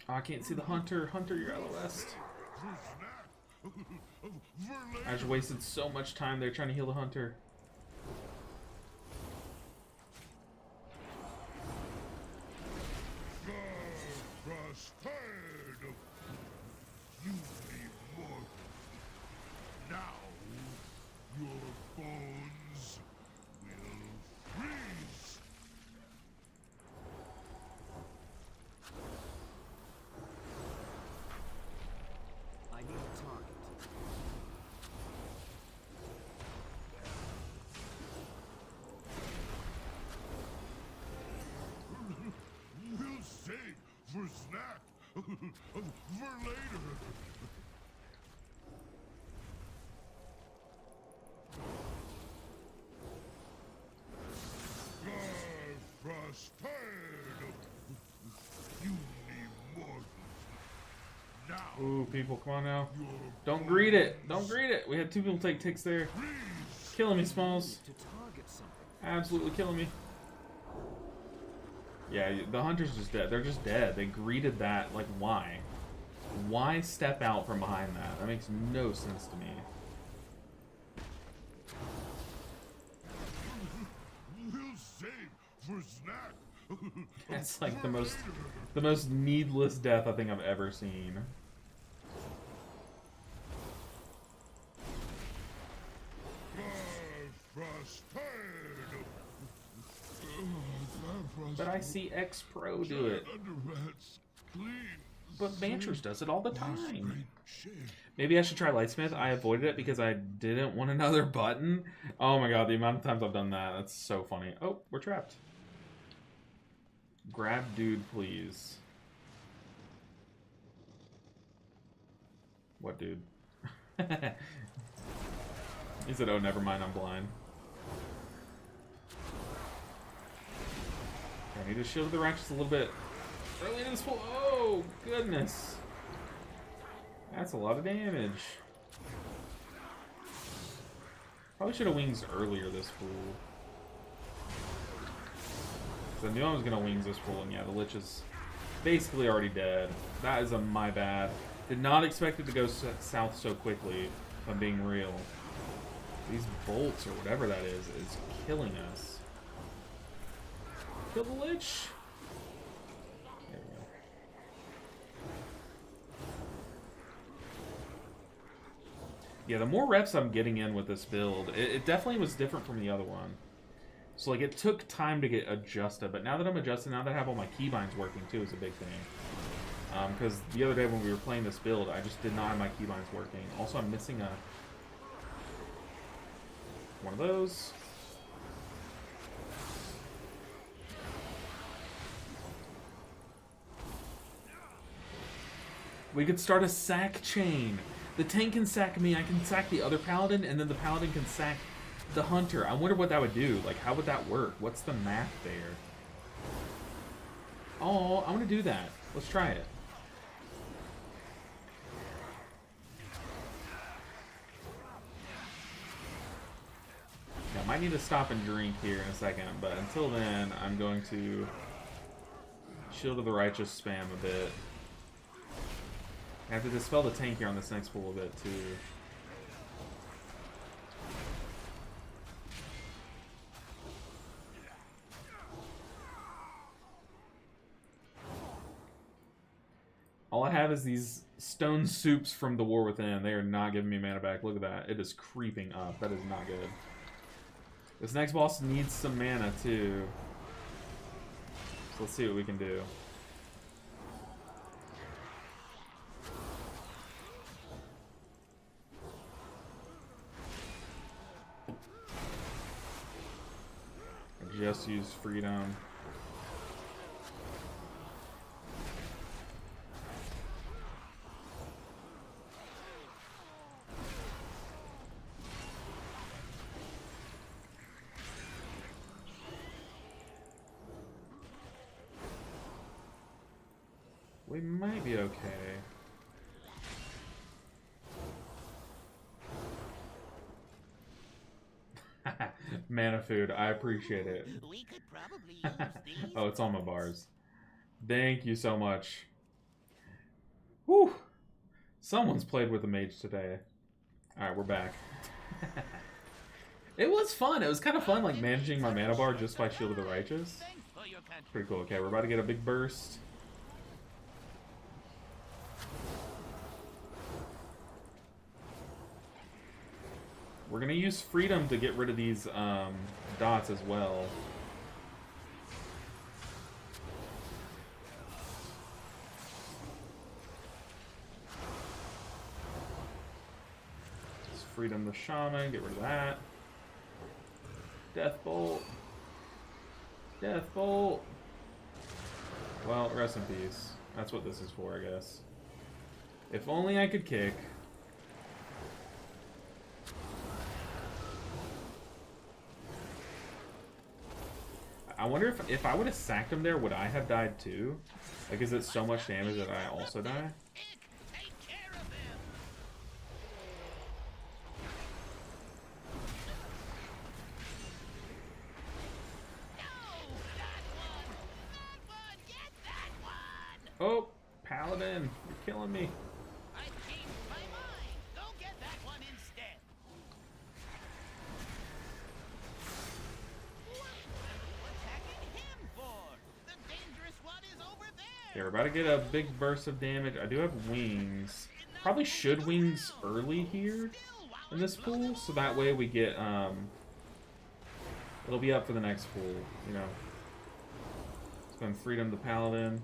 Oh, I can't see the Hunter. Hunter, you're out of the west. I just wasted so much time there trying to heal the Hunter. Ooh, people, come on now. Don't greet it. Don't greet it. We had 2 people take ticks there. Killing me, Smalls. Absolutely killing me. Yeah, the Hunter's just dead. They're just dead. They greeted that. Like, why? Why step out from behind that? That makes no sense to me. That's like the most needless death I think I've ever seen. But I see X Pro do it. But Banchers does it all the time. Maybe I should try Lightsmith. I avoided it because I didn't want another button. Oh my god, the amount of times I've done that. That's so funny. Oh, we're trapped. Grab dude, please. What dude? He said, oh, never mind, I'm blind. I need to shield the righteous a little bit early in this pool. Oh, goodness. That's a lot of damage. Probably should have wings earlier this pool. I knew I was going to wings this pool, and yeah, the Lich is basically already dead. That is my bad. Did not expect it to go south so quickly, if I'm being real. These bolts, or whatever that is killing us. Kill the Lich! There we go. Yeah, the more reps I'm getting in with this build, it definitely was different from the other one. So, like, it took time to get adjusted, but now that I'm adjusted, now that I have all my keybinds working, too, is a big thing. Because the other day when we were playing this build, I just did not have my keybinds working. Also, I'm missing one of those. We could start a sack chain. The tank can sack me, I can sack the other paladin, and then the paladin can sack the hunter. I wonder what that would do. Like, how would that work? What's the math there? Oh, I want to do that. Let's try it. I might need to stop and drink here in a second, but until then, I'm going to Shield of the Righteous spam a bit. I have to dispel the tank here on this next pool a bit, too. All I have is these stone soups from the War Within. They are not giving me mana back. Look at that. It is creeping up. That is not good. This next boss needs some mana, too. So let's see what we can do. I just used Freedom. We might be okay. Mana food, I appreciate it. We could probably use these. Oh, it's on my bars. Thank you so much. Whew. Someone's played with a mage today. Alright, we're back. It was fun. It was kind of fun, like, managing my mana bar just by Shield of the Righteous. Pretty cool. Okay, we're about to get a big burst. We're going to use Freedom to get rid of these dots as well. Just Freedom the Shaman, get rid of that. Death Bolt. Death Bolt. Well, rest in peace. That's what this is for, I guess. If only I could kick. I wonder if I would have sacked him there, would I have died too? Like, is it so much damage that I also die? Oh, Paladin, you're killing me. I changed my mind. Go get that one instead. Okay, we're about to get a big burst of damage. I do have wings. Probably should wings early here in this pool, so that way we get, it'll be up for the next pool, you know. Let's go and Freedom the Paladin.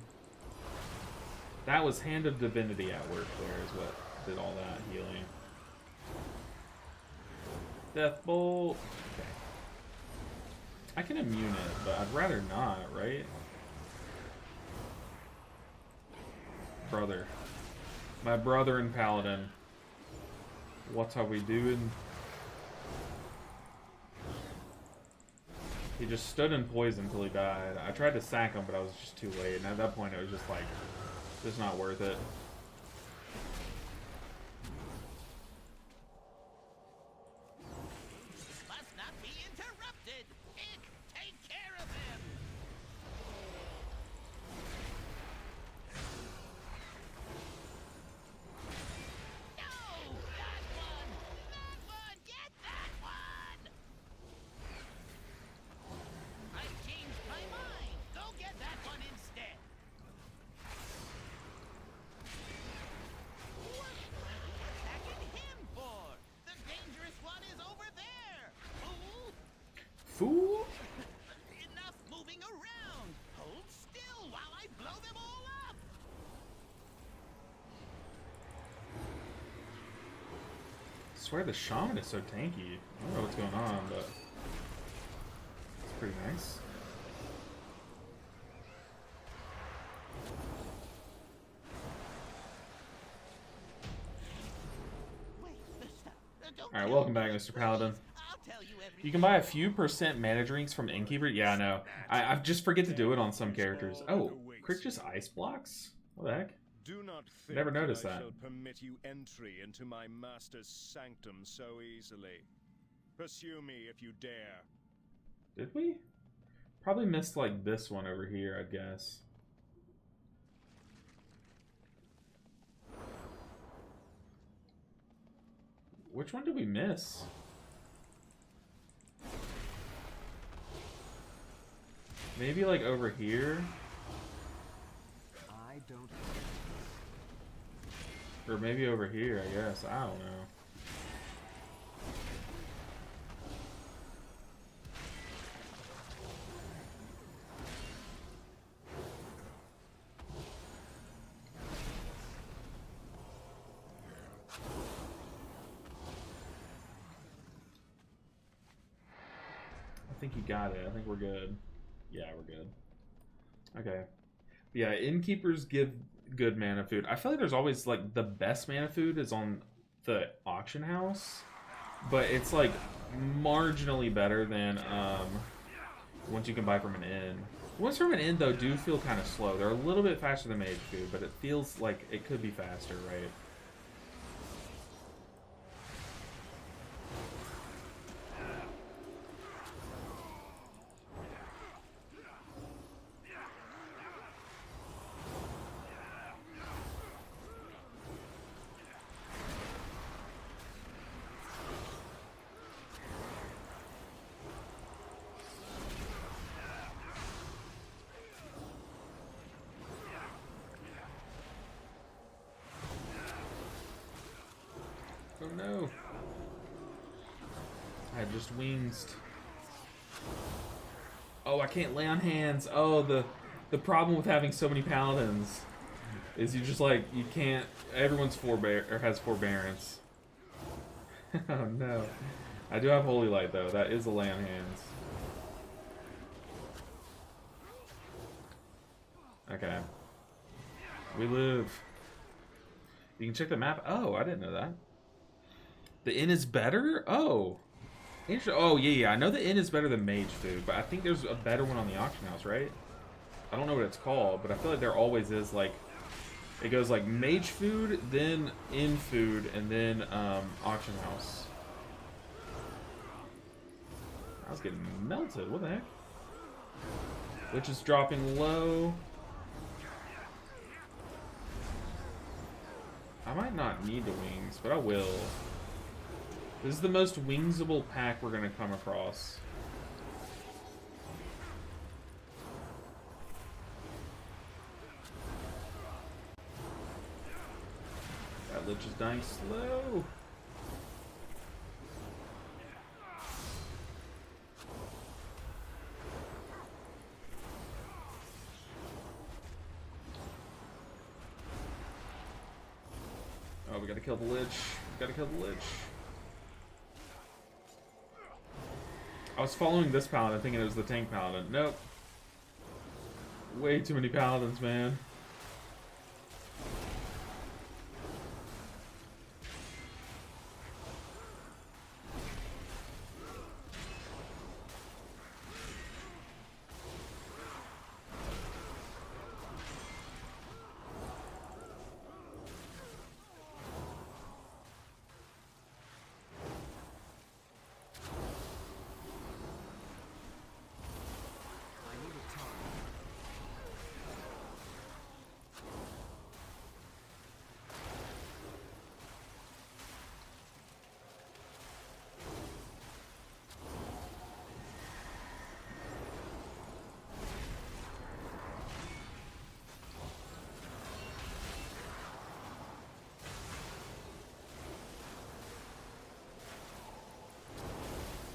That was Hand of Divinity at work there is what did all that healing. Death Bolt. Okay. I can immune it, but I'd rather not, right? Brother. My brother and Paladin. What are we doing? He just stood in poison until he died. I tried to sack him, but I was just too late. And at that point, it was just like, just not worth it. Must not be interrupted. Ick, take care of him. No, that one. That one. Get that one. I changed my mind. Go get that one instead. What are you attacking him for? The dangerous one is over there. Fool. Fool? Enough moving around. Hold still while I blow them all up. I swear the shaman is so tanky. I don't know what's going on, but it's pretty nice. Wait, mister. Don't Alright, kill welcome me, back, Mr. Paladin. please. I'll tell you everything. You can buy a few % mana drinks from Innkeeper. Yeah, I know. I just forget to do it on some characters. Oh, Crick just ice blocks? What the heck? Do not think Never noticed I that. shall permit you entry into my master's sanctum so easily. Pursue me if you dare. Did we? Probably missed like this one over here, I guess. Which one did we miss? Maybe like over here? I don't. Or maybe over here, I guess. I don't know. I think you got it. I think we're good. Yeah, we're good. Okay. Yeah, innkeepers give good mana food. I feel like there's always like the best mana food is on the auction house, but it's like marginally better than ones you can buy from an inn. Ones from an inn though do feel kind of slow. They're a little bit faster than mage food, but it feels like it could be faster, right? Oh no. I just wings. Oh, I can't lay on hands. Oh, the problem with having so many paladins is you just like you can't. Everyone's has forbearance. Oh no. I do have Holy Light though. That is a lay on hands. Okay. We live. You can check the map. Oh, I didn't know that. The inn is better? Oh. Interesting. Oh, yeah. I know the inn is better than mage food, but I think there's a better one on the auction house, right? I don't know what it's called, but I feel like there always is, like, it goes like mage food, then inn food, and then auction house. I was getting melted. What the heck? Which is dropping low. I might not need the wings, but I will. This is the most wingsable pack we're going to come across. That lich is dying slow. we gotta kill the Lich. We gotta kill the Lich. I was following this paladin thinking it was the tank paladin. Nope. Way too many paladins, man.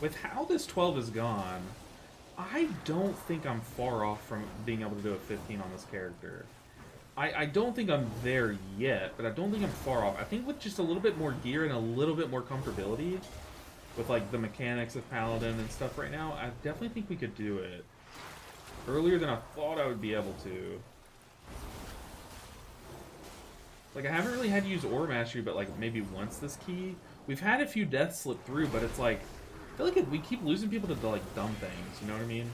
With how this 12 is gone, I don't think I'm far off from being able to do a 15 on this character. I don't think I'm there yet, but I don't think I'm far off. I think with just a little bit more gear and a little bit more comfortability with like the mechanics of Paladin and stuff right now, I definitely think we could do it. Earlier than I thought I would be able to. Like, I haven't really had to use Aura Mastery, but like maybe once this key. We've had a few deaths slip through, but it's like, I feel like we keep losing people to like dumb things, you know what I mean?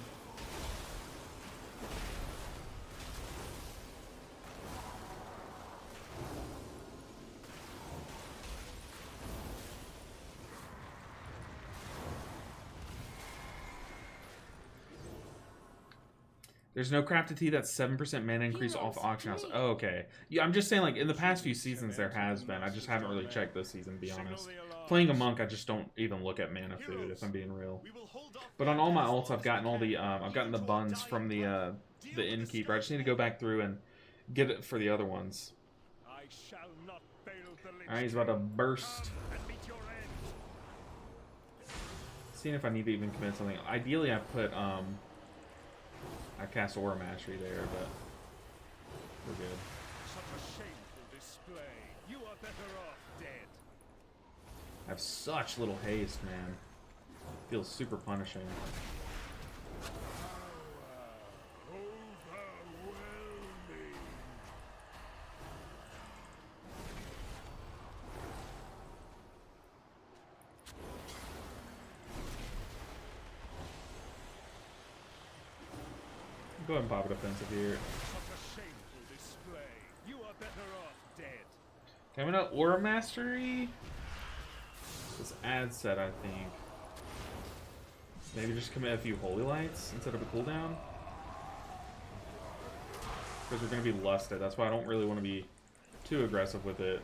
There's no crafted tea that's 7% mana increase off auction house. Oh, okay. Yeah, I'm just saying, like, in the past few seasons there has been. I just haven't really checked this season, to be honest. Playing a monk, I just don't even look at mana food, if I'm being real. But on all my ults, I've gotten all the, I've gotten the buns from the innkeeper. I just need to go back through and get it for the other ones. Alright, he's about to burst. Seeing if I need to even commit something. Ideally, I put, I cast Aura Mastery there, but we're good. Such a shameful display. You are better off dead. I have such little haste, man. Feels super punishing. Go ahead and pop a defensive here. Such a shameful display. You are better off dead. Coming up, Aura Mastery. This ad set, I think. Maybe just commit a few Holy Lights instead of a cooldown. Because we're going to be lusted. That's why I don't really want to be too aggressive with it.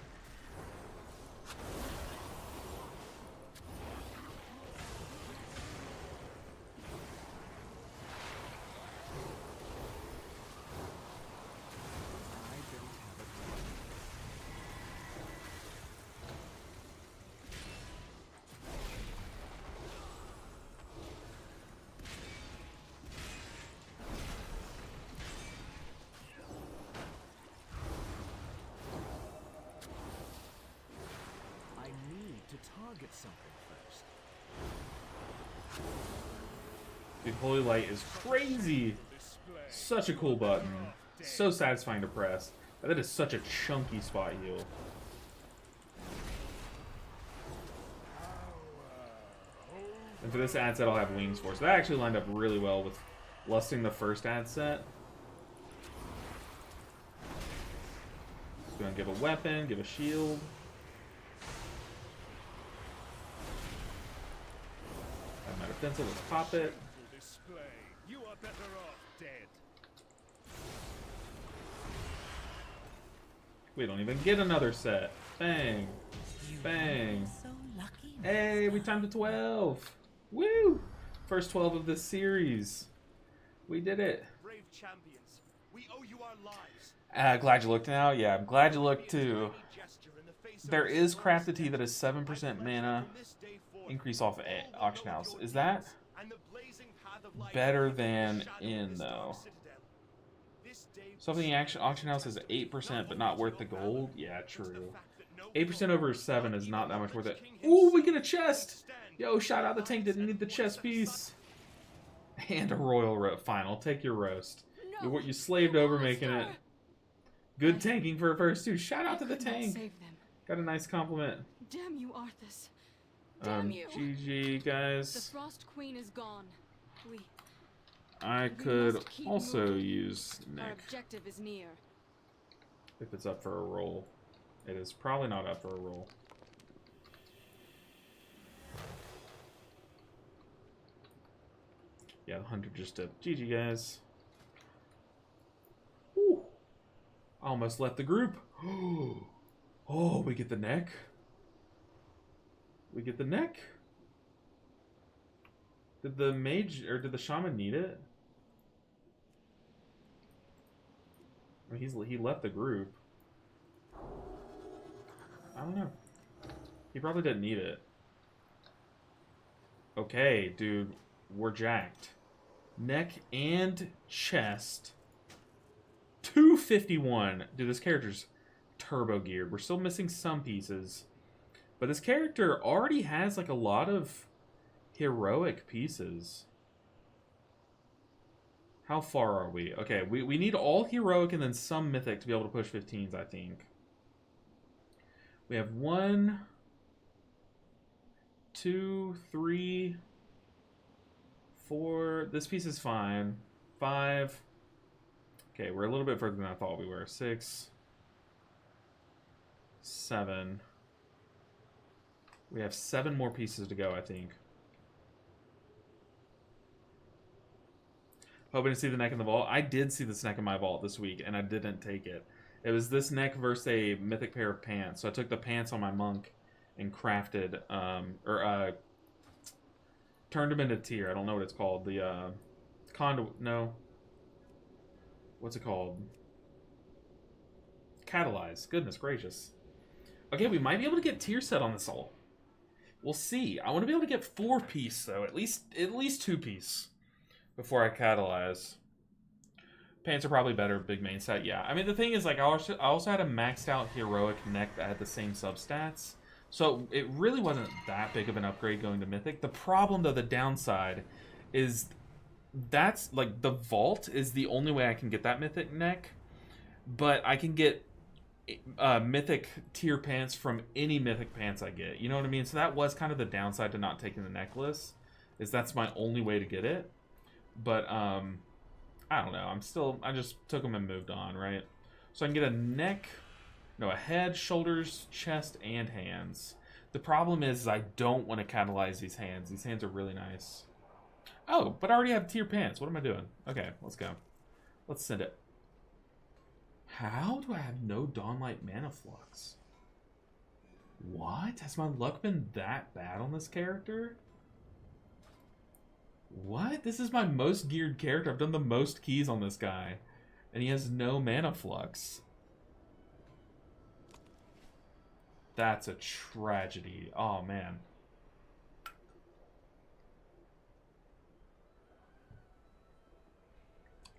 Target something first. Dude, Holy Light is crazy. Such a cool button. So satisfying to press. But that is such a chunky spot heal. And for this ad set, I'll have Wings for. So that actually lined up really well with lusting the first ad set. Just gonna give a weapon, give a shield. My defensive, let's pop it. You are better off dead. We don't even get another set. Bang. Bang. So lucky. Hey, we timed to 12. Woo! First 12 of this series. We did it. Brave champions, we owe you our lives. Glad you looked now. Yeah, I'm glad you looked too. There is crafted tea that is 7% mana increase off auction house. Is that better than in though? So if the auction house is 8% but not worth the gold, yeah, true. 8% over 7 is not that much worth it. Ooh, we get a chest! Yo, shout out the tank didn't need the chest piece. And a royal roast. Fine, I'll take your roast. You slaved over making it. Good tanking for a first two. Shout out to the tank. Got a nice compliment. Damn you, Arthas. Damn you. GG, guys. The Frost Queen is gone. I could also use Nick. Our objective is near. If it's up for a roll. It is probably not up for a roll. Yeah, the 100 just did. GG, guys. Ooh. Almost left the group. Oh, we get the neck. We get the neck. Did the mage or did the shaman need it? I mean, he left the group. I don't know. He probably didn't need it. Okay, dude, we're jacked. Neck and chest. 251. Dude, this character's turbo geared. We're still missing some pieces. But this character already has like a lot of heroic pieces. How far are we? Okay, we need all heroic and then some mythic to be able to push 15s, I think. We have 1, 2, 3, 4. This piece is fine. 5. Okay, we're a little bit further than I thought we were. 6, 7. We have 7 more pieces to go, I think. Hoping to see the neck in the vault. I did see this neck in my vault this week, and I didn't take it. It was this neck versus a mythic pair of pants. So I took the pants on my monk and crafted, turned them into tier. I don't know what it's called. The, no. What's it called? Catalyze. Goodness gracious. Okay, we might be able to get tier set on this all. We'll see. I want to be able to get 4-piece, though. At least 2-piece. Before I catalyze. Pants are probably better, big main set, yeah. I mean, the thing is, like, I also had a maxed out heroic neck that had the same substats. So it really wasn't that big of an upgrade going to Mythic. The problem, though, the downside, is that's, like, the Vault is the only way I can get that Mythic neck. But I can get Mythic tier pants from any Mythic pants I get. You know what I mean? So that was kind of the downside to not taking the necklace, is that's my only way to get it. But, I don't know. I just took them and moved on, right? So I can get a neck, no, a head, shoulders, chest, and hands. The problem is I don't want to catalyze these hands. These hands are really nice. Oh, but I already have tier pants. What am I doing? Okay, let's go. Let's send it. How do I have no Dawnlight Mana Flux? What? Has my luck been that bad on this character? What? This is my most geared character. I've done the most keys on this guy. And he has no mana flux. That's a tragedy. Oh, man.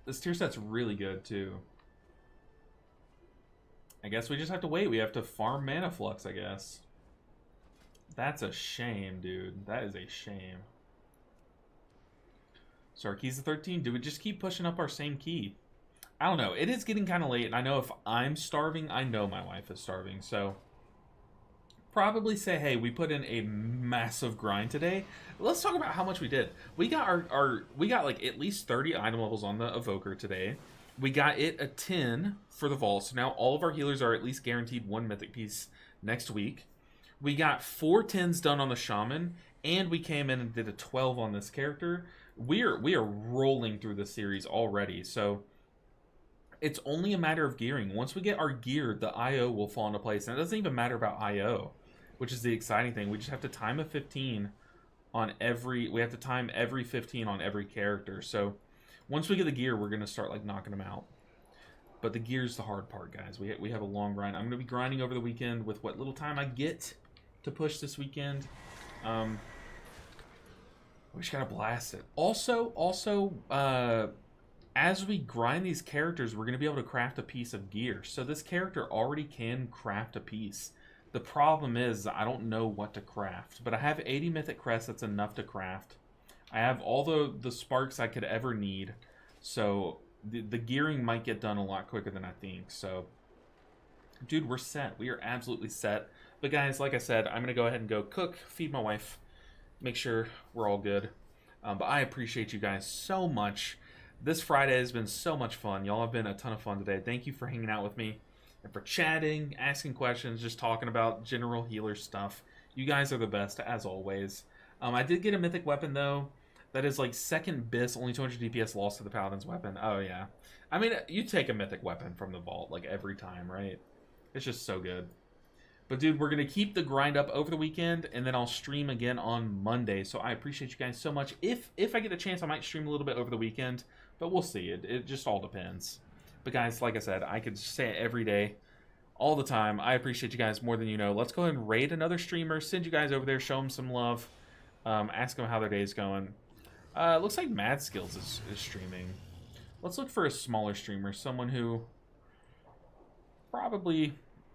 This tier set's really good, too. I guess we just have to wait. We have to farm mana flux, I guess. That's a shame, dude. That is a shame. So our key's the 13. Do we just keep pushing up our same key? I don't know. It is getting kind of late, and I know if I'm starving, I know my wife is starving. So probably say, hey, we put in a massive grind today. Let's talk about how much we did. We got we got like at least 30 item levels on the Evoker today. We got it a 10 for the Vault. So now all of our healers are at least guaranteed 1 mythic piece next week. We got 4 10s done on the Shaman, and we came in and did a 12 on this character. We are rolling through the series already, so it's only a matter of gearing. Once we get our gear, the IO will fall into place. And it doesn't even matter about IO, which is the exciting thing. We just have to time a 15 on every... We have to time every 15 on every character. So once we get the gear, we're going to start like knocking them out. But the gear's the hard part, guys. We have a long grind. I'm going to be grinding over the weekend with what little time I get to push this weekend. We just gotta blast it. Also, as we grind these characters, we're gonna be able to craft a piece of gear. So this character already can craft a piece. The problem is I don't know what to craft, but I have 80 mythic crests. That's enough to craft. I have all the sparks I could ever need, so the gearing might get done a lot quicker than I think. So, dude, we're set. We are absolutely set. But guys, like I said, I'm gonna go ahead and go cook, feed my wife, make sure we're all good. But I appreciate you guys so much. This Friday has been so much fun. Y'all have been a ton of fun today. Thank you for hanging out with me and for chatting, asking questions, just talking about general healer stuff. You guys are the best, as always. I did get a mythic weapon, though. That is like second bis, only 200 DPS lost to the Paladin's weapon. Oh, yeah. I mean, you take a mythic weapon from the vault, like, every time, right? It's just so good. But, dude, we're going to keep the grind up over the weekend, and then I'll stream again on Monday. So I appreciate you guys so much. If I get a chance, I might stream a little bit over the weekend, but we'll see. It just all depends. But, guys, like I said, I could say it every day, all the time. I appreciate you guys more than you know. Let's go ahead and raid another streamer, send you guys over there, show them some love, ask them how their day's going. Looks like Mad Skills is streaming. Let's look for a smaller streamer, someone who probably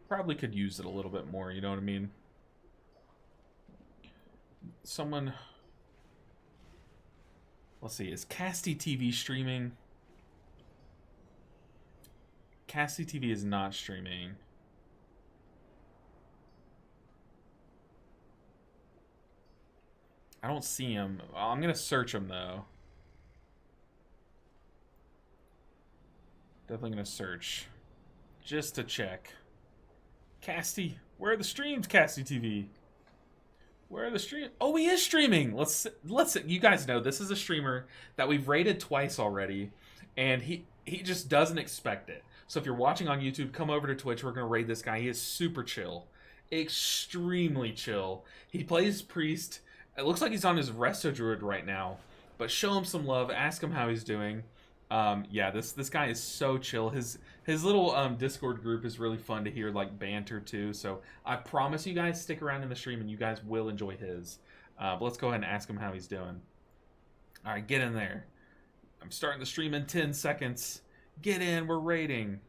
could use it a little bit more, you know what I mean? Someone... Let's see, is Casty TV streaming? Casty TV is not streaming. I don't see him. I'm going to search him, though. Definitely going to search. Just to check. Casty, where are the streams, Casty TV? Where are the streams? Oh, he is streaming! Let's you guys know, this is a streamer that we've raided twice already, and he just doesn't expect it. So if you're watching on YouTube, come over to Twitch. We're going to raid this guy. He is super chill. Extremely chill. He plays Priest. It looks like he's on his Resto Druid right now. But show him some love. Ask him how he's doing. Yeah, this guy is so chill. His little Discord group is really fun to hear, like, banter too. So I promise you guys, stick around in the stream and you guys will enjoy his. But let's go ahead and ask him how he's doing. All right, get in there. I'm starting the stream in 10 seconds. Get in, we're raiding.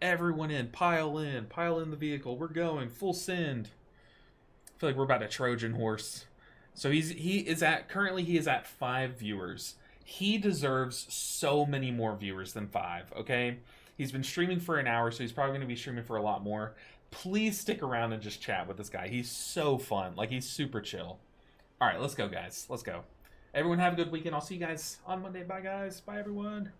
Everyone in, pile in the vehicle. We're going full send. I feel like we're about to Trojan horse. So currently he is at 5 viewers. He deserves so many more viewers than 5, okay? He's been streaming for an hour, so he's probably going to be streaming for a lot more. Please stick around and just chat with this guy. He's so fun. Like, he's super chill. All right, let's go, guys. Let's go. Everyone have a good weekend. I'll see you guys on Monday. Bye, guys. Bye, everyone.